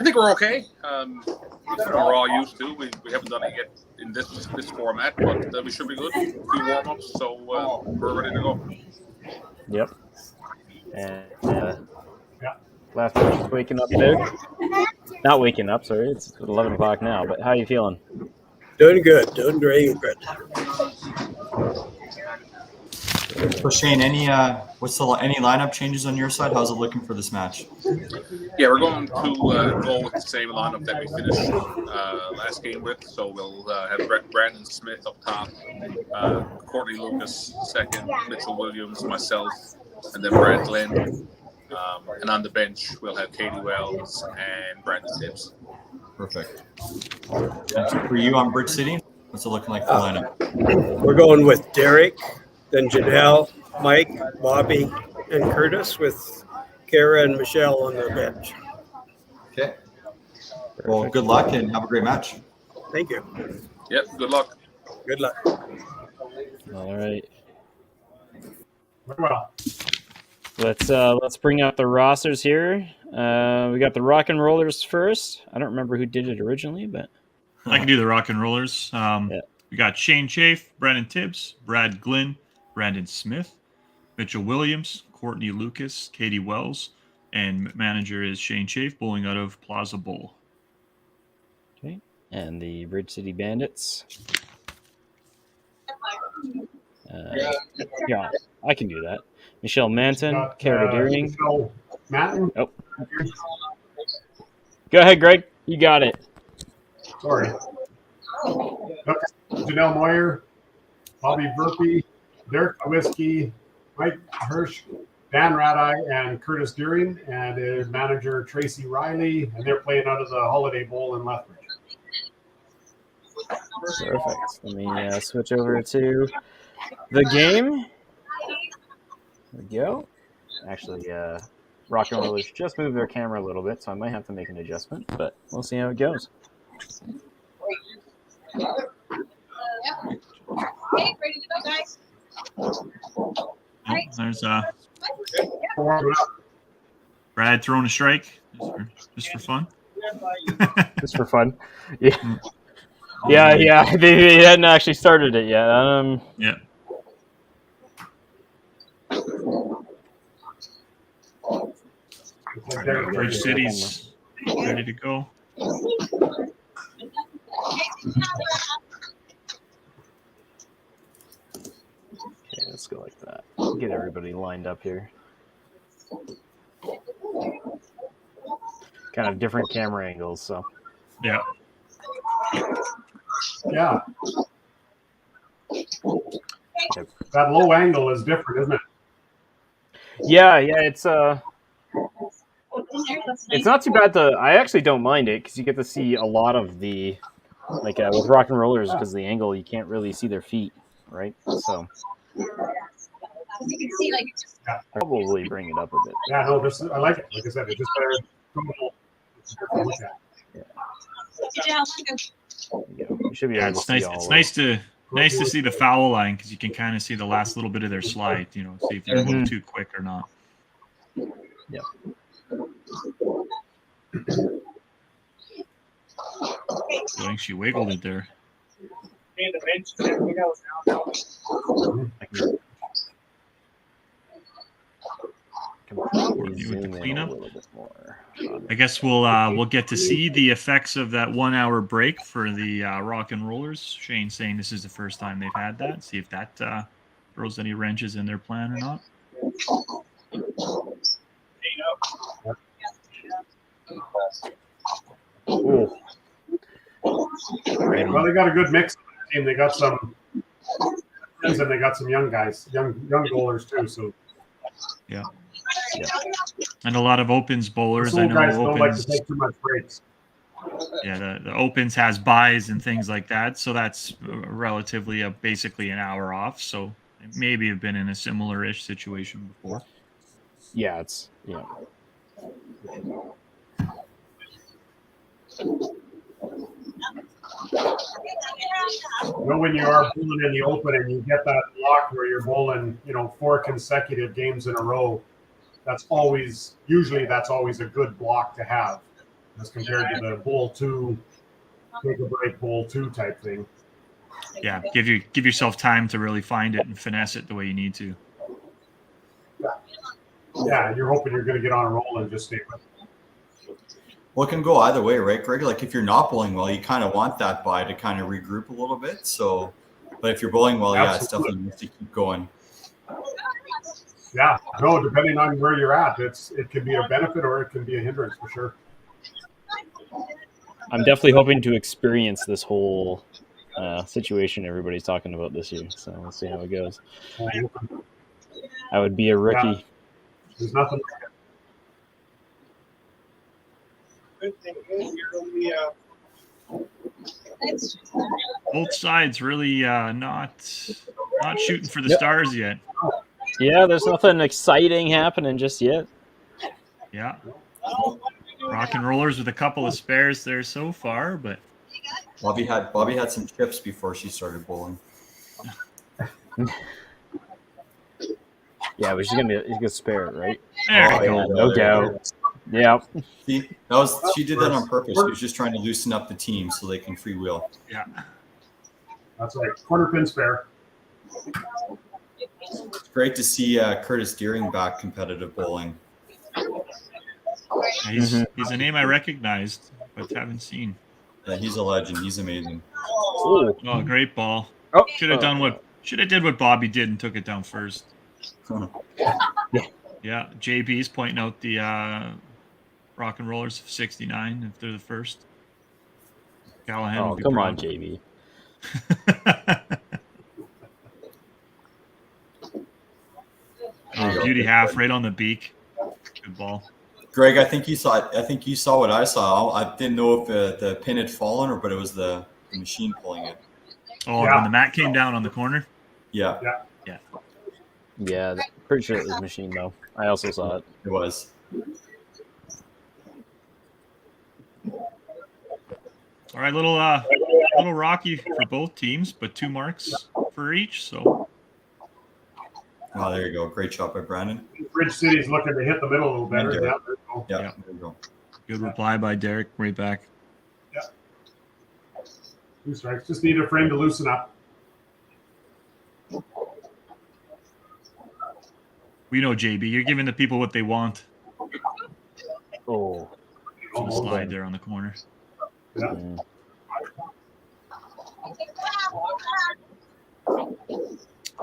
I think we're okay. We're all used to. We haven't done it yet in this format, but we should be good. A few warm-ups, so we're ready to go. Yep. And Laughter's just waking up there. Not waking up, sorry. It's 11 o'clock now, but how are you feeling? Doing good. Doing very good. So Shane, any lineup changes on your side? How's it looking for this match? Yeah, we're going to go with the same lineup that we finished last game with. So we'll have Brandon Smith up top, Courtney Lucas second, Mitchell Williams, myself, and then Brad Glenn. And on the bench, we'll have Katie Wells and Brandon Tibbs. Perfect. And for you on Bridge City, what's it looking like for lineup? We're going with Derek, then Janelle, Mike, Bobby, and Curtis, with Kara and Michelle on the bench. Okay. Well, good luck and have a great match. Thank you. Yep, good luck. Good luck. All right. Well, let's bring out the rosters here. We got the Rock and Rollers first. I don't remember who did it originally, but I can do the Rock and Rollers. We got Shane Chafe, Brandon Tibbs, Brad Glynn, Brandon Smith, Mitchell Williams, Courtney Lucas, Katie Wells, and manager is Shane Chafe, bowling out of Plaza Bowl. Okay. And the Bridge City Bandits. Yeah, I can do that. Michelle Manton, Kara Deering. Manton? Oh. Go ahead, Greg. You got it. Sorry. Janelle Moyer, Bobby Burpee, Derek Whiskey, Mike Hirsch, Dan Radeye, and Curtis Deering, and his manager Tracy Riley, and they're playing out of the Holiday Bowl in Lethbridge. Perfect. Let me switch over to the game. There we go. Actually, Rock and Rollers just moved their camera a little bit, so I might have to make an adjustment, but we'll see how it goes. Okay, ready to go, guys. There's Brad throwing a strike just for fun. Just for fun. Yeah. Yeah. They hadn't actually started it yet. Yeah. Bridge City's ready to go. Okay, let's go like that. Get everybody lined up here. Kind of different camera angles, so. Yeah. Yeah. That low angle is different, isn't it? Yeah, it's not too bad. I actually don't mind it because you get to see a lot of the, like with Rock and Rollers, because the angle you can't really see their feet, right? So probably bring it up a bit. Yeah, no, I like it. Like I said, it's just better to look at. You should be able to it's see nice. all It's of nice to see the foul line because you can kind of see the last little bit of their slide. See if they're a little too quick or not. Yeah. I think she wiggled it there. Courtney with the cleanup. I guess we'll get to see the effects of that 1 hour break for the Rock and Rollers. Shane saying this is the first time they've had that. See if that throws any wrenches in their plan or not. Ooh. Well, they got a good mix on the team. They got some and they got some young guys, young bowlers too. So yeah. And a lot of opens bowlers. I know guys opens don't like to take too much breaks. Yeah, the opens has buys and things like that, so that's relatively basically an hour off. So maybe have been in a similar-ish situation before. Yeah, it's When you are bowling in the open and you get that block where you're bowling, 4 consecutive games in a row, that's always a good block to have. as compared to the bowl 2, take a break bowl 2 type thing. Yeah, give yourself time to really find it and finesse it the way you need to. Yeah, and you're hoping you're going to get on a roll and just stay with it. Well, it can go either way, right, Greg? Like if you're not bowling well, you kind of want that bye to kind of regroup a little bit. So, but if you're bowling well, yeah, it's definitely nice to keep going. Yeah, no, depending on where you're at, it can be a benefit or it can be a hindrance for sure. I'm definitely hoping to experience this whole situation everybody's talking about this year. So we'll see how it goes. I would be a rookie. Yeah. There's nothing like it. Both sides really not shooting for the stars yet. Yeah, there's nothing exciting happening just yet. Yeah. Rock and Rollers with a couple of spares there so far, but Bobby had some chips before she started bowling. Yeah, but she's gonna be a good spare, right? There we Yeah, go. no doubt. Yeah. See, she did that on purpose. She was just trying to loosen up the team so they can freewheel. Yeah. That's right. Quarter pin spare. It's great to see Curtis Deering back competitive bowling. He's a name I recognized, but haven't seen. Yeah, he's a legend. He's amazing. Oh, great ball. Oh, should have did what Bobby did and took it down first. Yeah, JB's pointing out the Rock and Rollers of 69 if they're the first. Callahan. Oh, come on, JB. Beauty half right on the beak. Good ball. Greg, I think you saw it. I think you saw what I saw. I didn't know if the pin had fallen but it was the machine pulling it. Oh, when the mat came down on the corner? Yeah. Yeah, pretty sure it was machine though. I also saw it. It was. All right, little rocky for both teams, but 2 marks for each. So. Oh, there you go. Great shot by Brandon. Bridge City's looking to hit the middle a little better. Yeah, there you go. Good reply by Derek. Right back. Yeah. 2 strikes. Just need a frame to loosen up. We know, JB. You're giving the people what they want. Oh. So slide there on the corner. Yeah.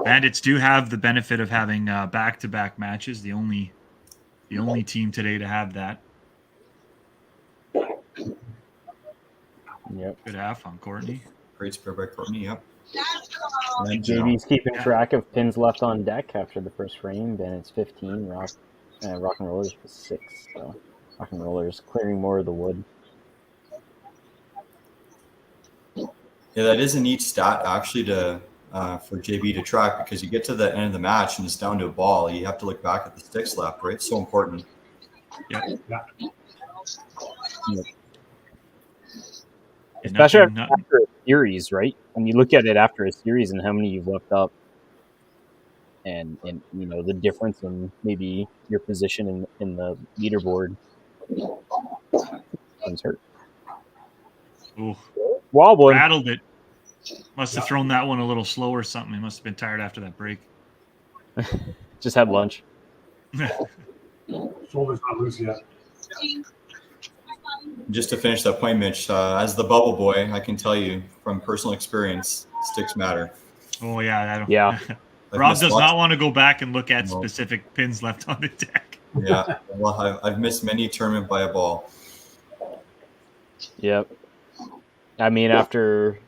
Bandits do have the benefit of having back-to-back matches. The only team today to have that. Yep. Good half on Courtney. Great spare by Courtney. Yep. And JB's keeping track of pins left on deck after the first frame. Bandits 15. Rock and Rollers was 6. So Rock and Rollers clearing more of the wood. Yeah, that is a neat stat actually to for JB to track because you get to the end of the match and it's down to a ball. You have to look back at the sticks left, right? It's so important. Yeah. Especially after a series, right? When you look at it after a series and how many you've left up, and the difference in maybe your position in the leaderboard. One's hurt. Ooh. Wobbling. Rattled it. Must have thrown that one a little slow or something. He must have been tired after that break. Just had lunch. Shoulder's not loose yet. Just to finish that point, Mitch, as the bubble boy, I can tell you from personal experience, sticks matter. Oh, yeah. Yeah. Rob does not want to go back and look at specific pins left on the deck. Yeah. Well, I've missed many a tournament by a ball. Yep. I mean, after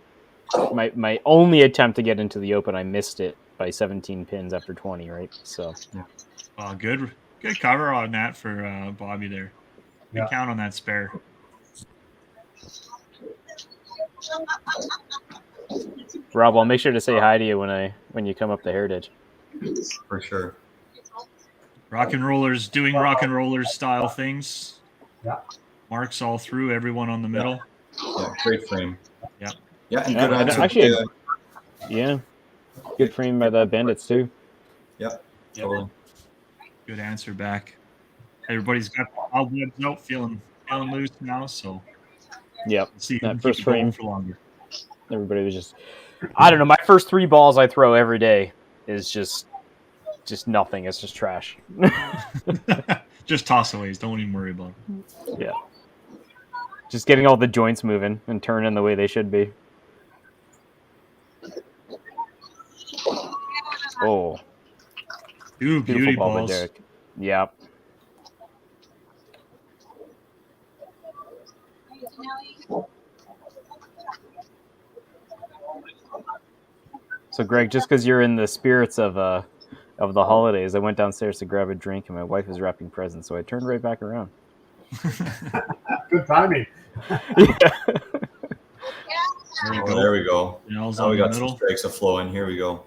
my only attempt to get into the Open, I missed it by 17 pins after 20, right? So. Good cover on that for Bobby there. Good count on that spare. Rob, I'll make sure to say hi to you when you come up the Heritage. For sure. Rock and Rollers doing rock and rollers style things. Yeah. Marks all through, everyone on the middle. Yeah, great frame. Yeah. Yeah, and good answer. Actually, good frame by the Bandits too. Yep. Totally. Good answer back. Everybody's got all webs out, feeling feeling loose now, so Yep. let's see who That can first keep it going frame. for longer. Everybody was just, I don't know. My first 3 balls I throw every day is just nothing. It's just trash. Just tossaways. Don't even worry about it. Yeah. Just getting all the joints moving and turning the way they should be. Oh. Ooh, beauty Beautiful ball by balls. Derek. Yep. So, Greg, just because you're in the spirits of the holidays, I went downstairs to grab a drink, and my wife was wrapping presents, so I turned right back around. Good timing. There we go. Janelle's Now on we the got some middle. strikes of flowing. Here we go.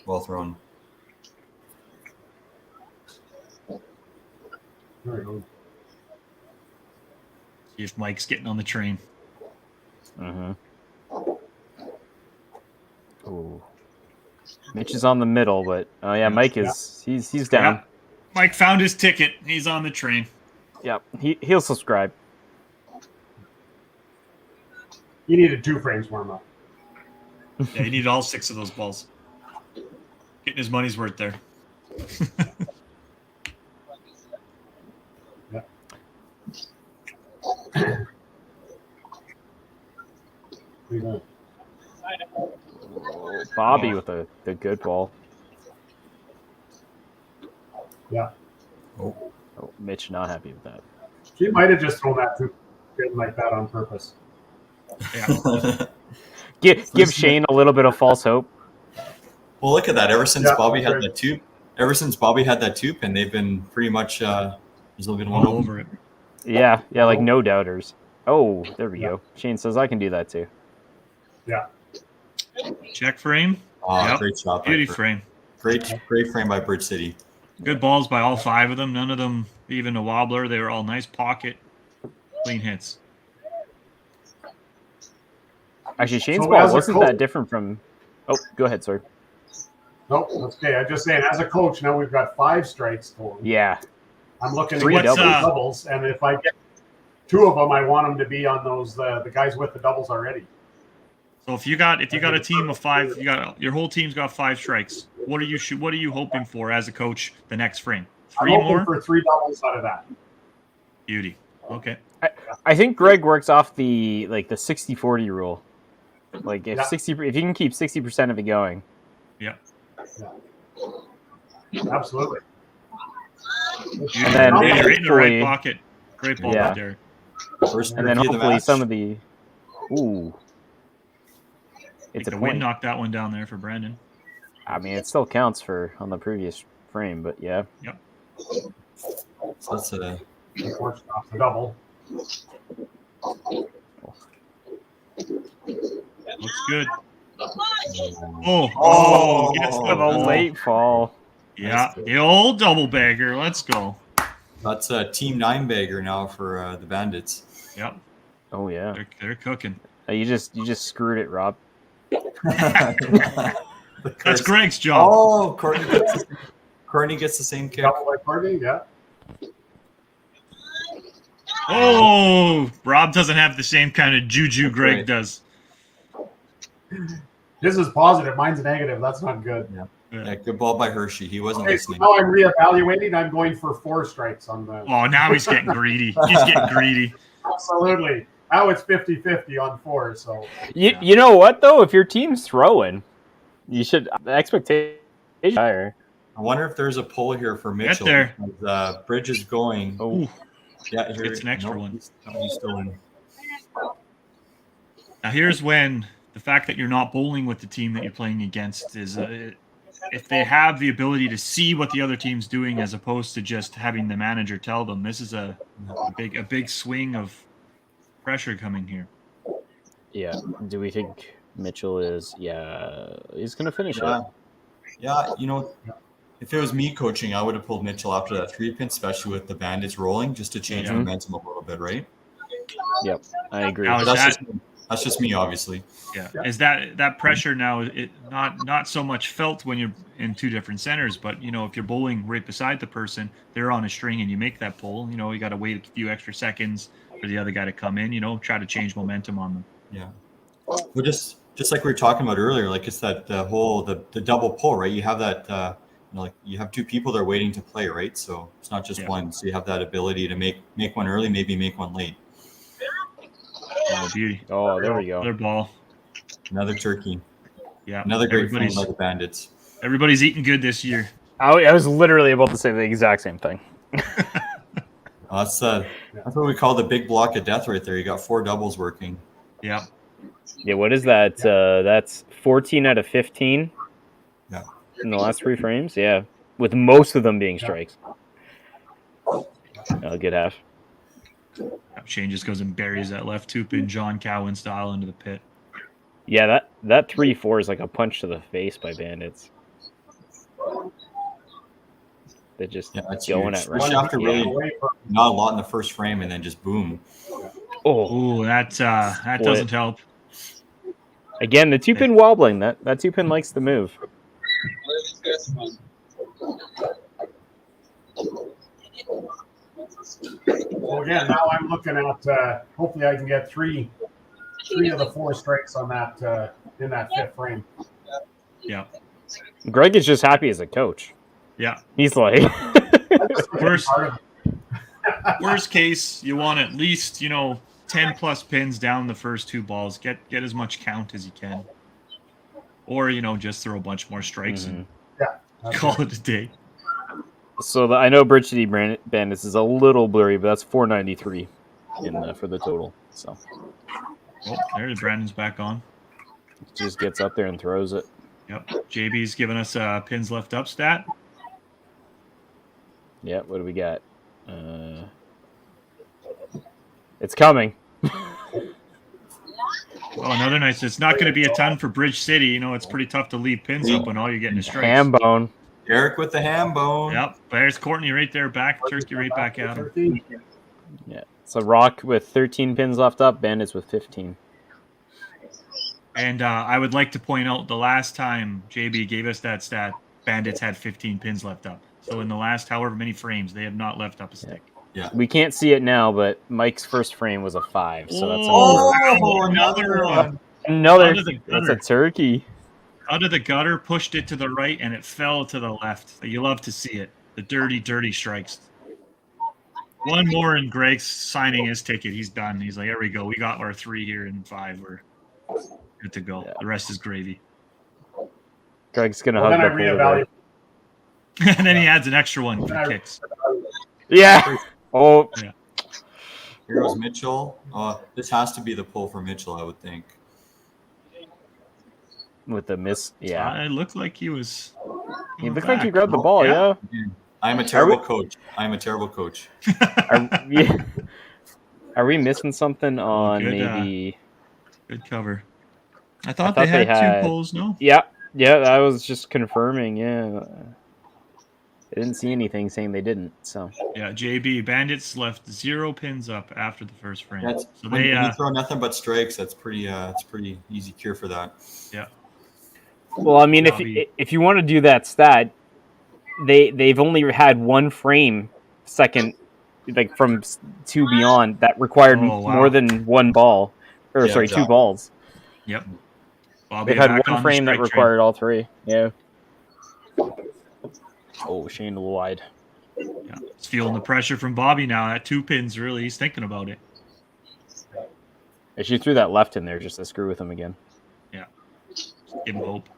Well thrown. There we go. See if Mike's getting on the train. Mm-hmm. Ooh. Mitch is on the middle, but oh yeah, Mike is he's down. Yeah. Mike found his ticket. He's on the train. Yep, he'll subscribe. He needed 2 frames warm up. Yeah, he needed all 6 of those balls. Getting his money's worth there. Bobby with the good ball. Yeah. Oh, Mitch not happy with that. She might have just thrown that too like that on purpose. Yeah. Give Shane a little bit of false hope. Well, look at that. Ever since Yeah, Bobby had right. that tube, and they've been pretty much there's only been one All open. over it. Yeah, like no doubters. Oh, there we go. Shane says I can do that too. Yeah. Check frame. Ah, Yep. great shot. Beauty by frame. Great frame by Bridge City. Good balls by all 5 of them. None of them even a wobbler. They were all nice pocket, clean hits. Actually, Shane's So ball as a wasn't coach- that different from. Oh, go ahead, sorry. Nope, that's okay. I'm just saying, as a coach, now we've got 5 strikes total. Yeah. I'm looking to 3 get some doubles. doubles, and if I get 2 of them, I want them to be on those the guys with the doubles already. So if you got a team of 5, your whole team's got 5 strikes. What are you hoping for as a coach the next frame? 3 I'm hoping more? for 3 doubles out of that. Beauty. Okay. I think Greg works off the 60-40 rule. Like if Yeah. if you can keep 60% of it going. Yeah. Absolutely. And then Right in the right hopefully- pocket. Great ball Yeah. right there. First And then review of the hopefully match. some of the. Ooh. It's a The wind point. knocked that one down there for Brandon. I mean, it still counts for on the previous frame, but yeah. Yep. So that's a Unfortunately, off the double. Looks good. Oh, gets the The ball. late fall. Yeah, the old double bagger. Let's go. that's a team 9 bagger now for the Bandits. Yep, Oh yeah. they're cooking. You just screwed it, Rob. That's Greg's job. Oh, Courtney gets the same kick. Double by Courtney, yeah. Oh, Rob doesn't have the same kind of juju Greg Right. does. This is positive. Mine's negative. That's not good. Yeah, good ball by Hershey. He wasn't Okay, so listening. now I'm reevaluating. I'm going for 4 strikes on the. Oh, now he's getting greedy. He's getting greedy. Absolutely. Now it's 50-50 on 4. So You know what though? If your team's throwing, you should the expectation higher. I wonder if there's a pull here for Mitchell. there. because, Bridge is going. Oh, Yeah, here, Gets an extra one. He's still in. Now here's when the fact that you're not bowling with the team that you're playing against is if they have the ability to see what the other team's doing as opposed to just having the manager tell them. This is a big swing of pressure coming here. yeah. Do we think Mitchell is? Yeah, he's gonna finish Yeah. it. Yeah, if it was me coaching, I would have pulled Mitchell after that 3-pin, especially with the Bandits rolling, just to change Yeah. momentum a little bit, right? Yep, I agree. Now, is That's that, just That's just me, obviously. Yeah. Is that pressure now? It not so much felt when you're in two different centers, but you know, if you're bowling right beside the person, they're on a string, and you make that pull. You know, you got to wait a few extra seconds for the other guy to come in. You know, try to change momentum on them. Yeah. Well, just like we were talking about earlier, like it's that the double pull, right? You have that you know, like you have two people that are waiting to play, right? So it's not just one. So you have that ability to make one early, maybe make one late. Oh, beauty! Oh, there we go. Another ball. Another turkey. Yeah. Another great frame by the Bandits. Everybody's eating good this year. I was literally about to say the exact same thing. That's what we call the big block of death right there. You got 4 doubles working. Yeah. Yeah, what is that? That's 14 out of 15. Yeah. In the last 3 frames, yeah, with most of them being strikes. A good half. Shane just goes and buries that left 2-pin John Cowan style into the pit. Yeah, that 3-4 is like a punch to the face by Bandits. They're just going at right. After really not a lot in the first frame, and then just boom. Oh, that doesn't help. Again, the 2-pin wobbling. That 2-pin likes to move. Well, again, now I'm looking at hopefully I can get three of the 4 strikes on that in that 5th frame. Yeah. Greg is just happy as a coach. Yeah. He's like worst case, you want at least, 10 plus pins down the first 2 balls. Get as much count as you can. Or, just throw a bunch more strikes and call it a day. So I know Bridge City Bandits is a little blurry, but that's 493 for the total. So. Oh, there, Brandon's back on. Just gets up there and throws it. Yep. JB's giving us a pins left up stat. Yeah, what do we got? It's coming. Well, another nice. It's not going to be a ton for Bridge City. It's pretty tough to leave pins up when all you're getting is strikes. Ham bone. Eric with the ham bone. Yep. There's Courtney right there, turkey right back at him. Yeah. So Rock with 13 pins left up, Bandits with 15. And I would like to point out the last time JB gave us that stat, Bandits had 15 pins left up. So in the last however many frames, they have not left up a stick. Yeah. We can't see it now, but Mike's first frame was a 5. So that's another one. That's a turkey. Out of the gutter, pushed it to the right, and it fell to the left. You love to see it. The dirty, dirty strikes. One more, and Greg's signing his ticket. He's done. He's like, here we go. We got our 3 here and 5. We're good to go. Yeah. The rest is gravy. Greg's going to hug that reevaluate. And then he adds an extra one for kicks. Yeah. Oh. Yeah. Here goes Mitchell. This has to be the pull for Mitchell, I would think. With the miss, yeah. It looked like he was. He looked like he grabbed the ball, yeah. I'm a terrible coach. I'm a terrible coach. Are we missing something on maybe? Good cover. I thought they had 2 pulls, no? Yeah. I was just confirming, yeah. I didn't see anything saying they didn't, so. Yeah, JB, Bandits left 0 pins up after the first frame. When you throw nothing but strikes, that's pretty easy cure for that. Yeah. Well, I mean, if you want to do that stat, they've only had 1 frame second, like from 2 beyond, that required more than 1 ball, or sorry, exactly. 2 balls. Yep. They've had 1 frame that required all 3. Yeah. Oh, Shane a little wide. Yeah, he's feeling the pressure from Bobby now. That 2 pins, really, he's thinking about it. If you threw that left in there just to screw with him again. Yeah. Give him hope.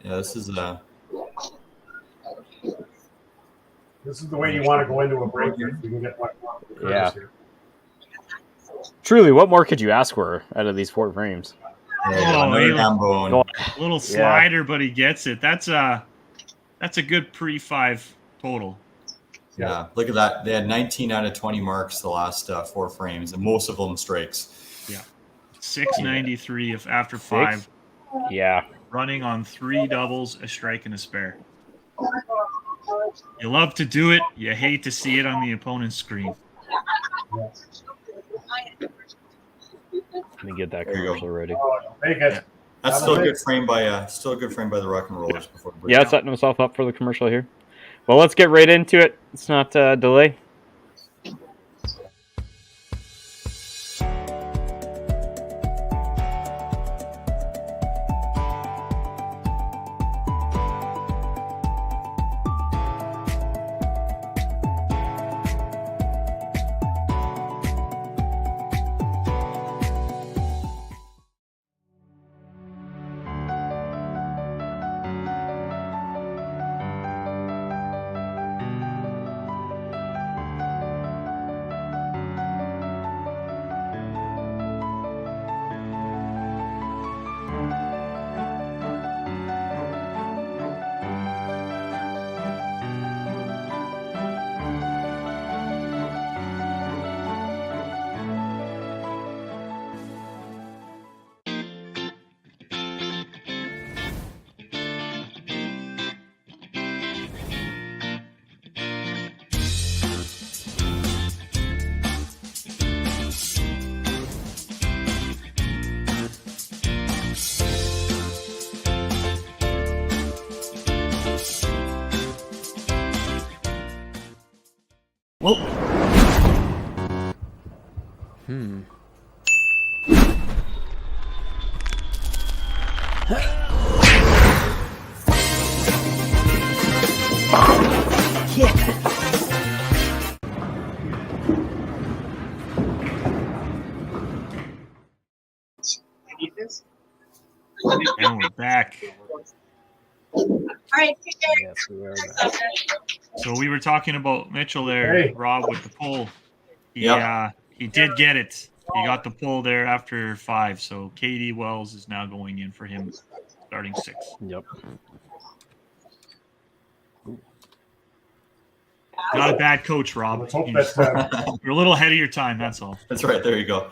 Yeah, this is the way you want to go into a break if you can get one. Yeah. Truly, what more could you ask for out of these 4 frames? Little slider, but he gets it. That's a good pre-5 total. Yeah, look at that. They had 19 out of 20 marks the last 4 frames, and most of them strikes. Yeah. 693 after 5. Yeah. Running on 3 doubles, a strike, and a spare. You love to do it. You hate to see it on the opponent's screen. Let me get that There you go. commercial ready. Oh, take it. That's still a good frame by the Rock and Rollers before. the break. Yeah, setting himself up for the commercial here. Well, let's get right into it. Let's not delay. Whoa. And we're back. All right. Yes, we are back. So we were talking about Mitchell there, Rob, with the pull. He did get it. He got the pull there after 5. So Katie Wells is now going in for him, starting 6. Yep. Not a bad coach, Rob. Let's hope that, You're a little ahead of your time, that's all. That's right. There you go.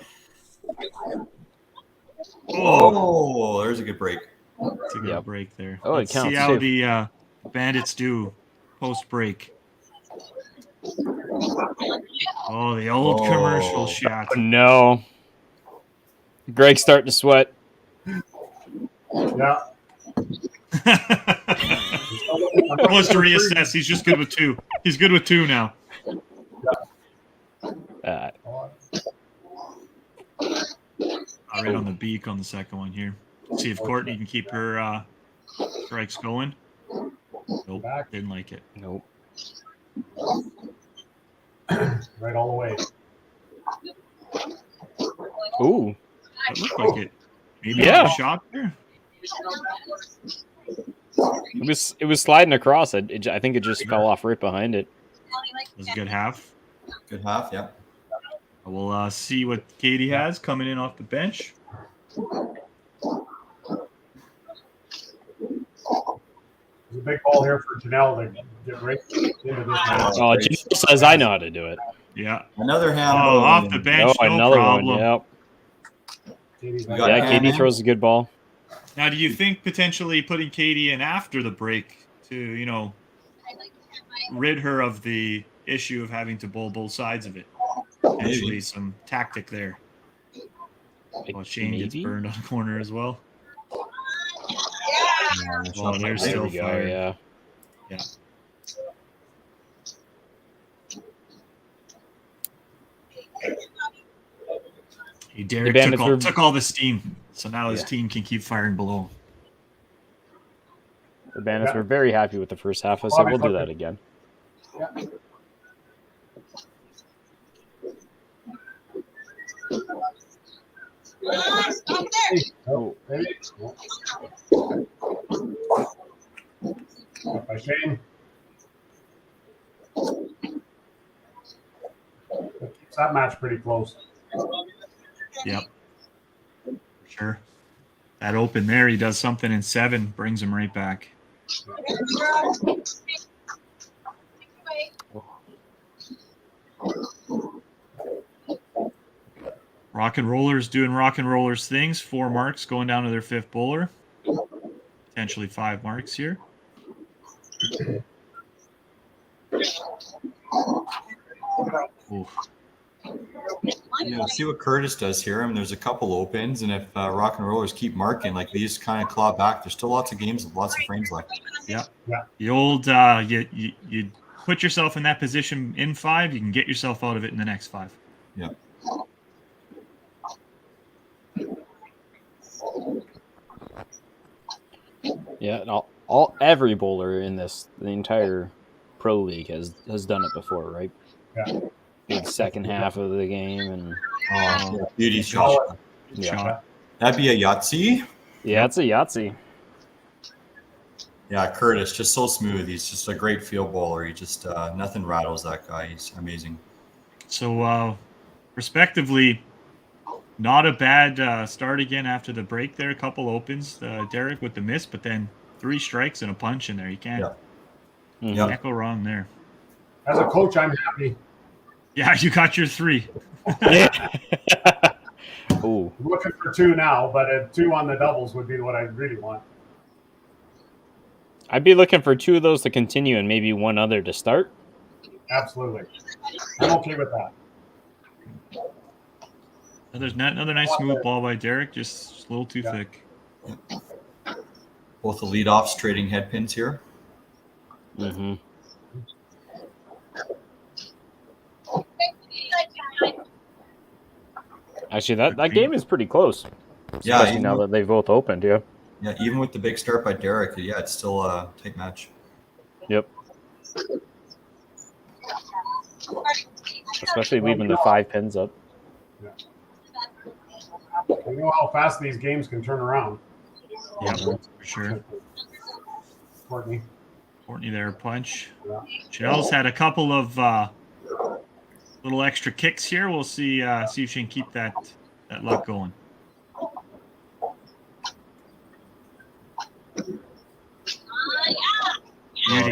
Oh, Oh, there's a good break. it's a good break there. Oh, it Let's counts, see how too. the Bandits do post-break. Oh, the old commercial shot. No. Greg's starting to sweat. yeah. Wants to reassess. He's just good with 2. He's good with 2 now. Right on the beak on the second one here. Let's see if Courtney can keep her strikes going. Nope, didn't like it. Nope. Right all the way. Ooh. That looked like it. Maybe Yeah. a shot there. It was sliding across. I think it just fell off right behind it. It was a good half. Good half, yeah. We'll see what Katie has coming in off the bench. There's a big ball here for Janelle to get right into this match. Oh, Janelle says I know how to do it. Yeah. Another hand. Oh, off the bench, no another problem. one. Katie's We got got Yeah, hand Katie in. throws a good ball. Now, do you think potentially putting Katie in after the break to, rid her of the issue of having to bowl both sides of it? Potentially some tactic there. Oh, Shane gets Maybe? burned on the corner as well. Oh, they're There still we go. fired. Yeah. Yeah. Hey, Derek The Bandits took all the steam, so now his team can keep firing below. The Bandits were very happy with the first half. I said we'll do that again. Yeah. Oh, hey. Up by Shane. That keeps that match pretty close. Yep. Sure. That open there, he does something in 7, brings him right back. Rock and Rollers doing Rock and Rollers things. 4 marks going down to their 5th bowler. Potentially 5 marks here. Oof. We'll see what Curtis does here. I mean, there's a couple opens, and if Rock and Rollers keep marking, like these kind of claw back, there's still lots of games with lots of frames left. Yeah. The old you put yourself in that position in 5, you can get yourself out of it in the next 5. Yeah. Yeah, and every bowler in the entire pro league has done it before, right? Yeah. Big second half of the game and beauty shot. Yeah. That'd be a Yahtzee. Yeah, it's a Yahtzee. Yeah, Curtis, just so smooth. He's just a great field bowler. He just nothing rattles that guy. He's amazing. So, respectively, not a bad start again after the break there. A couple opens, Derek with the miss, but then 3 strikes and a punch in there. You can't go wrong there. As a coach, I'm happy. Yeah, you got your 3. Ooh. I'm looking for 2 now, but a 2 on the doubles would be what I really want. I'd be looking for 2 of those to continue and maybe 1 other to start. Absolutely. I'm okay with that. Another nice smooth ball by Derek, just a little too thick. Both the leadoffs trading head pins here. Mm-hmm. Actually, that game is pretty close. Especially now that they've both opened, yeah. Yeah, even with the big start by Derek, yeah, it's still a tight match. Yep. Especially leaving the 5 pins up. Yeah. You know how fast these games can turn around. Yeah, for sure. Courtney there, punch. Yeah. Chel's had a couple of little extra kicks here. We'll see if she can keep that luck going.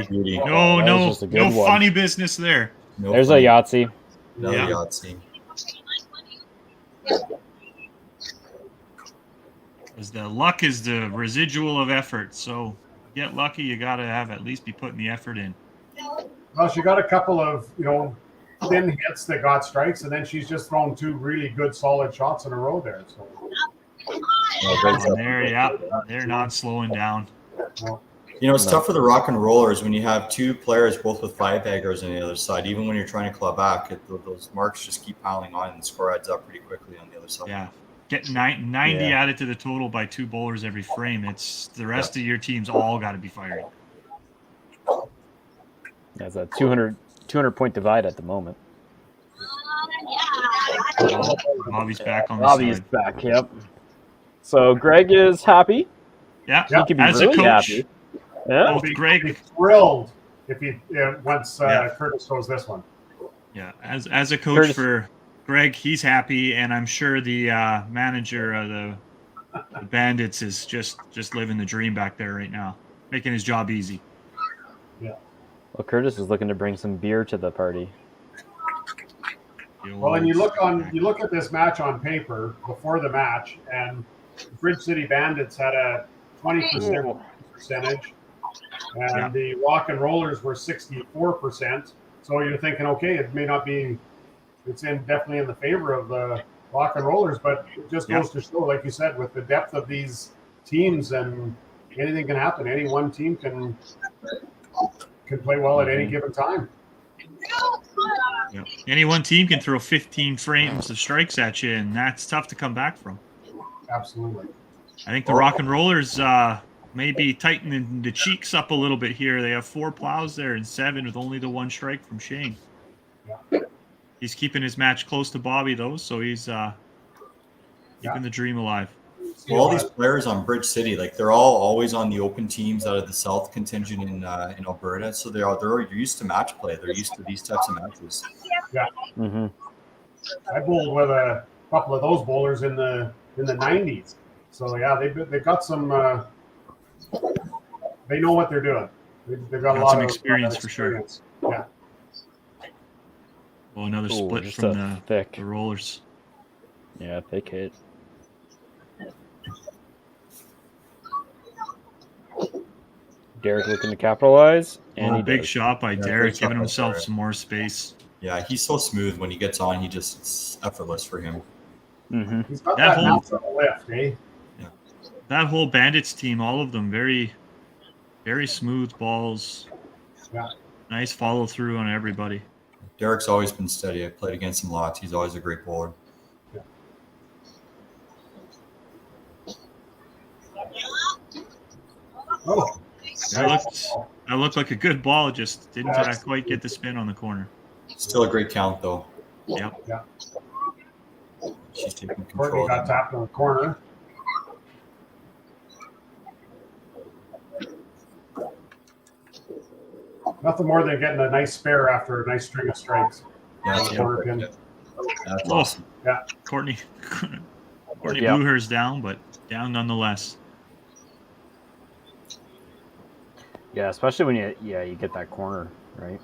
Beauty. No funny business there. There's a Yahtzee. Another Yahtzee. As the luck is the residual of effort, so get lucky. You got to at least be putting the effort in. Well, she got a couple of thin hits that got strikes, and then she's just thrown 2 really good solid shots in a row there. So they're not slowing down. It's tough for the Rock and Rollers when you have 2 players both with 5 baggers on the other side. Even when you're trying to claw back, those marks just keep piling on, and the score adds up pretty quickly on the other side. Yeah. Getting 90 added to the total by 2 bowlers every frame. It's the rest of your team's all got to be firing. That's a 200 point divide at the moment. Bobby's back on the Bobby's side. back, yep. So Greg is happy. Yeah, he could be as really a coach. Happy. Yeah, Greg thrilled if he once Curtis throws this one. Yeah, as a coach for Greg, he's happy, and I'm sure the manager of the Bandits is just living the dream back there right now, making his job easy. Yeah. Well, Curtis is looking to bring some beer to the party. Well, and you look at this match on paper before the match, and Bridge City Bandits had a 20% percentage, and the Rock and Rollers were 64%. So you're thinking, okay, it may not be, it's definitely in the favor of the Rock and Rollers, but it just goes to show, like you said, with the depth of these teams, and anything can happen. Any one team can play well at any given time. Yeah. Any one team can throw 15 frames of strikes at you, and that's tough to come back from. Absolutely. I think the Rock and Rollers maybe tightening the cheeks up a little bit here. They have 4 plows there and 7 with only the 1 strike from Shane. Yeah. He's keeping his match close to Bobby, though, so he's keeping the dream alive. Well, all these players on Bridge City, like they're all always on the open teams out of the South contingent in Alberta, so they're used to match play. They're used to these types of matches. Yeah. Mm-hmm. I bowled with a couple of those bowlers in the 90s. So yeah, they've got some. They know what they're doing. They've got a lot of experience for sure. Yeah. Well, another split from the Rollers. Yeah, thick hit. Derek looking to capitalize, and he big does. shot by Derek, giving himself some more space. Yeah, he's so smooth when he gets on. It's effortless for him. Mm-hmm. He's got That that whole- natural lift, eh? That whole Bandits team, all of them, very, very smooth balls. Yeah. Nice follow through on everybody. Derek's always been steady. I played against him lots. He's always a great bowler. Oh, That looked like a good ball. Just didn't quite get the spin on the corner. Still a great count, though. Yep. yeah. She's taking Courtney control. got tapped in the corner. Nothing more than getting a nice spare after a nice string of strikes. Yeah, that's Corner perfect. pin. That's awesome. Courtney Yeah. blew hers down, but down nonetheless. Yeah, especially when you get that corner, right?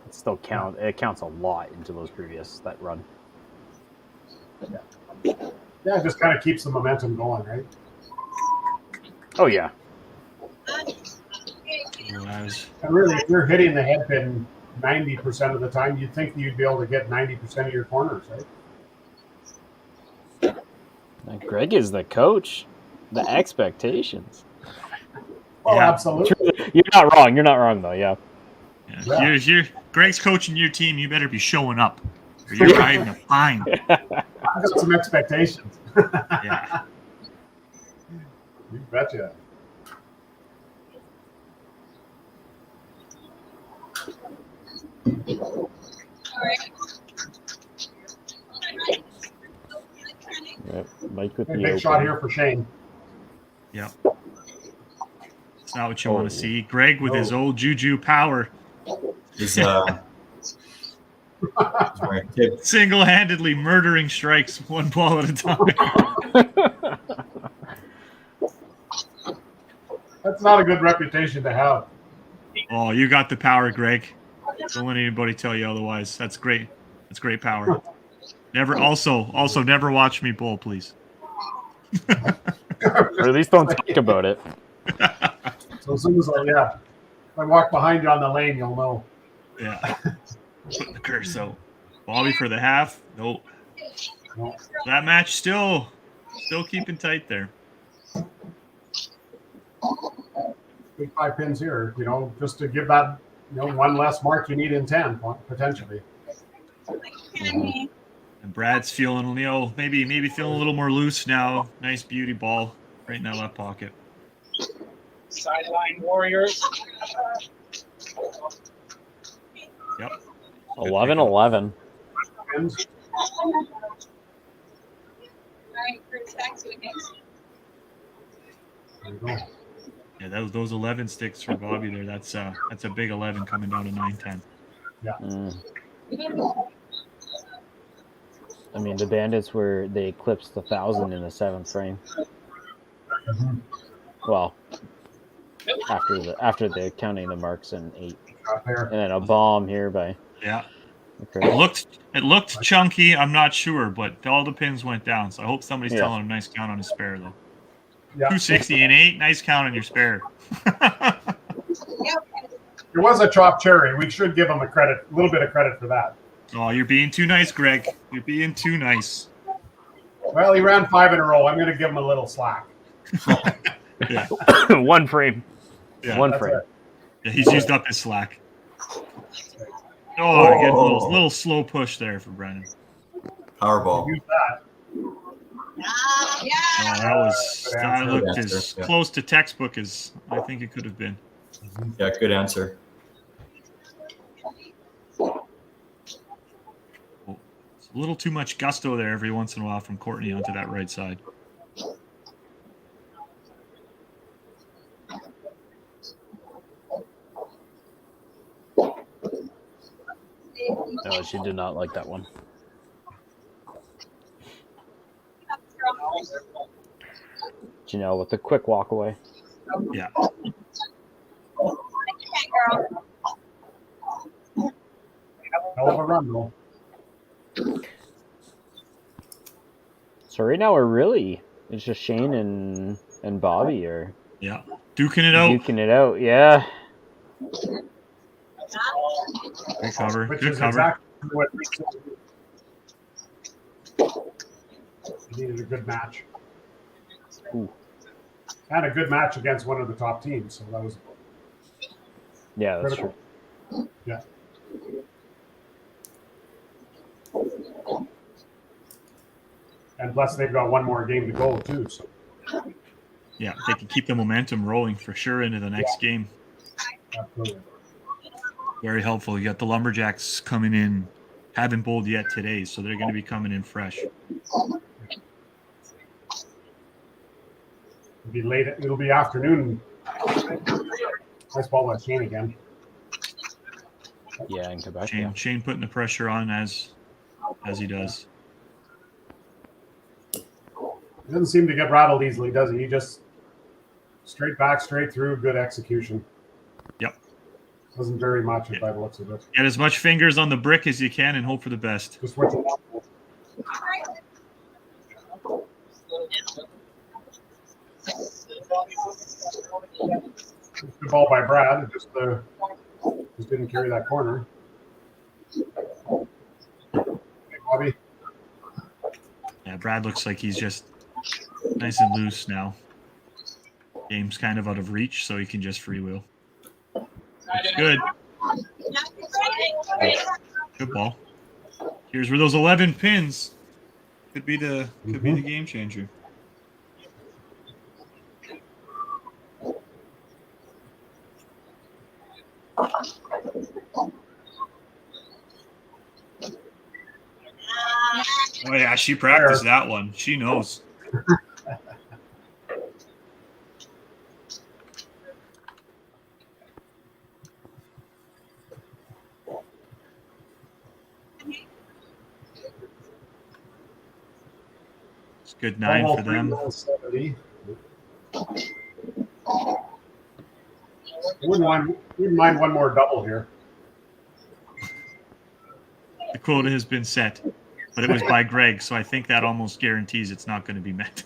It still counts. It counts a lot into that run. Yeah, it just kind of keeps the momentum going, right? Oh yeah. And really, if you're hitting the head pin 90% of the time, you'd think you'd be able to get 90% of your corners, right? Now, Greg is the coach. The expectations. Oh, Yeah. absolutely. You're not wrong. You're not wrong though. Yeah. Yeah. You're Greg's coaching your team. You better be showing up, or you're riding a pine. I've got some expectations. Yeah. You betcha. Yep. Mike with Big the shot open. here for Shane. Yep. It's not what you want to see. Greg with his old juju power, He's single-handedly murdering strikes one ball at a time. That's not a good reputation to have. Oh, you got the power, Greg. Don't let anybody tell you otherwise. That's great. That's great power. Also never watch me bowl, please. Or at least don't talk about it. So as soon as if I walk behind you on the lane, you'll know. Yeah. Putting the curse out. Bobby for the half. Nope. No. That match still keeping tight there. Big 5 pins here, just to give that, one less mark you need in 10, potentially. And Brad's feeling, maybe feeling a little more loose now. Nice beauty ball right in that left pocket. Sideline Warriors. Yep. 11-11. Pins. There you go. Yeah, those 11 sticks for Bobby there. That's a big 11 coming down to 9-10. Yeah. I mean, the Bandits they eclipsed 1,000 in the 7th frame. Mhm. Well, after the counting the marks in 8, Got there. and then a bomb here by. Yeah. Okay. It looked chunky. I'm not sure, but all the pins went down. So I hope somebody's telling a nice count on his spare though. Yeah. 260 and 8. Nice count on your spare. It was a chopped cherry. We should give him a little bit of credit for that. Oh, you're being too nice, Greg. You're being too nice. Well, he ran 5 in a row. I'm going to give him a little slack. Yeah. One frame. Yeah. One That's frame. it. Yeah, he's used up his slack. Oh, again, a little slow push there for Brennan. Powerball. Use that. That looked Good as answer, yeah. close to textbook as I think it could have been. Yeah, good answer. It's a little too much gusto there every once in a while from Courtney onto that right side. No, she did not like that one. Janelle with a quick walk away. Yeah. Hell of a run, though. So right now it's just Shane and Bobby are Yeah. Duking it out. duking it out. Yeah. Good cover. Which Good is cover. exactly He needed a good match. Ooh. And a good match against one of the top teams. So that was Yeah, that's critical. true. Yeah. And plus, they've got one more game to go too. So Yeah, they can keep the momentum rolling for sure into the next game. absolutely. Very helpful. You got the Lumberjacks coming in, haven't bowled yet today, so they're going to be coming in fresh. It'll be late. It'll be afternoon. Nice ball by Shane again. Yeah, in Quebec. Shane putting the pressure on as he does. He doesn't seem to get rattled easily, does he? He just straight back, straight through, good execution. Yep. Doesn't vary much by the looks of it. Get as much fingers on the brick as you can and hope for the best. Just switch it up. Good ball by Brad. It just didn't carry that corner. Hey, Bobby. Yeah, Brad looks like he's just nice and loose now. Game's kind of out of reach, so he can just freewheel. Looks good. Good ball. Here's where those 11 pins could be the game changer. Oh yeah, she practiced that one. She knows. It's a good 9 for them. Wouldn't mind one more double here. The quota has been set, but it was by Greg, so I think that almost guarantees it's not going to be met.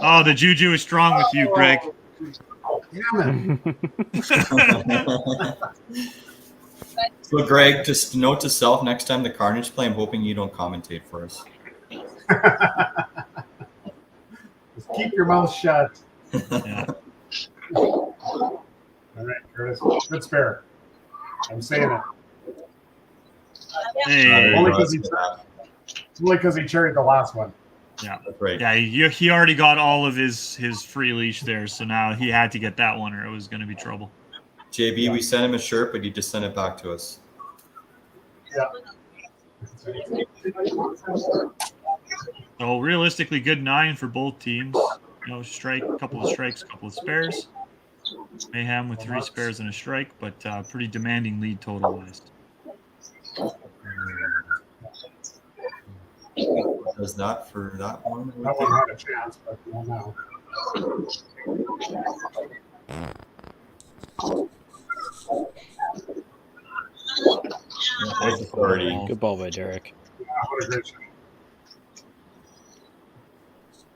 Oh, the juju is strong with you, Greg. So, Greg, just note to self: next time the Carnage play, I'm hoping you don't commentate for us. Just keep your mouth shut. Yeah. All right, Curtis. Good spare. I'm saying it. Hey. Only because he cherried the last one. Yeah, That's right. yeah. He already got all of his free leash there, so now he had to get that one, or it was going to be trouble. JB, we sent him a shirt, but he just sent it back to us. Yeah. So realistically, good 9 for both teams. Strike, a couple of strikes, a couple of spares. Mayhem with 3 spares and a strike, but pretty demanding lead total wise. Does that for that one? That one had a chance, but not now. Good ball by Derek. Yeah, what a great shot.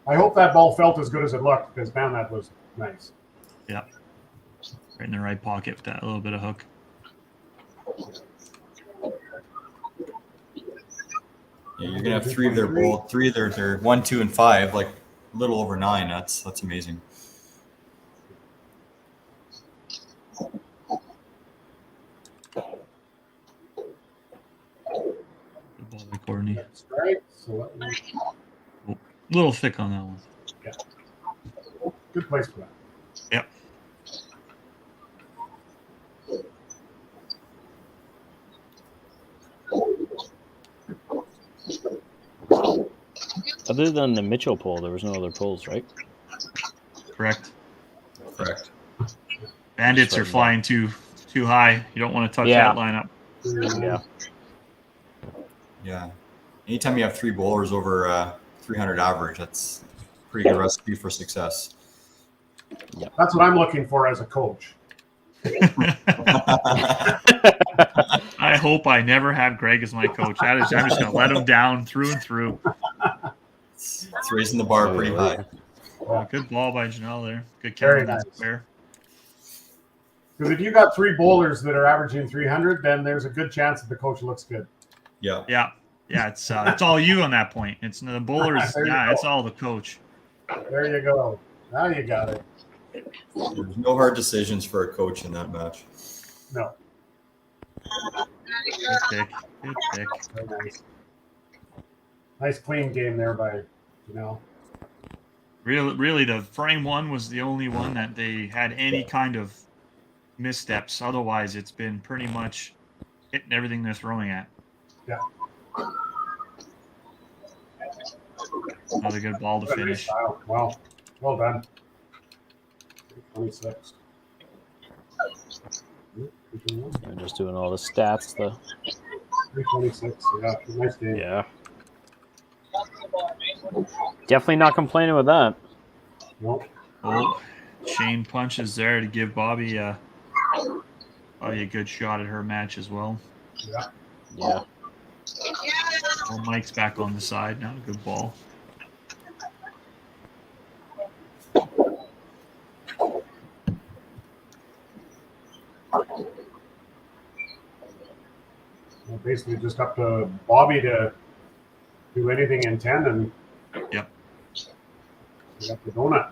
I hope that ball felt as good as it looked, because man, that was nice. Yeah. Right in the right pocket with that little bit of hook. Yeah, you're gonna have 3 of their bowl, 3 of their 1, 2, and 5, like a little over 9. That's amazing. Good ball by Courtney. Right? So A little thick on that one. yeah. Good place for that. Yep. Other than the Mitchell poll, there was no other polls, right? Correct. Correct. Bandits are flying too high. You don't want to touch that lineup. Yeah. Yeah. Anytime you have 3 bowlers over 300 average, that's a pretty good recipe for success. Yeah. That's what I'm looking for as a coach. I hope I never have Greg as my coach. I'm just going to let him down through and through. It's raising the bar pretty high. Good ball by Janelle there. Good Very carry. nice. Fair. Because if you got 3 bowlers that are averaging 300, then there's a good chance that the coach looks good. Yeah. Yeah. It's all you on that point. It's the bowlers. It's all the coach. There you go. Now you got it. There's no hard decisions for a coach in that match. No. Good pick. Very nice. Nice clean game there by Janelle. Really, the frame one was the only one that they had any kind of missteps. Otherwise, it's been pretty much hitting everything they're throwing at. Yeah. Another good ball to finish. Wow. Well done. 26. I'm just doing all the stats. 326. Yeah, nice game. Yeah. Definitely not complaining with that. Nope. Oh, Shane punches there to give Bobby a good shot at her match as well. Yeah. Yeah. Well, Mike's back on the side now. Good ball. Well, basically just up to Bobby to do anything in 10 and yep. We got the donut.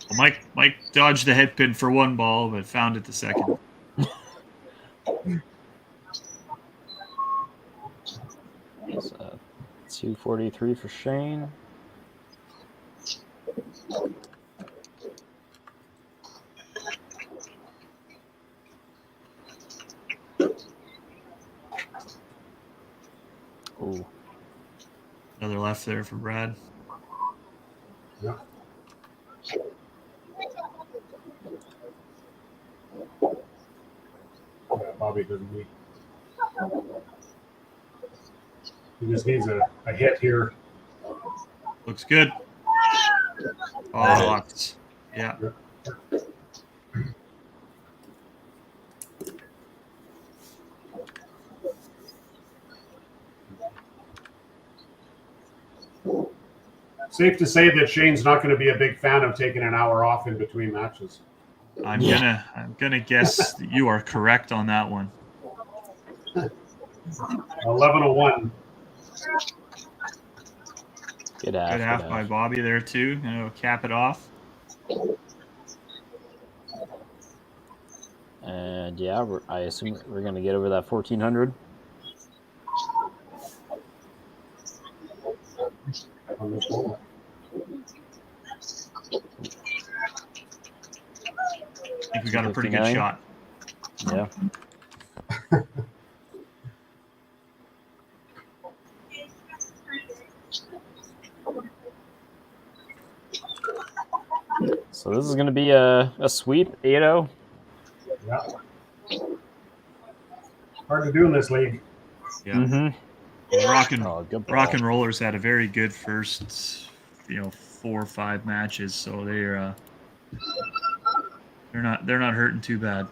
Well, Mike dodged the head pin for one ball, but found it the second. So, 243 for Shane. Ooh. Another left there for Brad. Yeah. Bobby doesn't need. He just needs a hit here. Looks good. Oh, yeah. Safe to say that Shane's not going to be a big fan of taking an hour off in between matches. I'm gonna guess that you are correct on that one. 11:01. Good half by Bobby there too. Cap it off. And yeah, I assume we're gonna get over that 1400. On this one. I think we got a pretty good 59. shot. Yeah. So this is going to be a sweep, 8-0. Yeah. Hard to do in this league. Yeah. Mm-hmm. Rock and Rollers had a very good first, 4 or 5 matches, so they're not hurting too bad.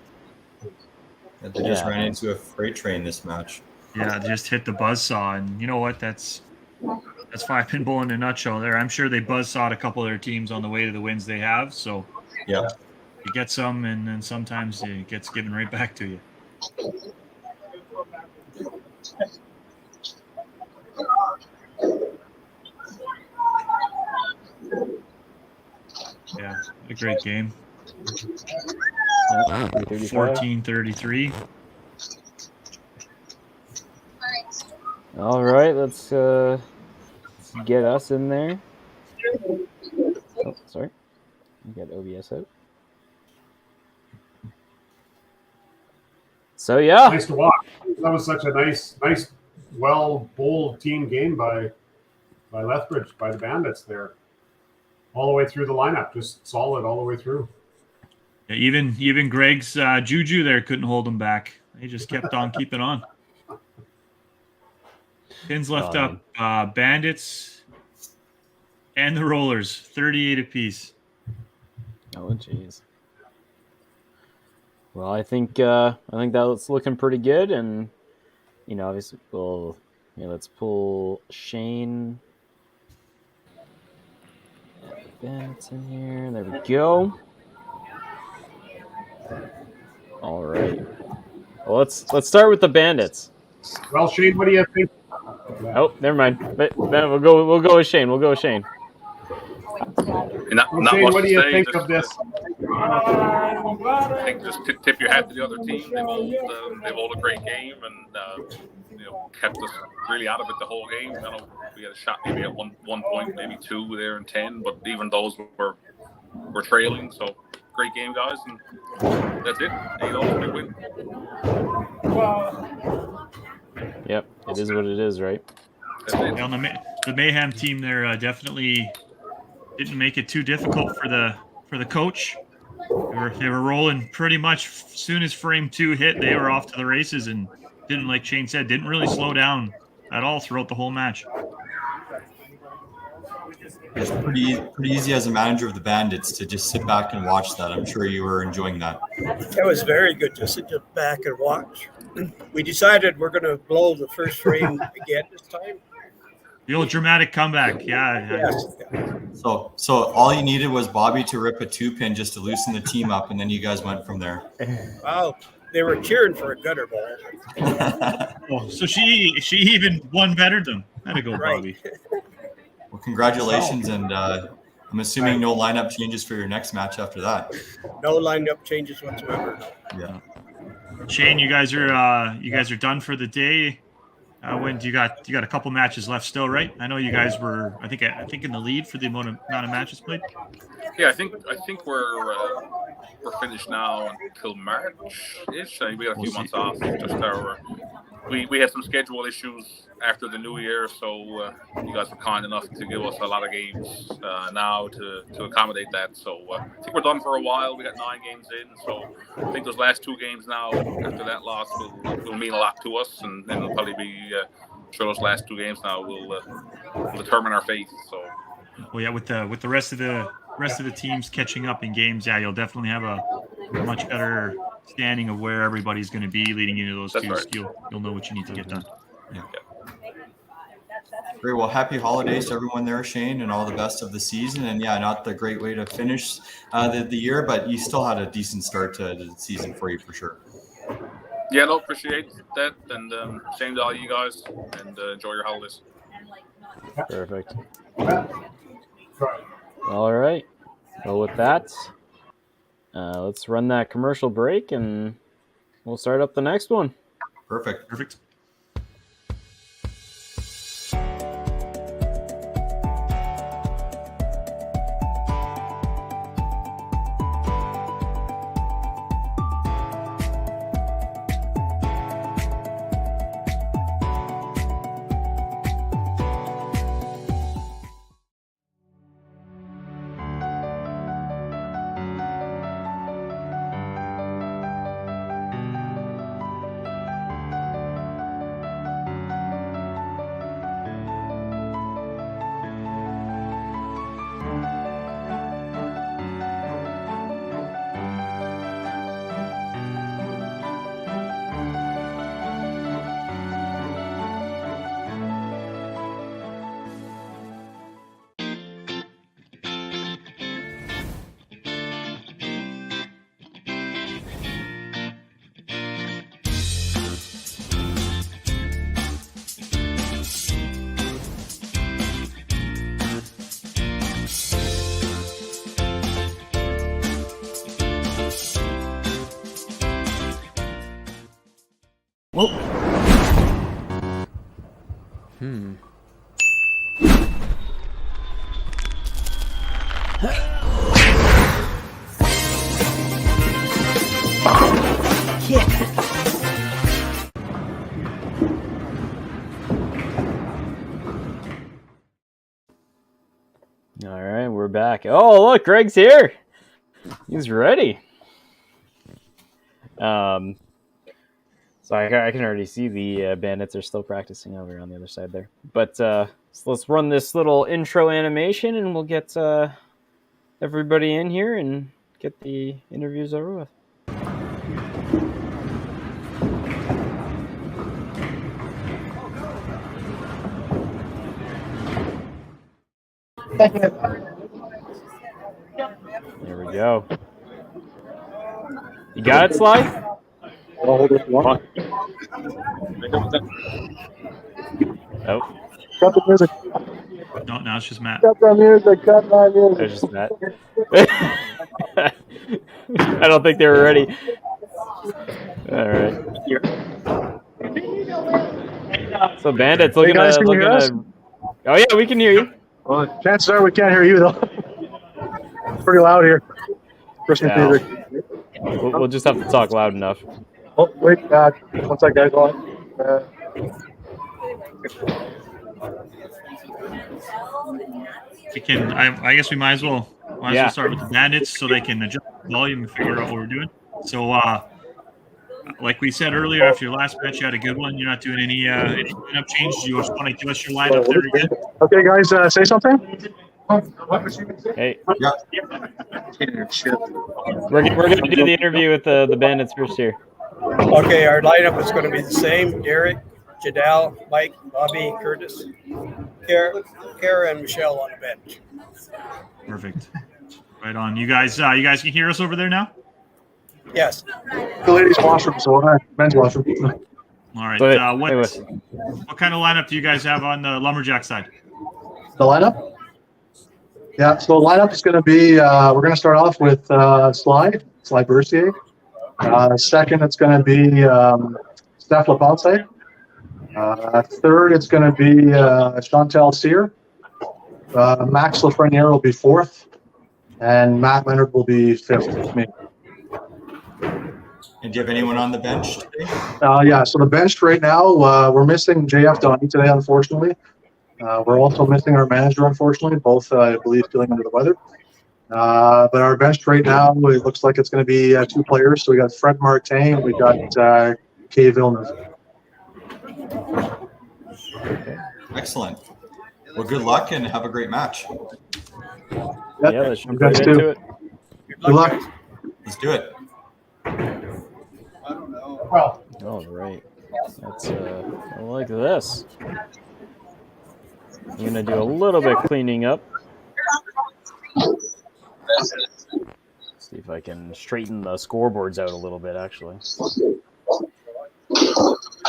And they just ran into a freight train this match. Yeah, they just hit the buzzsaw, and you know what? That's 5-pin bowling in a nutshell. There, I'm sure they buzzsawed a couple of their teams on the way to the wins they have. So yeah, you get some, and then sometimes it gets given right back to you. Yeah, a great game. 14-33. All right, let's get us in there. Oh, sorry. Get OBS out. So yeah, Nice to watch. That was such a nice, well bowled team game by Lethbridge, by the Bandits there, all the way through the lineup, just solid all the way through. Yeah, even Greg's juju there couldn't hold him back. He just kept on keeping on. Pins left up Bandits and the Rollers, 38 apiece. Oh jeez. Well, I think that's looking pretty good, and obviously let's pull Shane. Bandits in here. There we go. All right. Well, let's start with the Bandits. Well, Shane, what do you think? Oh, never mind. But we'll go with Shane. We'll go with Shane. Not Shane, much what do to you say, think just, of this? I think just tip your hat to the other team. They bowled a great game and kept us really out of it the whole game. I know we had a shot maybe at one point, maybe two there in 10, but even those were trailing. So great game, guys, and that's it. 8-0, big win. Yep, it is what it is, right? On the Mayhem team, there definitely didn't make it too difficult for the coach. They were rolling pretty much as soon as frame 2 hit. They were off to the races and didn't, like Shane said, didn't really slow down at all throughout the whole match. It's pretty easy as a manager of the Bandits to just sit back and watch that. I'm sure you were enjoying that. It was very good to sit back and watch. We decided we're going to blow the first frame again this time. The old dramatic comeback, yeah. Yes. So all you needed was Bobby to rip a 2-pin just to loosen the team up, and then you guys went from there. Wow, they were cheering for a gutter ball. Oh, so she even won better than that. To go, Right. Bobby. Well, congratulations, and I'm assuming no lineup changes for your next match after that. No lineup changes whatsoever. Yeah. Shane, you guys are done for the day. When you got a couple matches left still, right? I know you guys were, I think in the lead for the amount of matches played. Yeah, I think we're finished now until March-ish. We got a few months off. We had some schedule issues after the new year, so you guys were kind enough to give us a lot of games now to accommodate that. So I think we're done for a while. We got 9 games in, so I think those last 2 games now after that loss will mean a lot to us, and then it'll probably be sure those last 2 games now will determine our fate. So. Well, yeah, with the rest of the teams catching up in games, yeah, you'll definitely have a much better standing of where everybody's going to be leading into those That's two. right. You'll know what you need to get done. Yeah. Very well. Happy holidays to everyone there, Shane, and all the best of the season. And yeah, not the great way to finish the year, but you still had a decent start to the season for you for sure. Yeah, no, appreciate that, and same to all you guys, and enjoy your holidays. Perfect. All right. Well, with that, let's run that commercial break, and we'll start up the next one. Perfect. All right, we're back. Oh, look, Greg's here. He's ready. So I can already see the Bandits are still practicing over on the other side there. But so let's run this little intro animation, and we'll get everybody in here and get the interviews over with. we go. You got it, Sly? Hold it one. Oh. Cut the music. No, now it's just Matt. Cut the music. Cut my music. There's just Matt. I don't think they were ready. All right. So Bandits looking guys, to can you hear us? Oh yeah, we can hear you. Well, chances are we can't hear you though. It's pretty loud here. Christmas Yeah. music. We'll just have to talk loud enough. Oh wait, one sec, guys. Hold on. We can. I guess we might as well start with the Bandits so they can adjust the volume and figure out what we're doing. So, like we said earlier, after your last match, you had a good one. You're not doing any lineup changes. You just want to give us your lineup there again. Okay, guys, say something. Hey. Yeah. We're going to do the interview with the Bandits first here. Okay, our lineup is going to be the same. Derek, Jadal, Mike, Bobby, Curtis, Kara, and Michelle on the bench. Perfect. Right on. You guys can hear us over there now? Yes. The ladies' washroom, so men's washroom. All right. Wait, what kind of lineup do you guys have on the Lumberjack side? The lineup? Yeah, so the lineup is going to be, we're going to start off with Sly Bercier. Second, it's going to be Steph Laponce. Third, it's going to be Chantel Sear. Max Lafreniere will be fourth. And Matt Leonard will be fifth with me. And do you have anyone on the bench today? Yeah, so the bench right now, we're missing JF Donnie today, unfortunately. We're also missing our manager, unfortunately, both, I believe, feeling under the weather. But our bench right now, it looks like it's going to be two players. So we got Fred Martin and we got Kay Villeneuve. Excellent. Well, good luck and have a great match. Yeah, let's jump right into it. Good luck. Let's do it. Well, All right. That's I like this. I'm gonna do a little bit cleaning up. See if I can straighten the scoreboards out a little bit. Actually.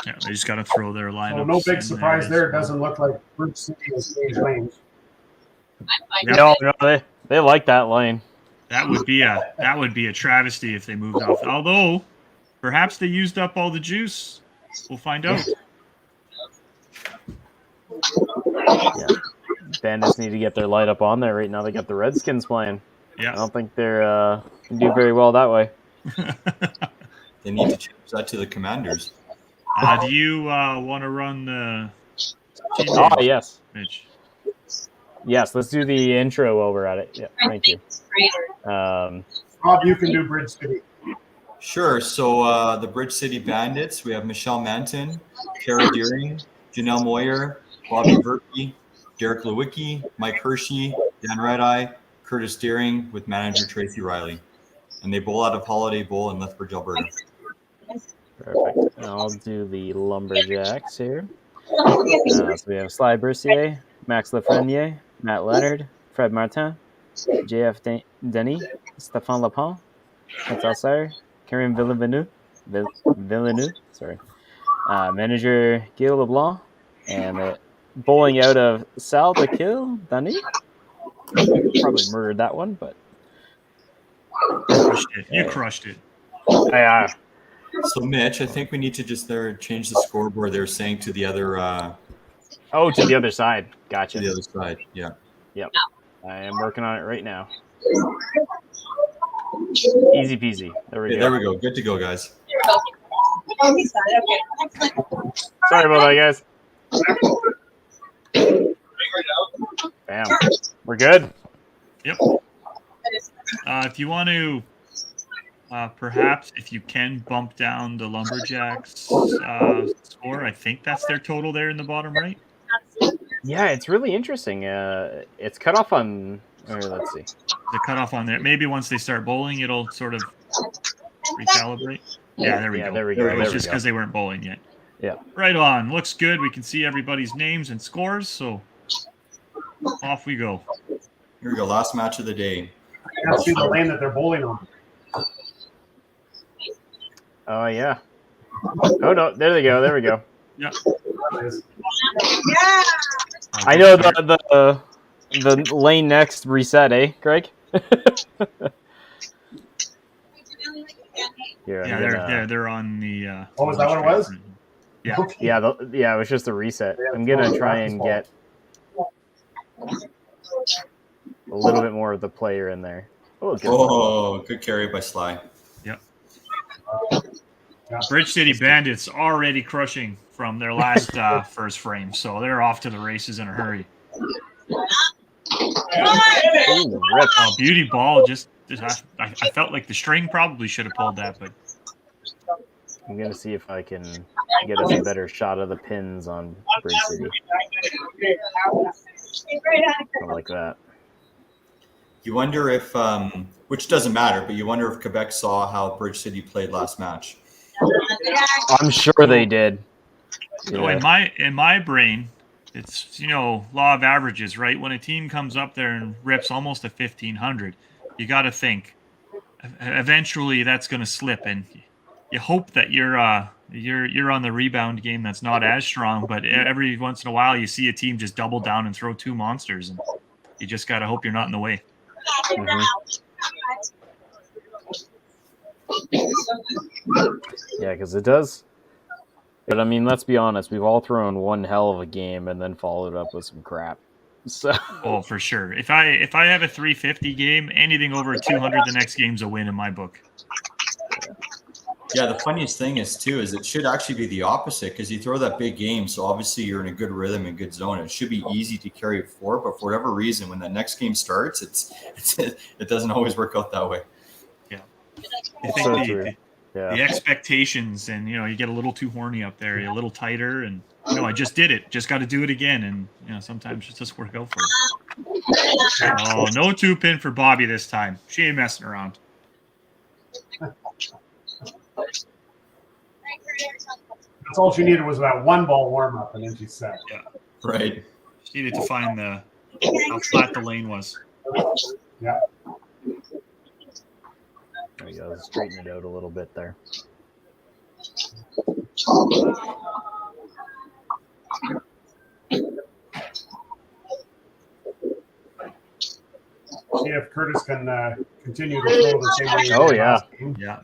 Yeah, they just got to throw their lineup. so no big surprise there. It doesn't look like Bridge City has changed lanes. No, they like that lane. That would be a travesty if they moved off. Although, perhaps they used up all the juice. We'll find out. Yeah. Bandits need to get their light up on there right now. They got the Redskins playing. Yeah. I don't think they're can do very well that way. They need to change that to the Commanders. Do you want to run the? Oh yes, Mitch. yes. Let's do the intro while we're at it. Yeah, thank you. Rob, you can do Bridge City. Sure. So the Bridge City Bandits, we have Michelle Manton, Kara Deering, Janelle Moyer, Bobby Verkey, Derek Lewicki, Mike Hershey, Dan Redeye, Curtis Deering with manager Tracy Riley. And they bowl out of Holiday Bowl in Lethbridge, Alberta. Perfect. And I'll do the Lumberjacks here. So we have Sly Bercier, Max Lafreniere, Matt Leonard, Fred Martin, JF Denis, Stéphane Lapin, Chantal Sire, Karim Villeneuve, sorry. Manager Gil LeBlanc, and bowling out of Sal de Kill, Dani. Probably murdered that one, but You crushed it. Yeah. So Mitch, I think we need to just change the scoreboard. They're saying to the other. To the other side. Gotcha. To the other side. Yeah. Yep. I am working on it right now. Easy peasy. There we go. There we go. Good to go, guys. Sorry about that, guys. Bam. We're good. Yep. If you want to, perhaps if you can bump down the Lumberjacks score, I think that's their total there in the bottom right. Yeah, it's really interesting. It's cut off on. Let's see. The cutoff on there. Maybe once they start bowling, it'll sort of recalibrate. Yeah, there we go. There we go. It was just because they weren't bowling yet. Yeah. Right on. Looks good. We can see everybody's names and scores. So off we go. Here we go. Last match of the day. can't see the lane that they're bowling on. Oh yeah. Oh no, there they go. There we go. Yeah. I know the lane next reset, eh, Greg? Here, Yeah, they're on the. Oh, is that what it was? Yeah. Okay. Yeah, it was just a reset. I'm gonna try and get a little bit more of the player in there. Good carry by Sly. Yep. Bridge City Bandits already crushing from their last first frame, so they're off to the races in a hurry. Oh, beauty ball! I felt like the string probably should have pulled that, but I'm gonna see if I can get us a better shot of the pins on Bridge City. Like that. You wonder if, which doesn't matter, but you wonder if Quebec saw how Bridge City played last match. I'm sure they did. So in my brain, it's law of averages, right? When a team comes up there and rips almost a 1,500, you got to think eventually that's going to slip, and you hope that you're on the rebound game that's not as strong. But every once in a while, you see a team just double down and throw two monsters, and you just got to hope you're not in the way. Mm-hmm. Yeah, because it does. But I mean, let's be honest. We've all thrown one hell of a game and then followed up with some crap. So. Oh, for sure. If I have a 350 game, anything over 200, the next game's a win in my book. Yeah, the funniest thing is it should actually be the opposite, because you throw that big game, so obviously you're in a good rhythm and good zone. It should be easy to carry it forward, but for whatever reason, when that next game starts, it doesn't always work out that way. Yeah, I think the expectations, and you get a little too horny up there, you're a little tighter, and I just did it, just got to do it again, and sometimes it just work out for us. Oh, no 2-pin for Bobby this time. She ain't messing around. That's all she needed was that one ball warm up, and then she's set. Yeah, right. She needed to find how flat the lane was. Yeah. There we go. Straighten it out a little bit there. See if Curtis can continue to throw the same way. Oh yeah. Yeah.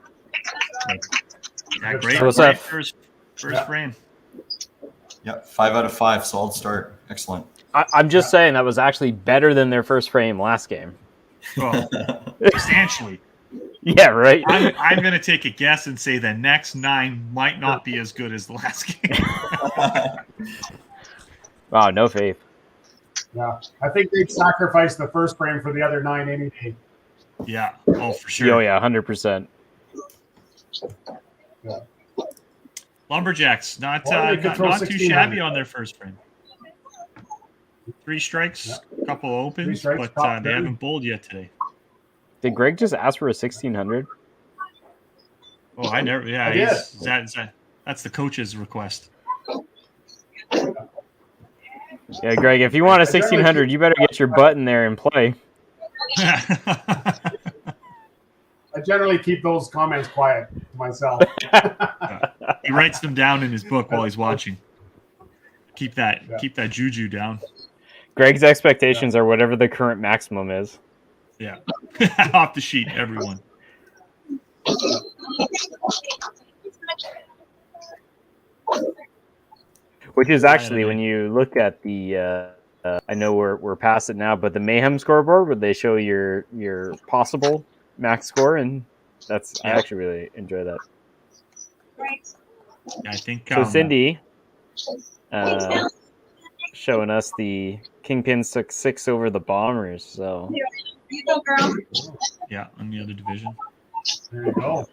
Great. What's that? First frame. Yeah, 5 out of 5. Solid start. Excellent. I'm just saying that was actually better than their first frame last game. Oh, substantially. Yeah, right. I'm going to take a guess and say the next 9 might not be as good as the last game. Wow, no faith. Yeah, I think they'd sacrifice the first frame for the other 9 any day. Yeah. Oh, for sure. Oh, yeah, 100%. Yeah. Lumberjacks, not too shabby on their first frame. 3 strikes, a couple opens, but they haven't bowled yet today. Did Greg just ask for a 1600? Oh, I never. Yeah, that's the coach's request. Yeah, Greg, if you want a 1600, you better get your butt in there and play. I generally keep those comments quiet to myself. He writes them down in his book while he's watching. Keep that juju down. Greg's expectations are whatever the current maximum is. Yeah. Off the sheet, everyone. Which is actually, when you look at the I know we're past it now, but the Mayhem scoreboard, where they show your possible max score, and I actually really enjoy that. Yeah, I think so. Cindy showing us the Kingpin 6 over the Bombers. So yeah, on the other division. There you go.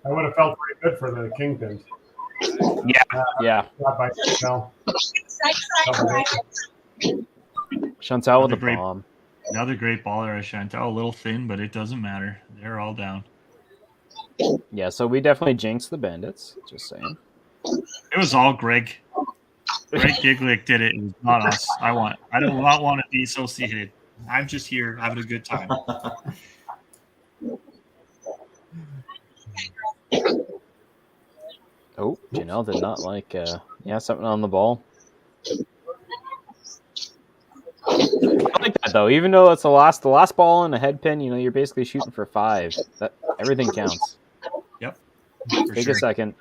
I would have felt pretty good for the Kingpins. Yeah. By Chantal. Chantal with the bomb. Another great baller, Chantal. A little thin, but it doesn't matter. They're all down. Yeah, so we definitely jinxed the Bandits. Just saying. It was all Greg. Greg Giglick did it. It was not us. I do not want to be associated. I'm just here having a good time. Oh, Janelle did not like something on the ball. I like that though. Even though it's the last ball and a head pin, you're basically shooting for 5. That everything counts. Yep. Take a second.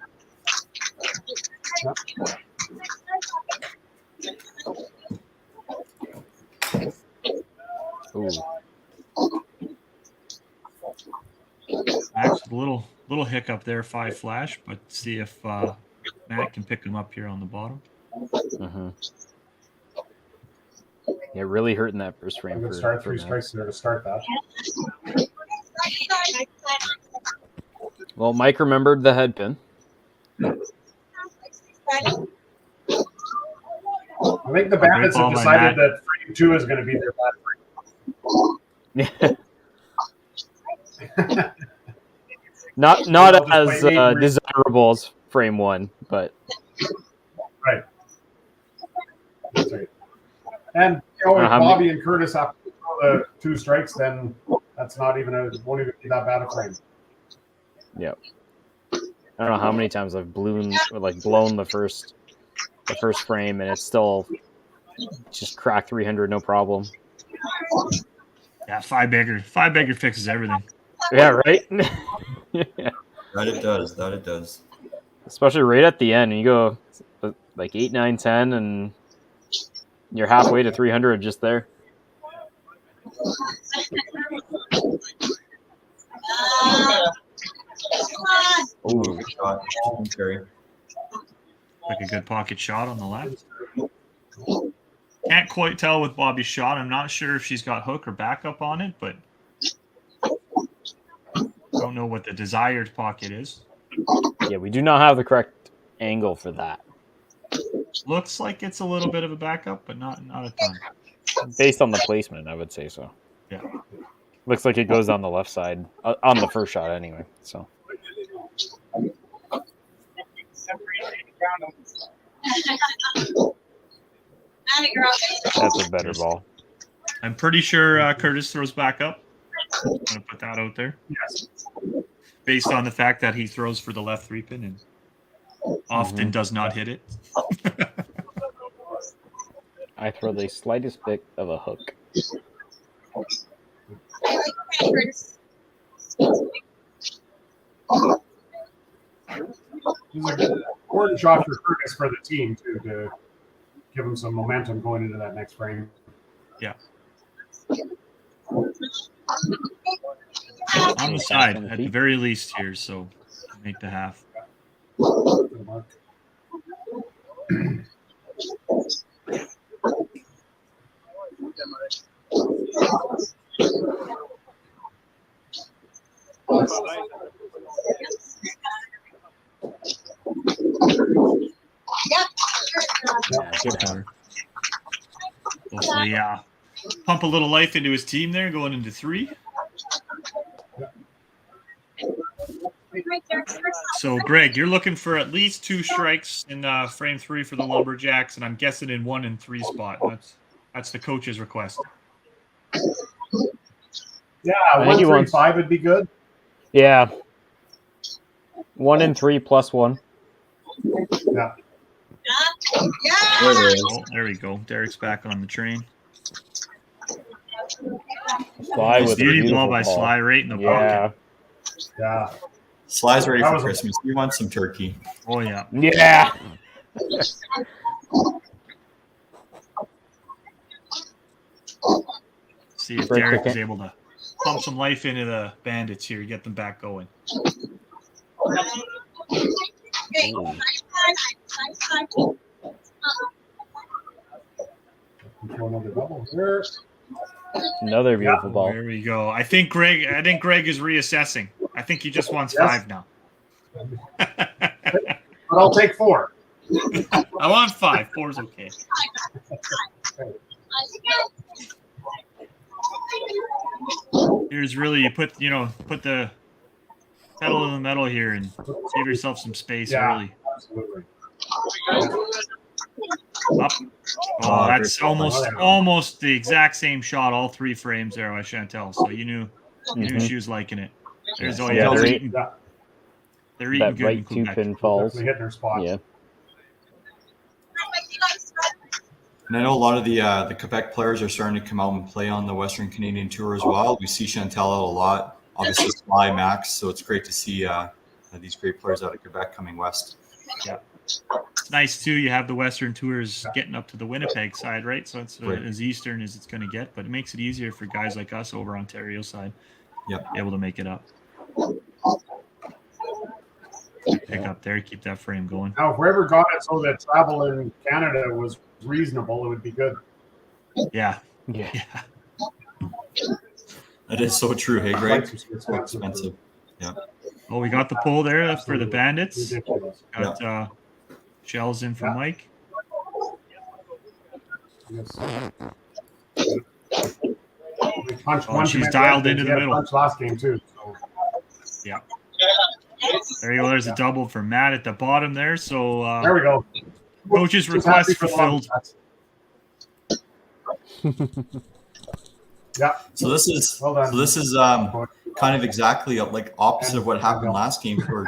Ooh. Max, a little hiccup there, 5 flash, but see if Matt can pick him up here on the bottom. Mm-hmm. Yeah, really hurting that first frame. Good start, 3 strikes there to start that. Well, Mike remembered the head pin. I think the Bandits have decided that frame 2 is going to be their bad frame. Not as desirable as frame 1, but right. That's right. And if Bobby and Curtis have to throw the 2 strikes, then that's not even won't even be that bad a frame. Yep. I don't know how many times I've blown the first frame and it's still just cracked 300 no problem. Yeah, 5 bagger fixes everything. Yeah, right. Yeah. That it does. Especially right at the end, you go like 8, 9, 10, and you're halfway to 300 just there. Oh, good shot. Like a good pocket shot on the left. Can't quite tell with Bobby's shot. I'm not sure if she's got hook or backup on it, but don't know what the desired pocket is. Yeah, we do not have the correct angle for that. Looks like it's a little bit of a backup, but not a ton. Based on the placement, I would say so. Yeah. Looks like it goes on the left side, on the first shot anyway. So. That's a better ball. I'm pretty sure Curtis throws back up. I'm going to put that out there. Yes. Based on the fact that he throws for the left 3-pin and often does not hit it. I throw the slightest bit of a hook. These are important shots for Curtis for the team too, to give him some momentum going into that next frame. Yeah. On the side, at the very least here, so make the half. Hopefully, pump a little life into his team there, going into 3. So, Greg, you're looking for at least 2 strikes in frame 3 for the Lumberjacks, and I'm guessing in 1 and 3 spot. That's the coach's request. Yeah, 1, 3, 5 would be good. Yeah. 1 and 3 plus 1. Yeah. There we go. Derek's back on the train. Sly with beauty ball by Sly right in the pocket. Yeah. Sly's ready for Christmas. You want some turkey? Oh yeah. Yeah. See if Derek is able to pump some life into the Bandits here, get them back going. Another beautiful ball. There we go. I think Greg is reassessing. I think he just wants 5 now. But I'll take 4. I want 5. 4 is okay. Here's really you put the pedal in the metal here and save yourself some space early. Absolutely. Up. Oh, that's almost the exact same shot, all 3 frames there by Chantel. So you knew she was liking it. There's they're eating that good right in 2 Quebec. pinfalls. Definitely hitting her spot. Yeah. And I know a lot of the Quebec players are starting to come out and play on the Western Canadian Tour as well. We see Chantel out a lot, obviously Sly, Max, so it's great to see these great players out of Quebec coming west. Yeah. It's nice too. You have the Western Tours getting up to the Winnipeg side, right? So it's as eastern as it's going to get, but it makes it easier for guys like us over Ontario side. Able to make it up. Pick up there, keep that frame going. Now, if we ever got it so that travel in Canada was reasonable, it would be good. Yeah. That is so true. Hey, Greg? So expensive. Yeah. Oh, we got the pull there for the Bandits. Got shells in for Mike. She's dialed into the middle. Last game too. So. Yeah. There you go. There's a double for Matt at the bottom there. So there we go. Coach's request fulfilled. Yeah. So this is kind of exactly like opposite of what happened last game for.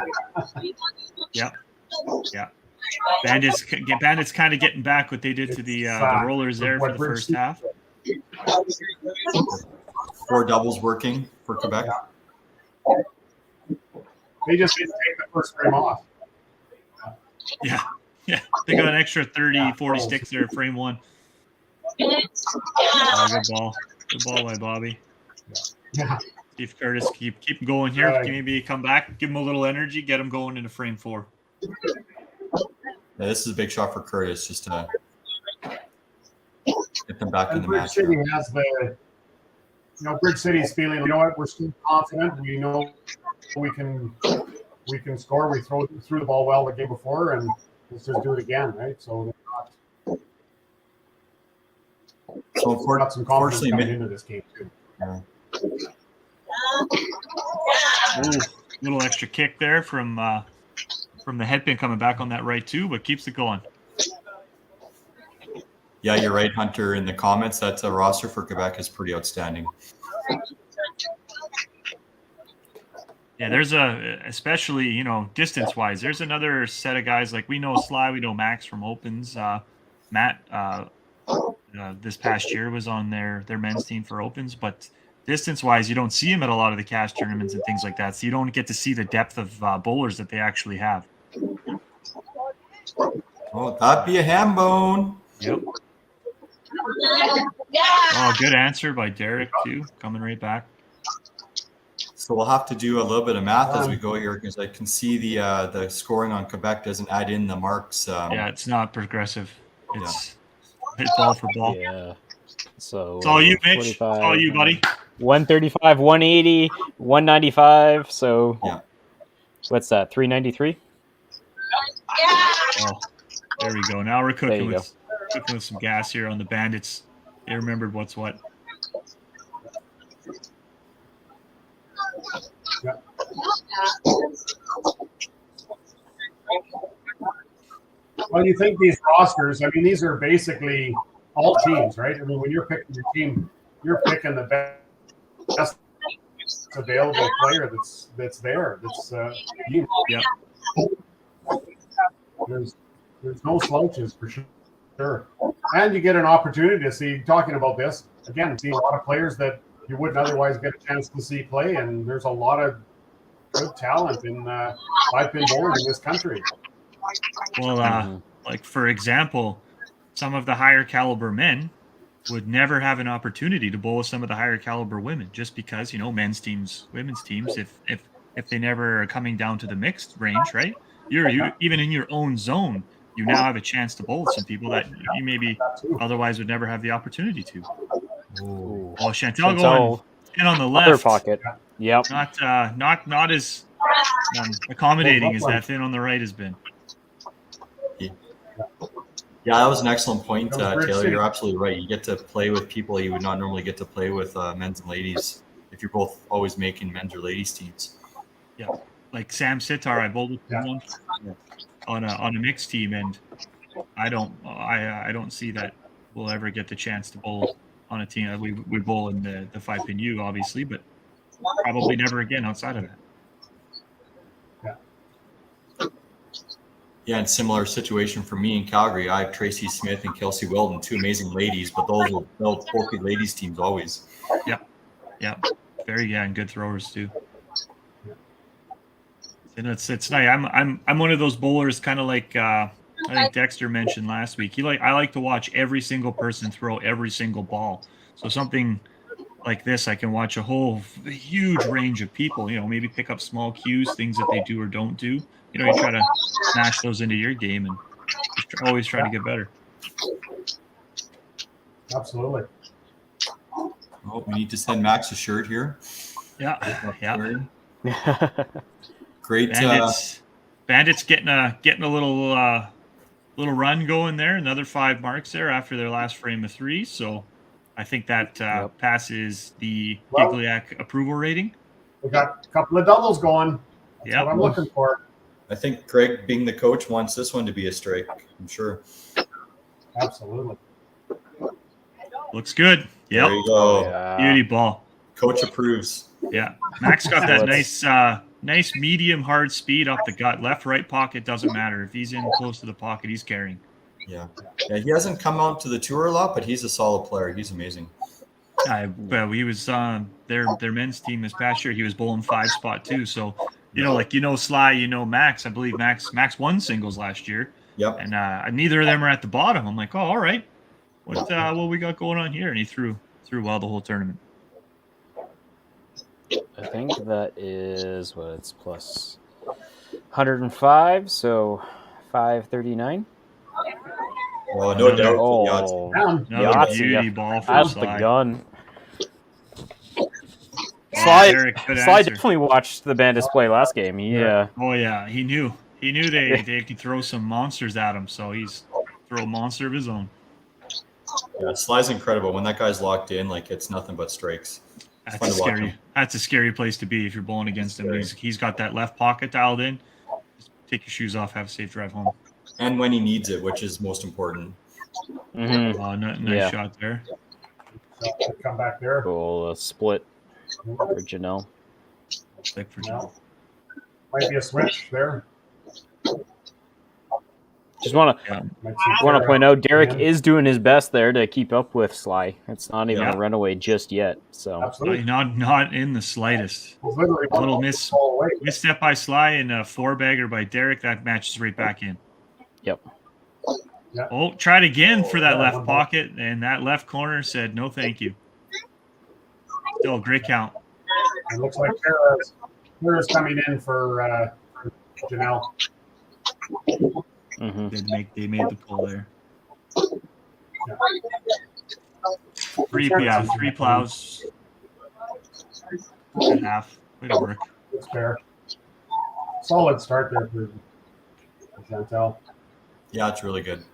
Yeah. Bandits kind of getting back what they did to the Rollers there for the first half. 4 doubles working for Quebec. They just didn't take the first frame off. Yeah. They got an extra 30, 40 sticks there, frame 1. Good ball by Bobby. Yeah. Steve Curtis, keep him going here. Maybe come back, give him a little energy, get him going into frame 4. Yeah, this is a big shot for Curtis, just to get them back in the Bridge match. City has Bridge City's feeling, you know what, we're still confident. We know we can score. We threw the ball well the game before, and let's just do it again, right? So they're got some confidence coming into this game too. Yeah. Little extra kick there from the headpin coming back on that right too, but keeps it going. Yeah, you're right, Hunter. In the comments, that roster for Quebec is pretty outstanding. Yeah, there's especially, distance-wise, there's another set of guys, like we know Sly, we know Max from Opens. Matt, this past year was on their men's team for Opens, but distance-wise, you don't see him at a lot of the cash tournaments and things like that, so you don't get to see the depth of bowlers that they actually have. Oh, that'd be a ham bone. Yep. Oh, good answer by Derek, too, coming right back. So we'll have to do a little bit of math as we go here, because I can see the scoring on Quebec doesn't add in the marks. Yeah, it's not progressive. It's ball for ball. Yeah. So it's all you, Mitch. It's all you, buddy. 135, 180, 195. So what's that? 393. Oh, there we go. Now we're cooking with some gas here on the Bandits. They remembered what's what. Yeah. Well, you think these rosters, I mean, these are basically all teams, right? I mean, when you're picking your team, you're picking the best available player that's there. That's you. Yeah. There's no slouches for sure. And you get an opportunity to see, talking about this, again, see a lot of players that you wouldn't otherwise get a chance to see play, and there's a lot of good talent in five-pin bowling in this country. Well, like for example, some of the higher caliber men would never have an opportunity to bowl with some of the higher caliber women, just because, men's teams, women's teams, if they never are coming down to the mixed range, right? You even in your own zone, you now have a chance to bowl with some people that you maybe otherwise would never have the opportunity to. Ooh. Oh, Chantel going in on the left pocket. Yep. Not as accommodating as that thin on the right has been. Yeah, that was an excellent point, Taylor. You're absolutely right. You get to play with people you would not normally get to play with, men's and ladies, if you're both always making men's or ladies teams. Yeah, like Sam Sitar, I bowled with him once on a mixed team, and I don't see that we'll ever get the chance to bowl on a team. We bowl in the 5-pin U, obviously, but probably never again outside of that. Yeah, and similar situation for me in Calgary. I have Tracy Smith and Kelsey Weldon, two amazing ladies, but those will build bulky ladies teams always. Yep. And good throwers too. And it's nice. I'm one of those bowlers, kind of like I think Dexter mentioned last week. I like to watch every single person throw every single ball. So something like this, I can watch a huge range of people. Maybe pick up small cues, things that they do or don't do. You try to smash those into your game and just always try to get better. Absolutely. Oh, we need to send Max a shirt here. Yeah. Great. Bandits getting a little run going there. Another 5 marks there after their last frame of 3. So I think that passes the Gigliac approval rating. We got a couple of doubles going. That's what I'm looking for. I think Greg, being the coach, wants this one to be a strike. I'm sure. Absolutely. Looks good. Yep. There you go. Beauty ball. Coach approves. Yeah. Max got that nice medium hard speed up the gut. Left, right pocket doesn't matter. If he's in close to the pocket, he's carrying. Yeah. He hasn't come out to the tour a lot, but he's a solid player. He's amazing. He was their men's team this past year. He was bowling 5-spot too. So Sly, Max. I believe Max won singles last year. Yep. And neither of them are at the bottom. I'm like, oh, all right. What we got going on here? And he threw well the whole tournament. I think that is it's plus 105, so 539. Well, no doubt. Another beauty ball for That's Sly. the gun. Sly definitely watched the Bandits play last game. Oh yeah, he knew they could throw some monsters at him, so he's throw a monster of his own. Yeah, Sly's incredible. When that guy's locked in, it's nothing but strikes. That's a scary place to be if you're bowling against him. He's got that left pocket dialed in. Just take your shoes off, have a safe drive home. And when he needs it, which is most important. Mm-hmm. Nice shot there. Come back there. Cool split for Janelle. Might be a switch there. Just want to point out, Derek is doing his best there to keep up with Sly. It's not even a runaway just yet. So absolutely not in the slightest. A little misstep by Sly and a 4-bagger by Derek. That matches right back in. Yep. Oh, tried again for that left pocket, and that left corner said no, thank you. Still a great count. It looks like Tara's coming in for Janelle. Mm-hmm. They made the pull there. 3 plows. 2.5. Way to work. That's fair. Solid start there for Chantel. Yeah, it's really good.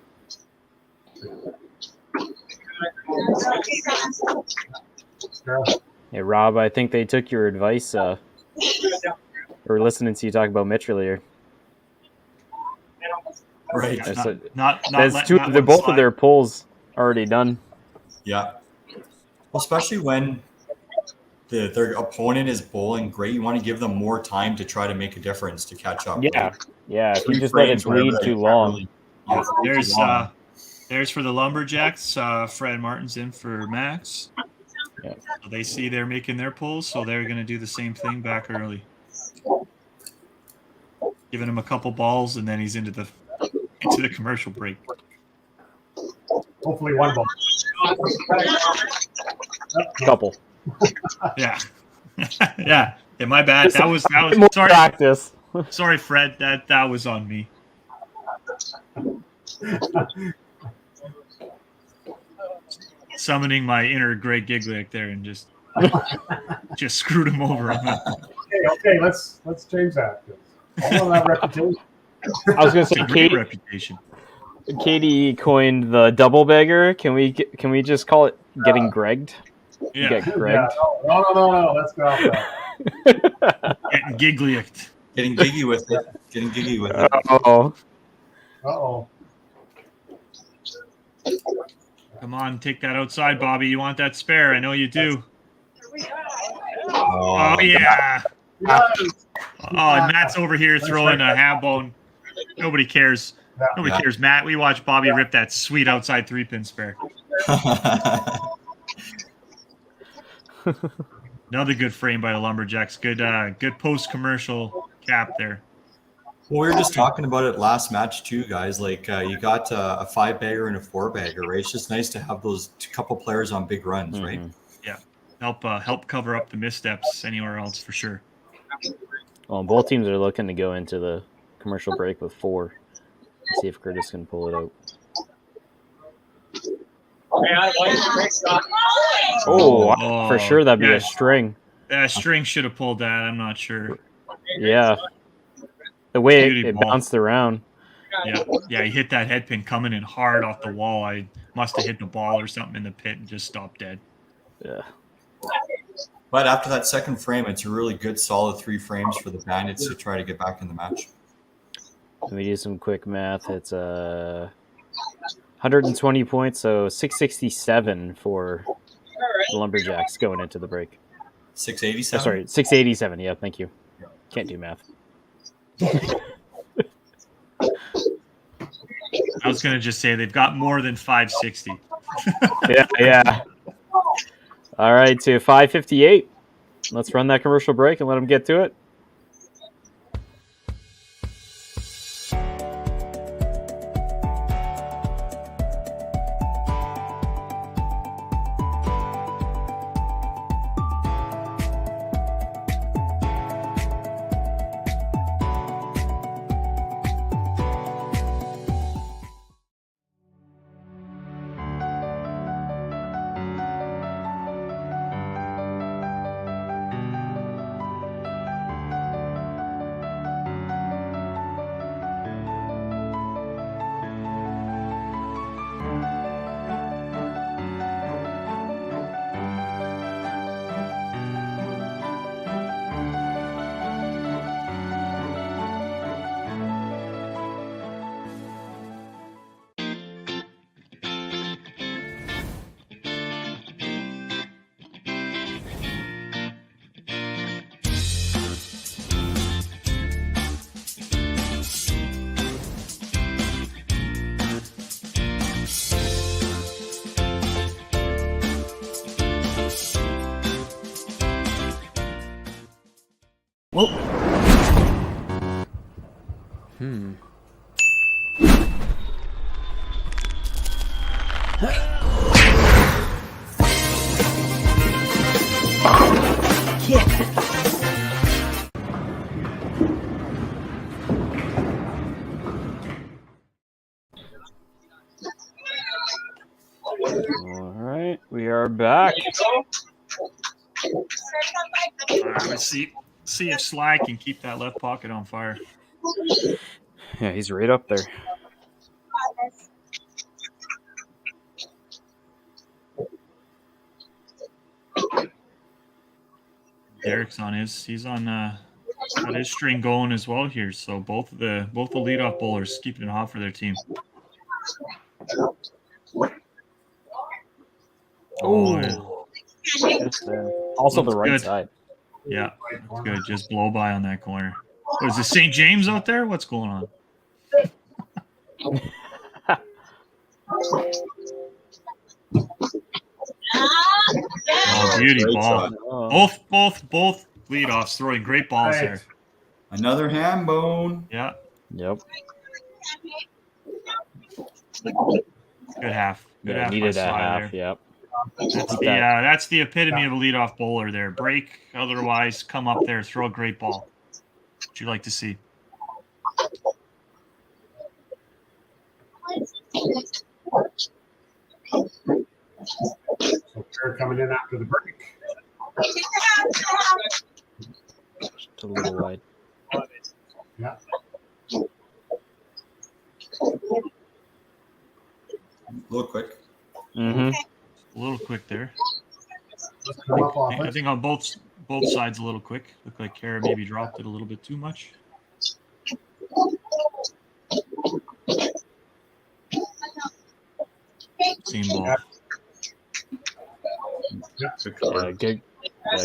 Hey, Rob, I think they took your advice. We're listening to you talk about Mitch earlier. Right. They're both of their pulls already done. Yeah. Well, especially when their opponent is bowling great, you want to give them more time to try to make a difference to catch up. Yeah. Yeah. If you just let it bleed too long. There's for the Lumberjacks. Fred Martin's in for Max. Yeah. So they see they're making their pulls, so they're going to do the same thing back early. Giving him a couple balls, and then he's into the commercial break. Hopefully one ball. Couple. Yeah. Yeah, my bad. That was more sorry. Practice. Sorry, Fred. That was on me. Summoning my inner Greg Gigliac there and just screwed him over on that. Okay, let's change that. I want that reputation. I was going to say, reputation. Katie coined the double beggar. Can we just call it getting Gregged? Yeah. Get Gregged. No. Let's go off that. Getting Gigliac. Getting giggy with it. Uh-oh. Uh-oh. Come on, take that outside, Bobby. You want that spare? I know you do. Oh, Yeah. Oh, and Matt's over here throwing a half bone. Nobody cares. Nobody cares, Matt. We watched Bobby rip that sweet outside 3-pin spare. Another good frame by the Lumberjacks. Good post-commercial cap there. Well, we were just talking about it last match too, guys. Like you got a 5-bagger and a 4-bagger, right? It's just nice to have those couple players on big runs, right? Yeah, help cover up the missteps anywhere else for sure. Well, both teams are looking to go into the commercial break with 4. Let's see if Curtis can pull it out. Oh, for sure that'd be a string. That string should have pulled that. I'm not sure. Yeah. The way it bounced around. Yeah, he hit that head pin coming in hard off the wall. I must have hit the ball or something in the pit and just stopped dead. Yeah. But after that second frame, it's a really good, solid 3 frames for the Bandits to try to get back in the match. Let me do some quick math. It's 120 points, so 667 for the Lumberjacks going into the break. 687? Sorry, 687. Yeah, thank you. Can't do math. I was going to just say they've got more than 560. Yeah. All right, to 558. Let's run that commercial break and let them get to it. All right, we are back. Let's see if Sly can keep that left pocket on fire. Yeah, he's right up there. Derek's on he's on got his string going as well here. So both the leadoff bowlers keeping it hot for their team. Oh, also the right side. Yeah, that's good. Just blow by on that corner. What, is this St. James out there? What's going on? Oh, beauty ball. Both leadoffs throwing great balls there. Another ham bone. Yeah. Yep. Good half. Good half. Needed by that Sly half. there. Yep. That's the epitome of a leadoff bowler there. Break, otherwise come up there, throw a great ball. What you like to see. So they're coming in after the break. Just a little wide. Yeah. A little quick. Mm-hmm. A little quick there. I I think on both sides a little quick. Looked like Kara maybe dropped it a little bit too much. Same ball.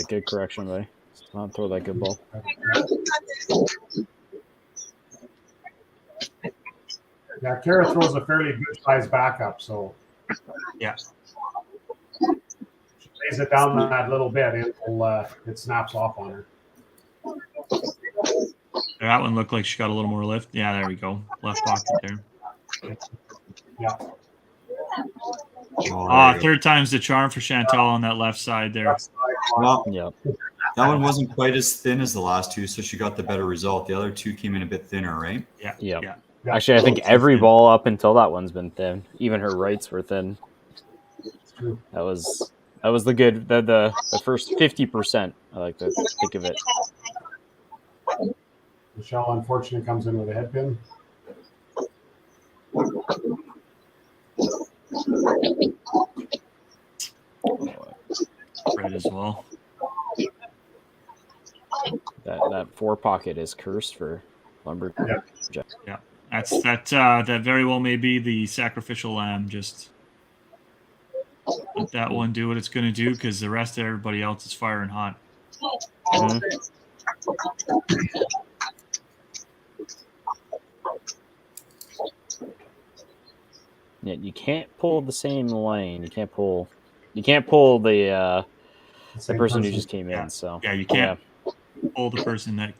Good correction, buddy. Not throw that good ball. Yeah, Kara throws a fairly good size backup, so Yeah. she lays it down that little bit until it snaps off on her. That one looked like she got a little more lift. Yeah, there we go. Left pocket there. Yeah. Third time's the charm for Chantal on that left side there. Well, Yeah. that one wasn't quite as thin as the last two, so she got the better result. The other two came in a bit thinner, right? Yeah. Yeah. Yeah. Actually, I think every ball up until that one's been thin. Even her rights were thin. That was the good the first 50%. I like to think of it. Michelle unfortunately comes in with a head pin. Right as well. That four pocket is cursed for Lumberjacks. Yeah. That very well may be the sacrificial lamb. Just let that one do what it's going to do, because the rest of everybody else is firing hot. Mm-hmm. Yeah, you can't pull the same lane. You can't pull the person who just came in. So Yeah, you can't pull the person that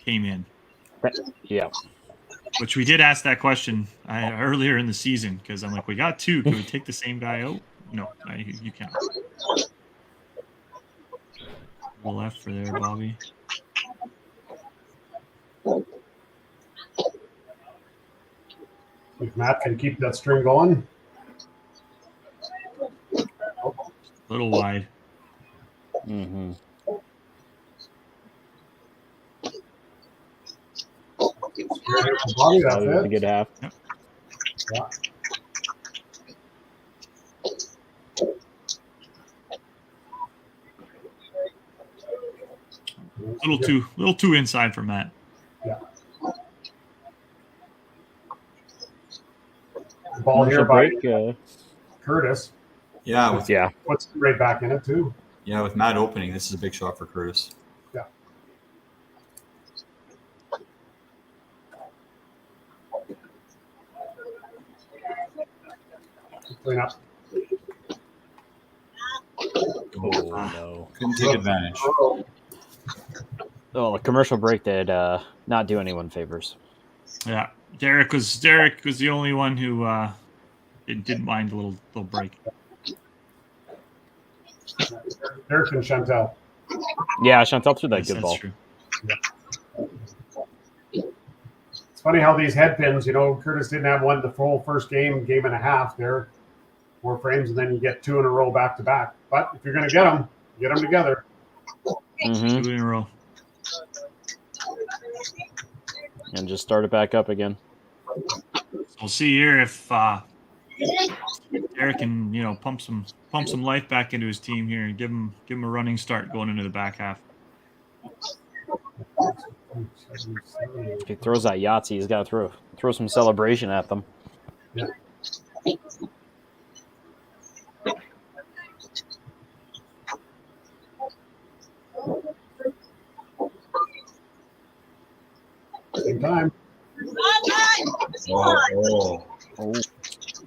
came in. Yeah. Which we did ask that question earlier in the season, because I'm like, we got two. Can we take the same guy out? No, you can't. Left for there, Bobby. If Matt can keep that string going. A little wide. Mm-hmm. Bobby, that's a it. good half. Yep. Yeah. A little too inside for Matt. Yeah. Ball here by Curtis. Yeah, Puts it right back in it too. Yeah, with Matt opening, this is a big shot for Curtis. Yeah. Clean up. Oh no! Couldn't take advantage. Oh, the commercial break did not do anyone favors. Yeah, Derek was the only one who didn't mind a little break. Derek and Chantal. Yeah, Chantal threw that Yes, good that's ball. true. It's funny how these head pins, Curtis didn't have one the full first game and a half there, 4 frames, and then you get 2 in a row back to back. But if you're going to get them together. Mm-hmm. 2 in a row. And just start it back up again. We'll see here if Derek can pump some life back into his team here and give him a running start going into the back half. If he throws that Yahtzee, he's got to throw some celebration at them. Yeah. Same time. Oh.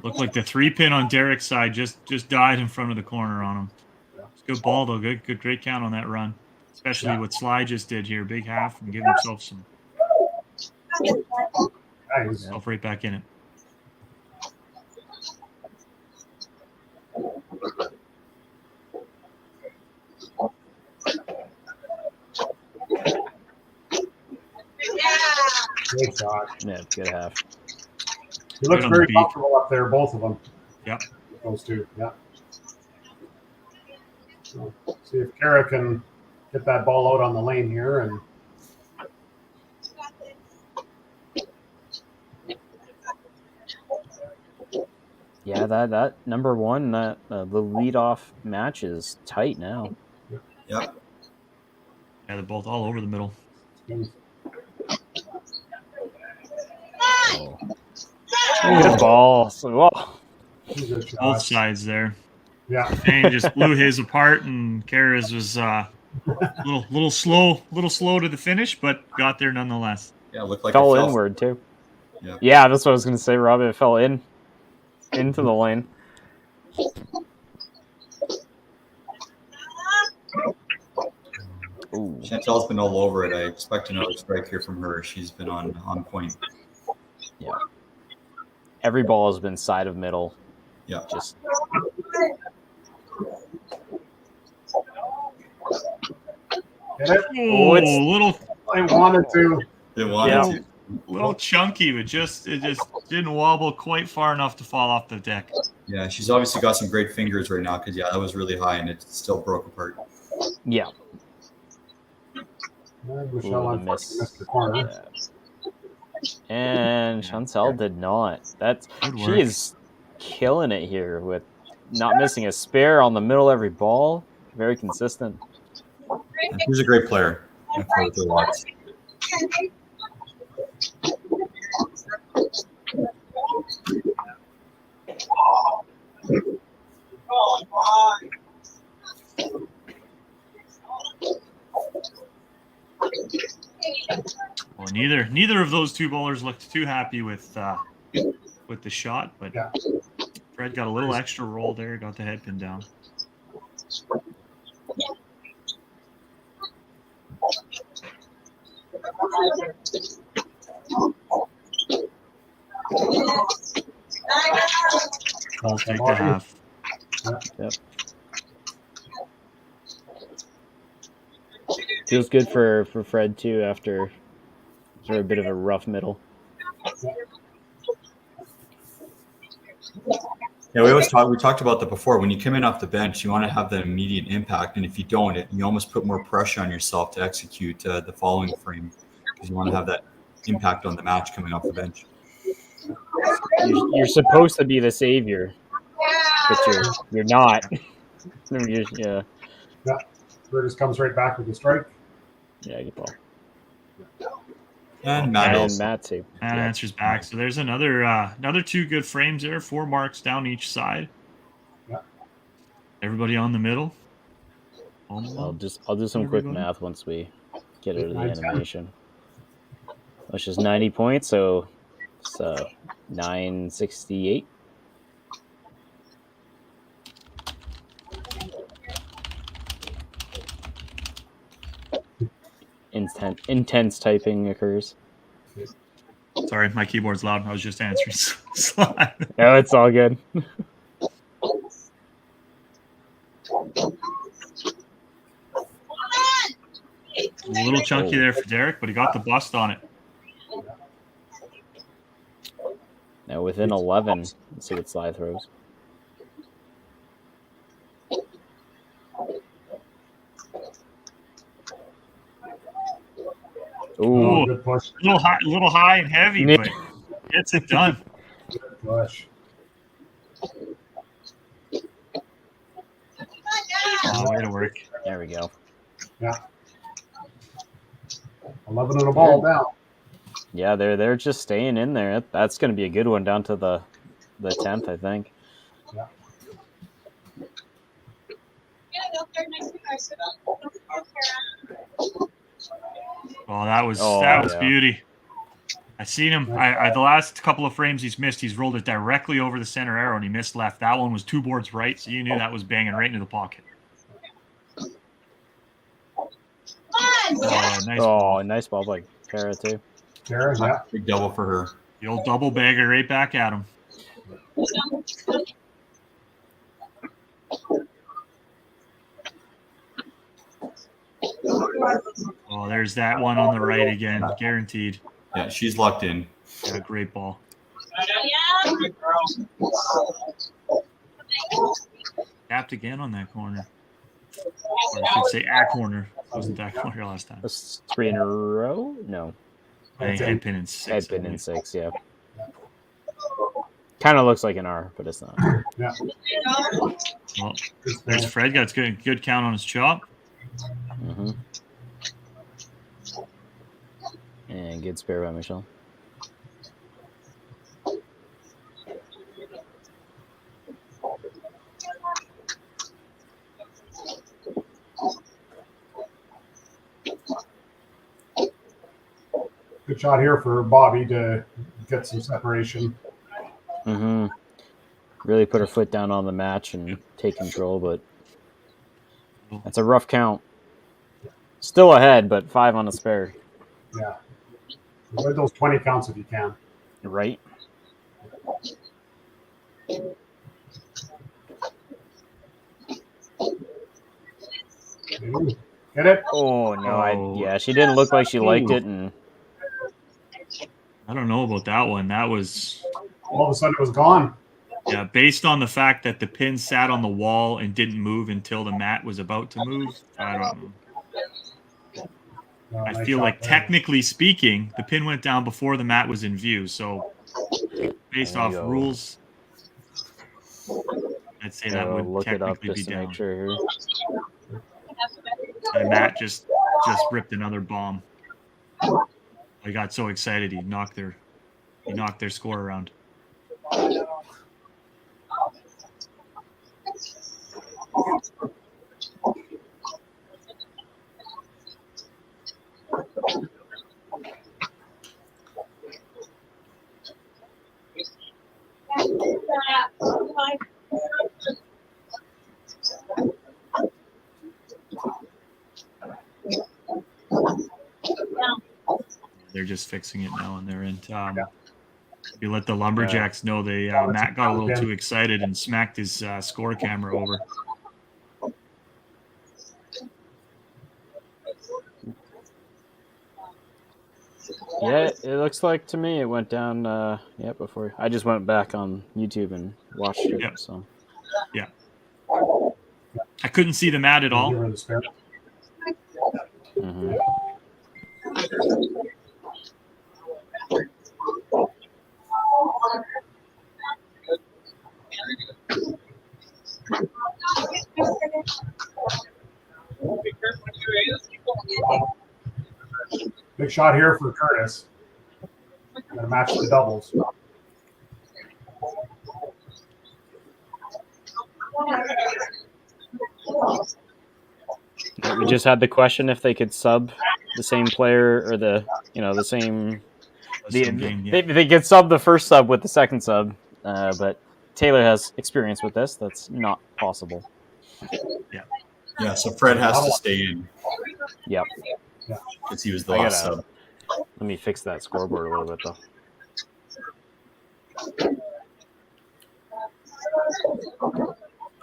Looked like the 3-pin on Derek's side just died in front of the corner on him. Good ball though. Good great count on that run. Especially what Sly just did here. Big half and give himself some. Nice. Himself right back in it. Good shot. Yeah, good half. He looks Right on the very beat. comfortable up there, both of them. Yep. Those two, yeah. So, see if Kara can get that ball out on the lane here. And Yeah, that number one, the leadoff match is tight now. Yep. Yeah, they're both all over the middle. Good ball. So, Both sides there. Yeah. Shane just blew his apart, and Kara's was little slow to the finish, but got there nonetheless. Yeah, looked like fell it fell inward too. Yeah. Yeah, that's what I was going to say, Rob. It fell into the lane. Ooh. Chantel's been all over it. I expect another strike here from her. She's been on point. Yeah. Every ball has been side of middle. Yeah. Just Get it? Oh, little. I wanted to. They wanted to. Little chunky, but it just didn't wobble quite far enough to fall off the deck. Yeah, she's obviously got some great fingers right now because, yeah, that was really high and it still broke apart. yeah. Michelle Ooh, missed the corner. Yeah. And Chantel did not. Good She work. is killing it here with not missing a spare on the middle of every ball. Very consistent. And she's a great player. I play with her lots. Well, neither of those two bowlers looked too happy with the shot, but Yeah. Fred got a little extra roll there, got the head pin down. I'll take the half. Yep. Feels good for Fred too after sort of a bit of a rough middle. Yeah, we talked about that before. When you come in off the bench, you want to have that immediate impact, and if you don't, you almost put more pressure on yourself to execute the following frame because you want to have that impact on the match coming off the bench. You're supposed to be the savior, but you're not. Yeah. Yeah. Curtis comes right back with the strike. Yeah, good ball. And Matt also. Matt too. That answers back. So there's another two good frames there, 4 marks down each side. Yeah. Everybody on the middle. I'll do some quick math once we get out of the animation. Which is 90 points, so it's 968. Intense typing occurs. Sorry, my keyboard's loud. I was just answering slide. No, it's all good. A little chunky there for Derek, but he got the bust on it. Now within 11, let's see what slide throws. Ooh, Good push. Little high and heavy, but gets it done. Good push. Oh, way to work. There we go. Yeah. 11 and a ball down. Yeah, they're just staying in there. That's going to be a good one down to the 10th, I think. Yeah. Oh, that was yeah. beauty. I seen him. I the last couple of frames he's missed, he's rolled it directly over the center arrow and he missed left. That one was 2 boards right, so you knew that was banging right into the pocket. Nice ball by Kara too. Kara, yeah. Big double for her. The old double bagger right back at him. Oh, there's that one on the right again, guaranteed. Yeah, she's locked in. Yeah, great ball. Tapped again on that corner. Or I should say at corner. It wasn't that corner last time. That's 3 in a row? No. I think head pin in 6. Head pin in 6, yeah. Kind of looks like an R, but it's not. Yeah. Well, there's Fred. Got a good count on his chop. Mm-hmm. And good spare by Michelle. Good shot here for Bobby to get some separation. Mm-hmm. Really put her foot down on the match and take control, but that's a rough count. Still ahead, but 5 on the spare. Yeah. Avoid those 20 counts if you can. Right? Get it? Oh, no. Yeah, she didn't look like she liked it. And I don't know about that one. That was... All of a sudden it was gone. Yeah, based on the fact that the pin sat on the wall and didn't move until the mat was about to move, I don't know. I feel like technically speaking, the pin went down before the mat was in view. So based off rules, I'd say that would look it up technically just be to down. make sure here. And Matt just ripped another bomb. He got so excited he knocked their score around. They're just fixing it now on their end. You let the Lumberjacks know they Matt got a little too excited and smacked his score camera over. Yeah, it looks like to me it went down. Before I just went back on YouTube and watched it. Yep. So yeah, I couldn't see the mat at all. Mm-hmm. Big shot here for Curtis. Gonna match the doubles. We just had the question if they could sub the same player or the same. They could sub the first sub with the second sub, but Taylor has experience with this. That's not possible. Yeah. So Fred has to stay in. Yep. Because he was the last sub. Let me fix that scoreboard a little bit though.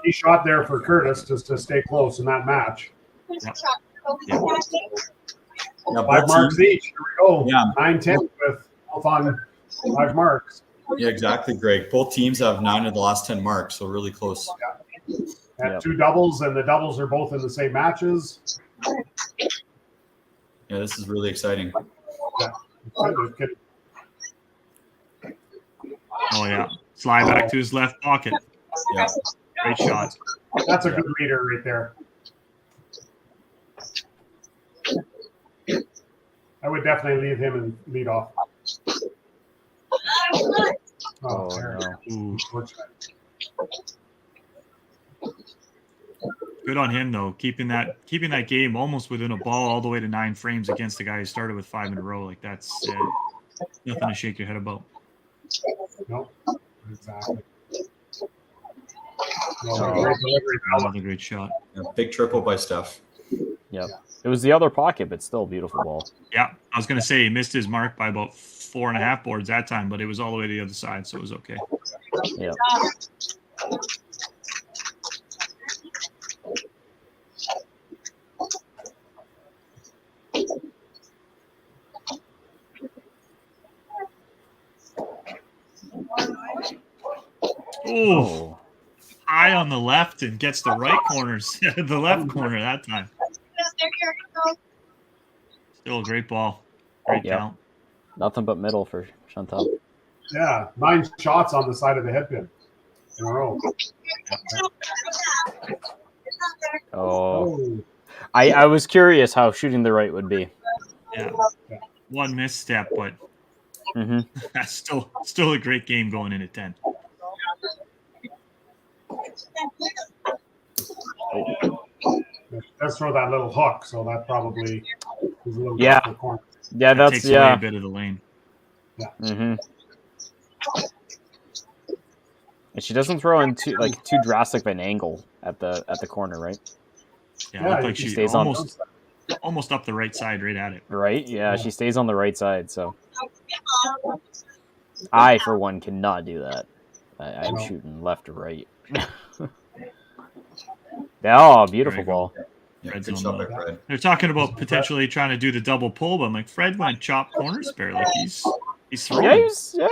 He shot there for Curtis just to stay close in that match. Yeah, 5 marks each. Here we go. Yeah. 9-10 with both on 5 marks. Yeah, exactly, Greg. Both teams have 9 of the last 10 marks, so really close. At 2 doubles, and the doubles are both in the same matches. Yeah, this is really exciting. Yeah. Oh yeah, slide back to his left pocket. Yeah, great shot. That's a good leader right there. I would definitely leave him and lead off. Oh no. Good on him though, keeping that game almost within a ball all the way to 9 frames against the guy who started with 5 in a row. Like that's nothing to shake your head about. Nope. Exactly. Another great shot. Yeah, big triple by Steph. Yep. It was the other pocket, but still a beautiful ball. Yeah, I was going to say he missed his mark by about 4.5 boards that time, but it was all the way to the other side, so it was okay. Yeah. Oh, high on the left and gets the right corners, the left corner that time. Still a great ball. Great count. Nothing but middle for Chantal. Yeah, 9 shots on the side of the head pin in a row. Oh. I was curious how shooting the right would be. Yeah. One misstep, but that's still a great game going in at 10. Let's throw that little hook, so that probably is a little Yeah. corner. Yeah, That that's takes away a bit of the lane. Mm-hmm. And she doesn't throw in too drastic of an angle at the corner, right? Yeah, it looked like she stays almost up the right side, right at it. Right? Yeah, she stays on the right side. So I, for one, cannot do that. I'm shooting left or right. Oh, beautiful ball. Yeah, good shot there, Fred. They're talking about potentially trying to do the double pull, but I'm like, Fred went chop corner spare. Like he's throwing. Yeah,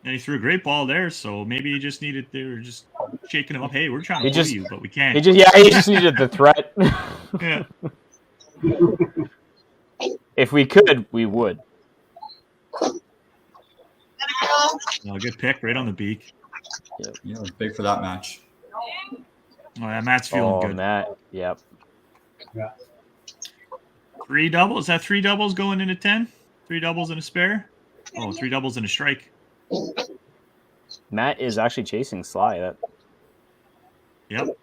And he threw a great ball there, so maybe they were just shaking him up. Hey, we're trying to pull you, but we can't. He just needed the threat. Yeah. If we could, we would. Good pick, right on the beak. Yep. Yeah, it was big for that match. Oh, that Matt's feeling good. Matt, yep. Yeah. 3 doubles. Is that 3 doubles going into 10? 3 doubles and a spare? Oh, 3 doubles and a strike. Matt is actually chasing Sly. Yep.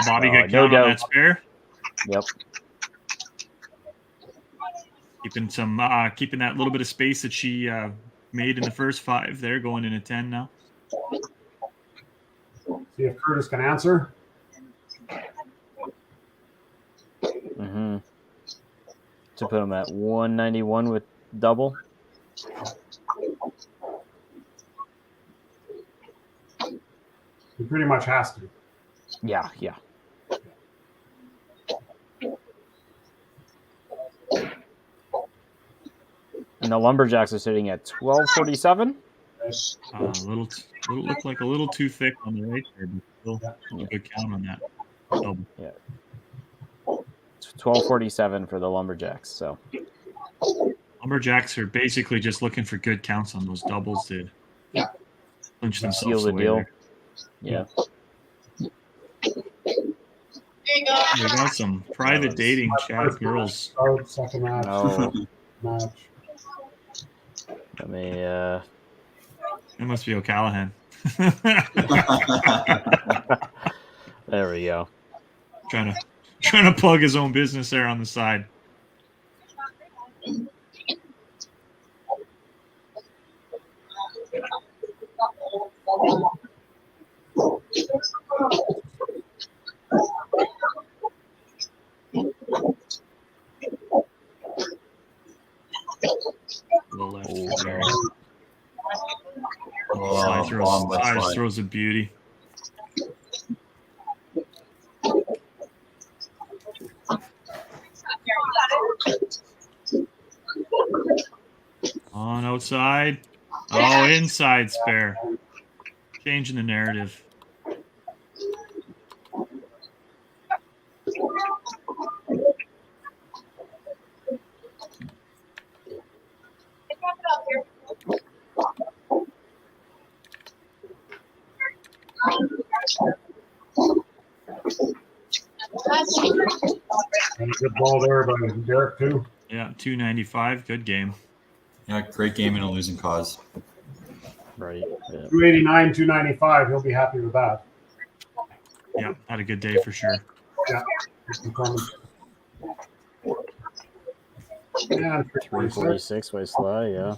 Bobby got count on that spare. Yep. Keeping that little bit of space that she made in the first 5 there, going into 10 now. See if Curtis can answer. Mm-hmm. To put him at 191 with double. He pretty much has to. Yeah. And the Lumberjacks are sitting at 1247. Look like a little too thick on the right there, but still a good count on that. Double. Yeah. 1247 for the Lumberjacks. So Lumberjacks are basically just looking for good counts on those doubles to punch themselves seal the away deal. there. Yeah. We got some private dating chat girls. Second match. Match. Let me. It must be O'Callahan. There we go. Trying to plug his own business there on the side. The left there. Sly throws a beauty. On outside. Oh, inside spare. Changing the narrative. And a good ball there by Derek too. Yeah, 295. Good game. Yeah, great game in a losing cause. Right. Yeah. 289, 295. He'll be happy with that. Yeah, had a good day for sure. Yeah. Yeah, 346 by Sly, yeah.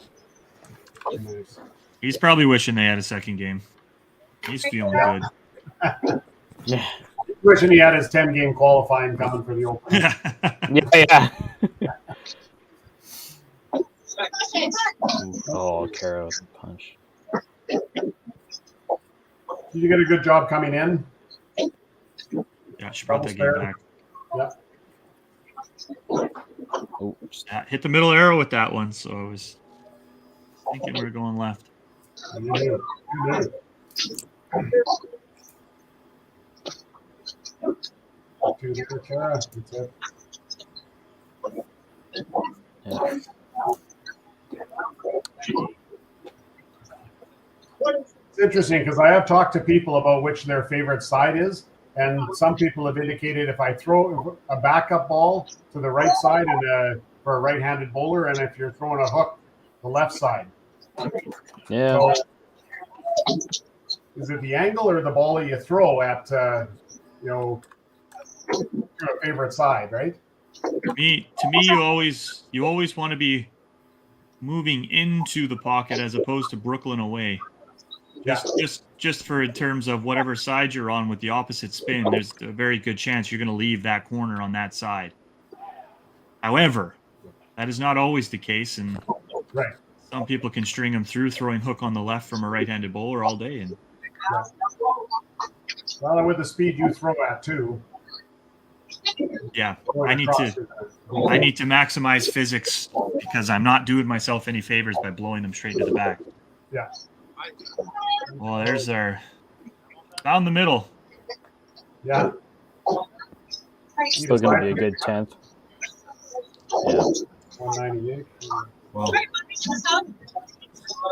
Nice. He's probably wishing they had a second game. He's feeling good. Yeah. Wishing he had his 10-game qualifying coming for the Open. Yeah. Oh, Kara with a punch. Did you get a good job coming in? Yeah, she brought that game back. Yeah. Oh, Hit the middle arrow with that one, so I was thinking we were going left. It's interesting because I have talked to people about which their favorite side is, and some people have indicated if I throw a backup ball to the right side and for a right-handed bowler, and if you're throwing a hook, the left side. Yeah. So Is it the angle or the ball you throw at your favorite side, right? To me, you always want to be moving into the pocket as opposed to Brooklyn away. Just for in terms of whatever side you're on with the opposite spin, there's a very good chance you're going to leave that corner on that side. However, that is not always the case, and some people can string them through throwing hook on the left from a right-handed bowler all day. And well, with the speed you throw at too. Yeah, I need to maximize physics because I'm not doing myself any favors by blowing them straight to the back. Yeah. Well, there's our down the middle. Yeah. Still going to be a good 10th. Yeah. 198. Well,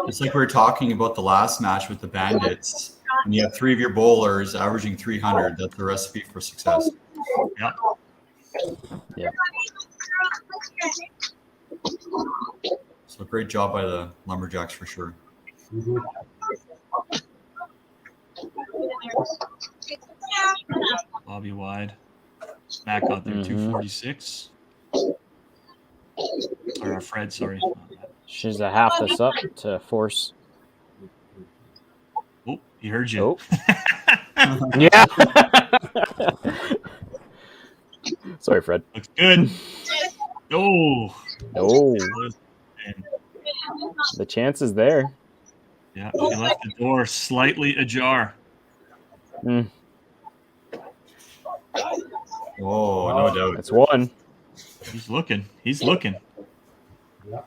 it's like we were talking about the last match with the Bandits. When you have 3 of your bowlers averaging 300, that's the recipe for success. Yep. Yeah. So great job by the Lumberjacks for sure. Mm-hmm. Bobby wide. Mac out there, 246. Or Fred, sorry. She's a half this up to force. Oh, he heard you. Oh. Yeah. Sorry, Fred. Looks good. Oh. Oh. The chance is there. Yeah, he left the door slightly ajar. Mm. Oh, no doubt. That's one. He's looking. He's looking. Yeah.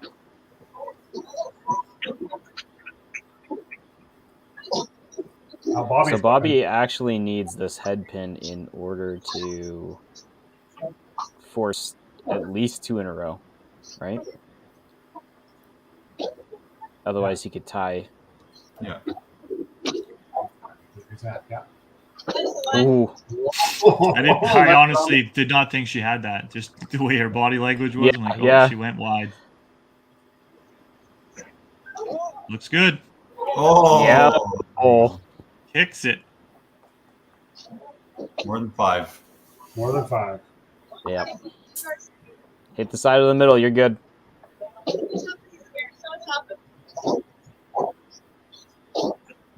So Bobby actually needs this head pin in order to force at least 2 in a row, right? Otherwise, he could tie. Yeah. Yeah. Ooh. I honestly did not think she had that. Just the way her body language was. Yeah, I'm like, yeah. She went wide. Looks good. Oh. Yeah. Oh. Kicks it. More than 5. More than 5. Yeah. Hit the side of the middle. You're good.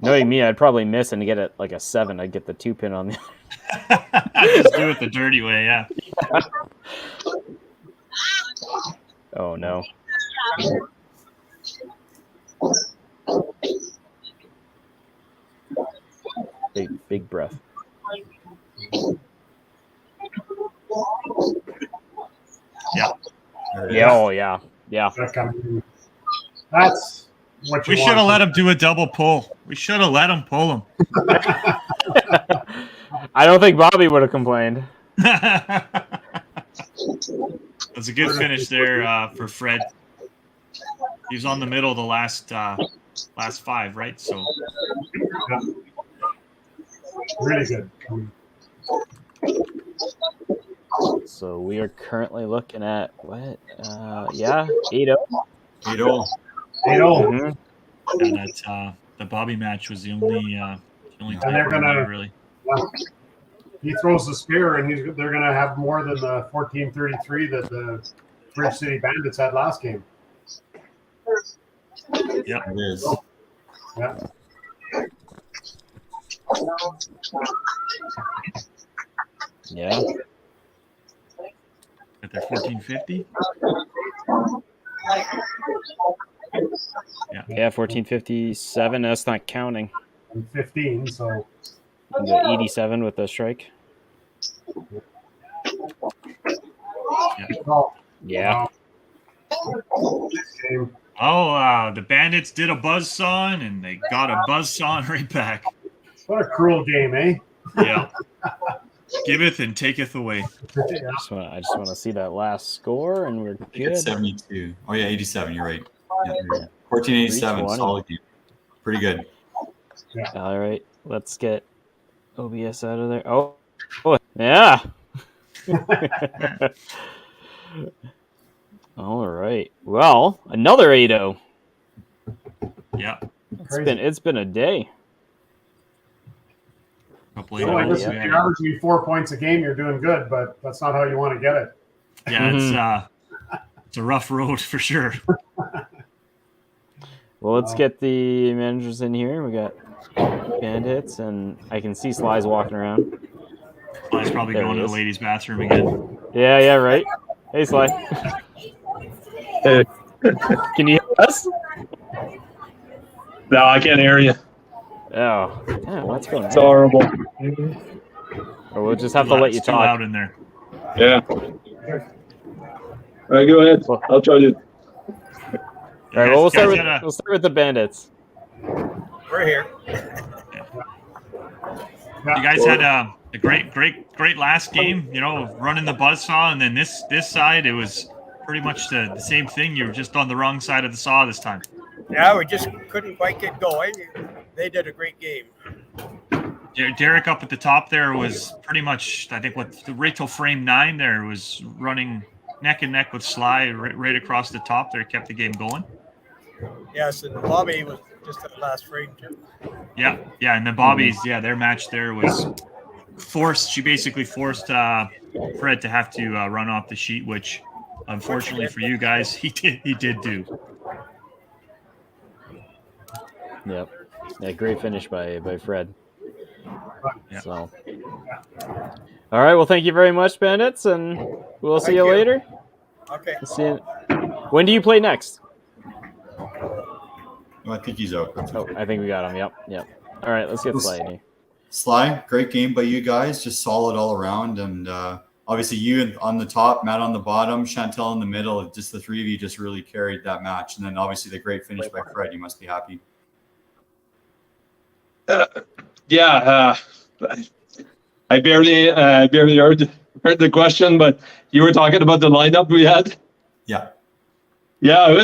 Knowing me, I'd probably miss and get it like a 7. I'd get the 2 pin on the Just do it the dirty way, yeah. Oh, no. Big breath. Yeah. Yeah. Oh, yeah. Yeah. That's what you We should have let him do a double pull. We should have let him pull him. I don't think Bobby would have complained. That's a good finish there for Fred. He was on the middle the last 5, right? So really good. So we are currently looking at what? 8-0. 8-0. 8-0. And that's the Bobby match was the only and they're gonna really. He throws the spear, and they're gonna have more than the 14-33 that the Bridge City Bandits had last game. Yep, it is. Yeah. Yeah. At their 1450. Yeah, 1457. That's not counting. And 15, so. The 87 with the strike. Yeah. Oh, the Bandits did a buzzsaw and they got a buzzsaw right back. What a cruel game, eh? Yeah. Giveth and taketh away. I just want to see that last score, and we're good. It's 72. Oh yeah, 87. You're right. Yeah, 1487. Solid game. Pretty good. Yeah. All right, let's get OBS out of there. Oh yeah. All right. Well, another 8-0. Yeah. It's been a day. couple So, like, of listen, if you're averaging 4 points a game, you're doing good, but that's not how you want to get it. Yeah, it's a rough road for sure. Well, let's get the managers in here. We got Bandits, and I can see Sly's walking around. Sly's probably There going he to the is. ladies' bathroom again. Yeah, right. Hey, Sly. Hey. Can you hear us? No, I can't hear you. Oh, yeah, what's going on? It's horrible. Or we'll just have to let you It's too talk. loud in there. Yeah. All right, go ahead. I'll try to. All right, well, we'll start with the Bandits. We're here. You guys had a great last game. You know, running the buzzsaw, and then this side it was pretty much the same thing. You were just on the wrong side of the saw this time. Yeah, we just couldn't quite get going. They did a great game. Derek up at the top there was pretty much, I think, right till frame 9 there was running neck and neck with Sly right across the top there, kept the game going. Yes, and Bobby was just at the last frame too. Yeah, and then Bobby's, their match there was forced. She basically forced Fred to have to run off the sheet, which unfortunately for you guys, he did do. Yep. Yeah, great finish by Fred. Yeah. So, all right. Well, thank you very much, Bandits, and we'll see you later. Okay. See you. When do you play next? I think he's out. Oh, I think we got him. Yep. All right, let's get Sly in here. Sly, great game by you guys, just solid all around, and obviously you on the top, Matt on the bottom, Chantel in the middle. Just the three of you just really carried that match, and then obviously the great finish by Fred. You must be happy. I barely heard the question, but you were talking about the lineup we had. Yeah, it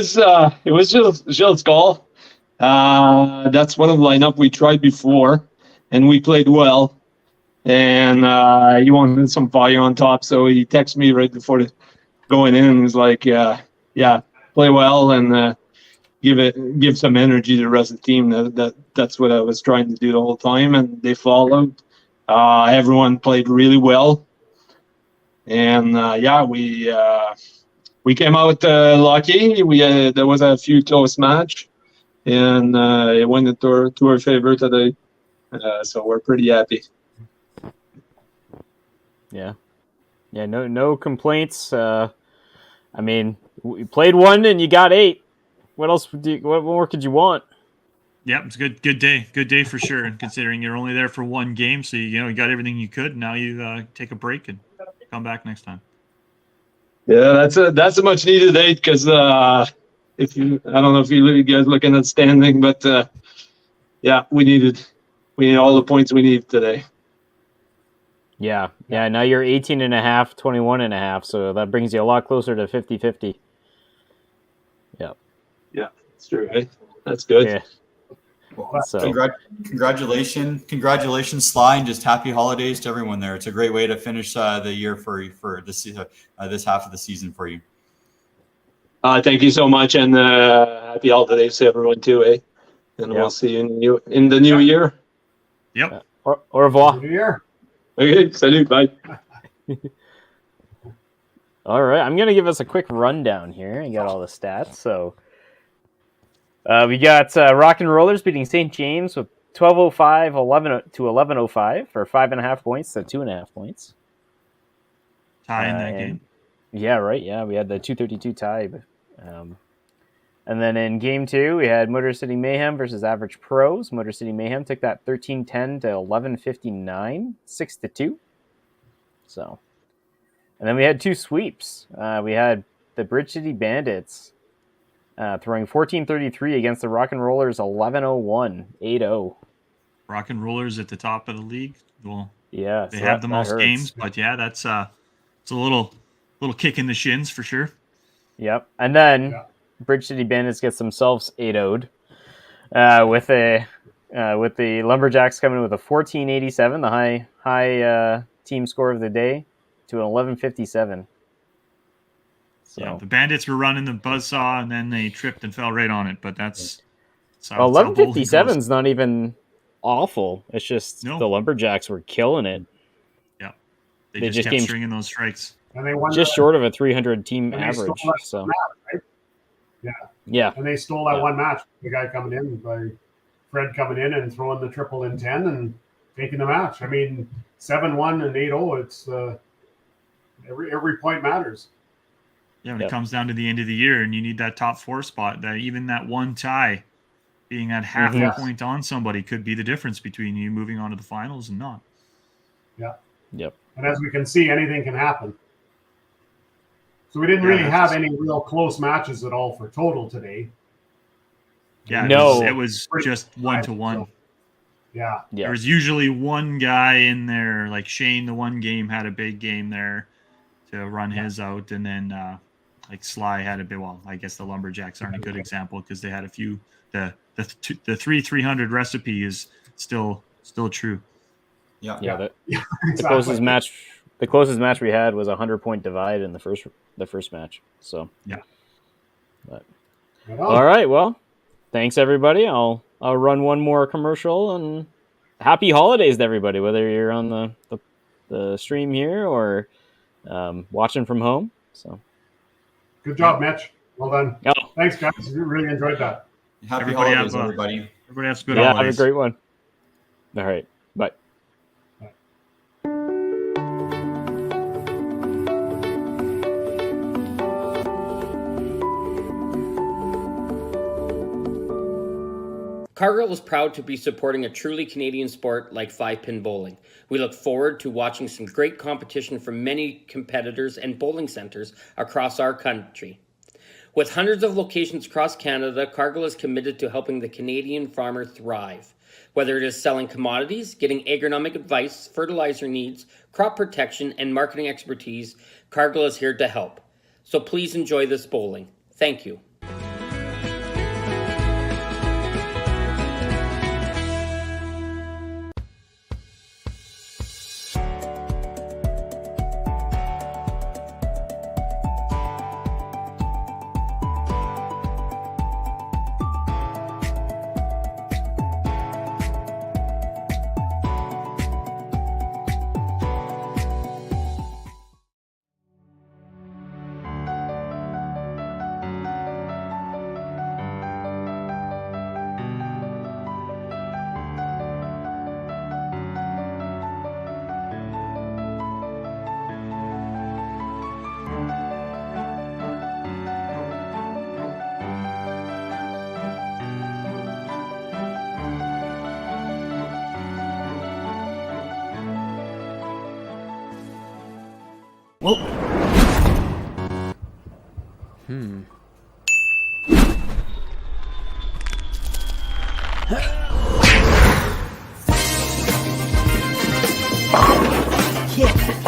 was Gilles Gall. That's one of the lineup we tried before, and we played well. And he wanted some fire on top, so he texted me right before going in and was like, play well and give some energy to the rest of the team. That's what I was trying to do the whole time, and they followed. Everyone played really well, and we came out lucky. There was a few close match, and it went to our favor today. So we're pretty happy. Yeah. No complaints. I mean, we played one and you got 8. What else? What more could you want? Yeah, it's a good day for sure. And considering you're only there for one game, so you got everything you could. Now you take a break and come back next time. Yeah, that's a much needed day because I don't know if you guys looking at standing, but we need all the points we need today. Yeah. Now you're 18.5, 21.5, so that brings you a lot closer to 50-50. Yeah, that's true, right? That's good. Yeah. Well, so. Congratulations, Sly, and just happy holidays to everyone there. It's a great way to finish the year for this half of the season for you. Thank you so much, and happy holidays to everyone too, eh? And we'll see you in the new year. Yep. Au revoir. New year. Okay, salut, bye. All right, I'm going to give us a quick rundown here and get all the stats. So we got Rock and Rollers beating St. James with 12:05, 11 to 11:05 for 5.5 points to 2.5 points. Tie in that game. Yeah, right. Yeah, we had the 232 tie. And then in game 2, we had Motor City Mayhem versus Average Pros. Motor City Mayhem took that 13-10 to 11:59, 6-2. So, and then we had 2 sweeps. We had the Bridge City Bandits throwing 14-33 against the Rock and Rollers 11-01, 8-0. Rock and Rollers at the top of the league. Well, yeah, they have the most games, but yeah, it's a little kick in the shins for sure. Yep, and then Bridge City Bandits gets themselves 8-0'd with the Lumberjacks coming in with a 14-87, the high team score of the day, to an 11-57. So. Yeah, the Bandits were running the buzzsaw and then they tripped and fell right on it, but that's 11:57 is not even awful. It's just No. the Lumberjacks were killing it. Yeah, they just kept stringing those strikes. And they won Just short of a 300 team and they average. stole that So match, right? Yeah. yeah, And they stole that Yeah. one match. The guy coming in by Fred coming in and throwing the triple in 10 and taking the match. I mean, 7-1 and 8-0. It's every point matters. Yeah, when Yep. it comes down to the end of the year and you need that top 4 spot, that even that one tie being at half Mhm. a point on somebody could be the difference between you moving on to the finals and not. Yeah. Yep. And as we can see, anything can happen. So we didn't Yeah, really that's- have any real close matches at all for total today. Yeah, No. it was just 1-1. So, yeah. Yeah. There was usually one guy in there, like Shane, the one game had a big game there to run his out, and then like Sly had a bit. Well, I guess the Lumberjacks aren't a good example because they had a few. The 300 recipe is still true. Yeah. Yeah. The Exactly. closest match we had was a 100-point divide in the first match. So Yeah. But Right on. all right, well, thanks everybody. I'll run one more commercial and happy holidays to everybody, whether you're on the stream here or watching from home. So Good job, Mitch. Well done. Oh. Thanks, guys. We really enjoyed that. Happy Everybody holidays, have, everybody. Everybody has good yeah, holidays. have a great one. All right, bye. Cargill is proud to be supporting a truly Canadian sport like 5-pin bowling. We look forward to watching some great competition from many competitors and bowling centers across our country. With hundreds of locations across Canada, Cargill is committed to helping the Canadian farmer thrive. Whether it is selling commodities, getting agronomic advice, fertilizer needs, crop protection, and marketing expertise, Cargill is here to help. So please enjoy this bowling. Thank you. Well. Yeah.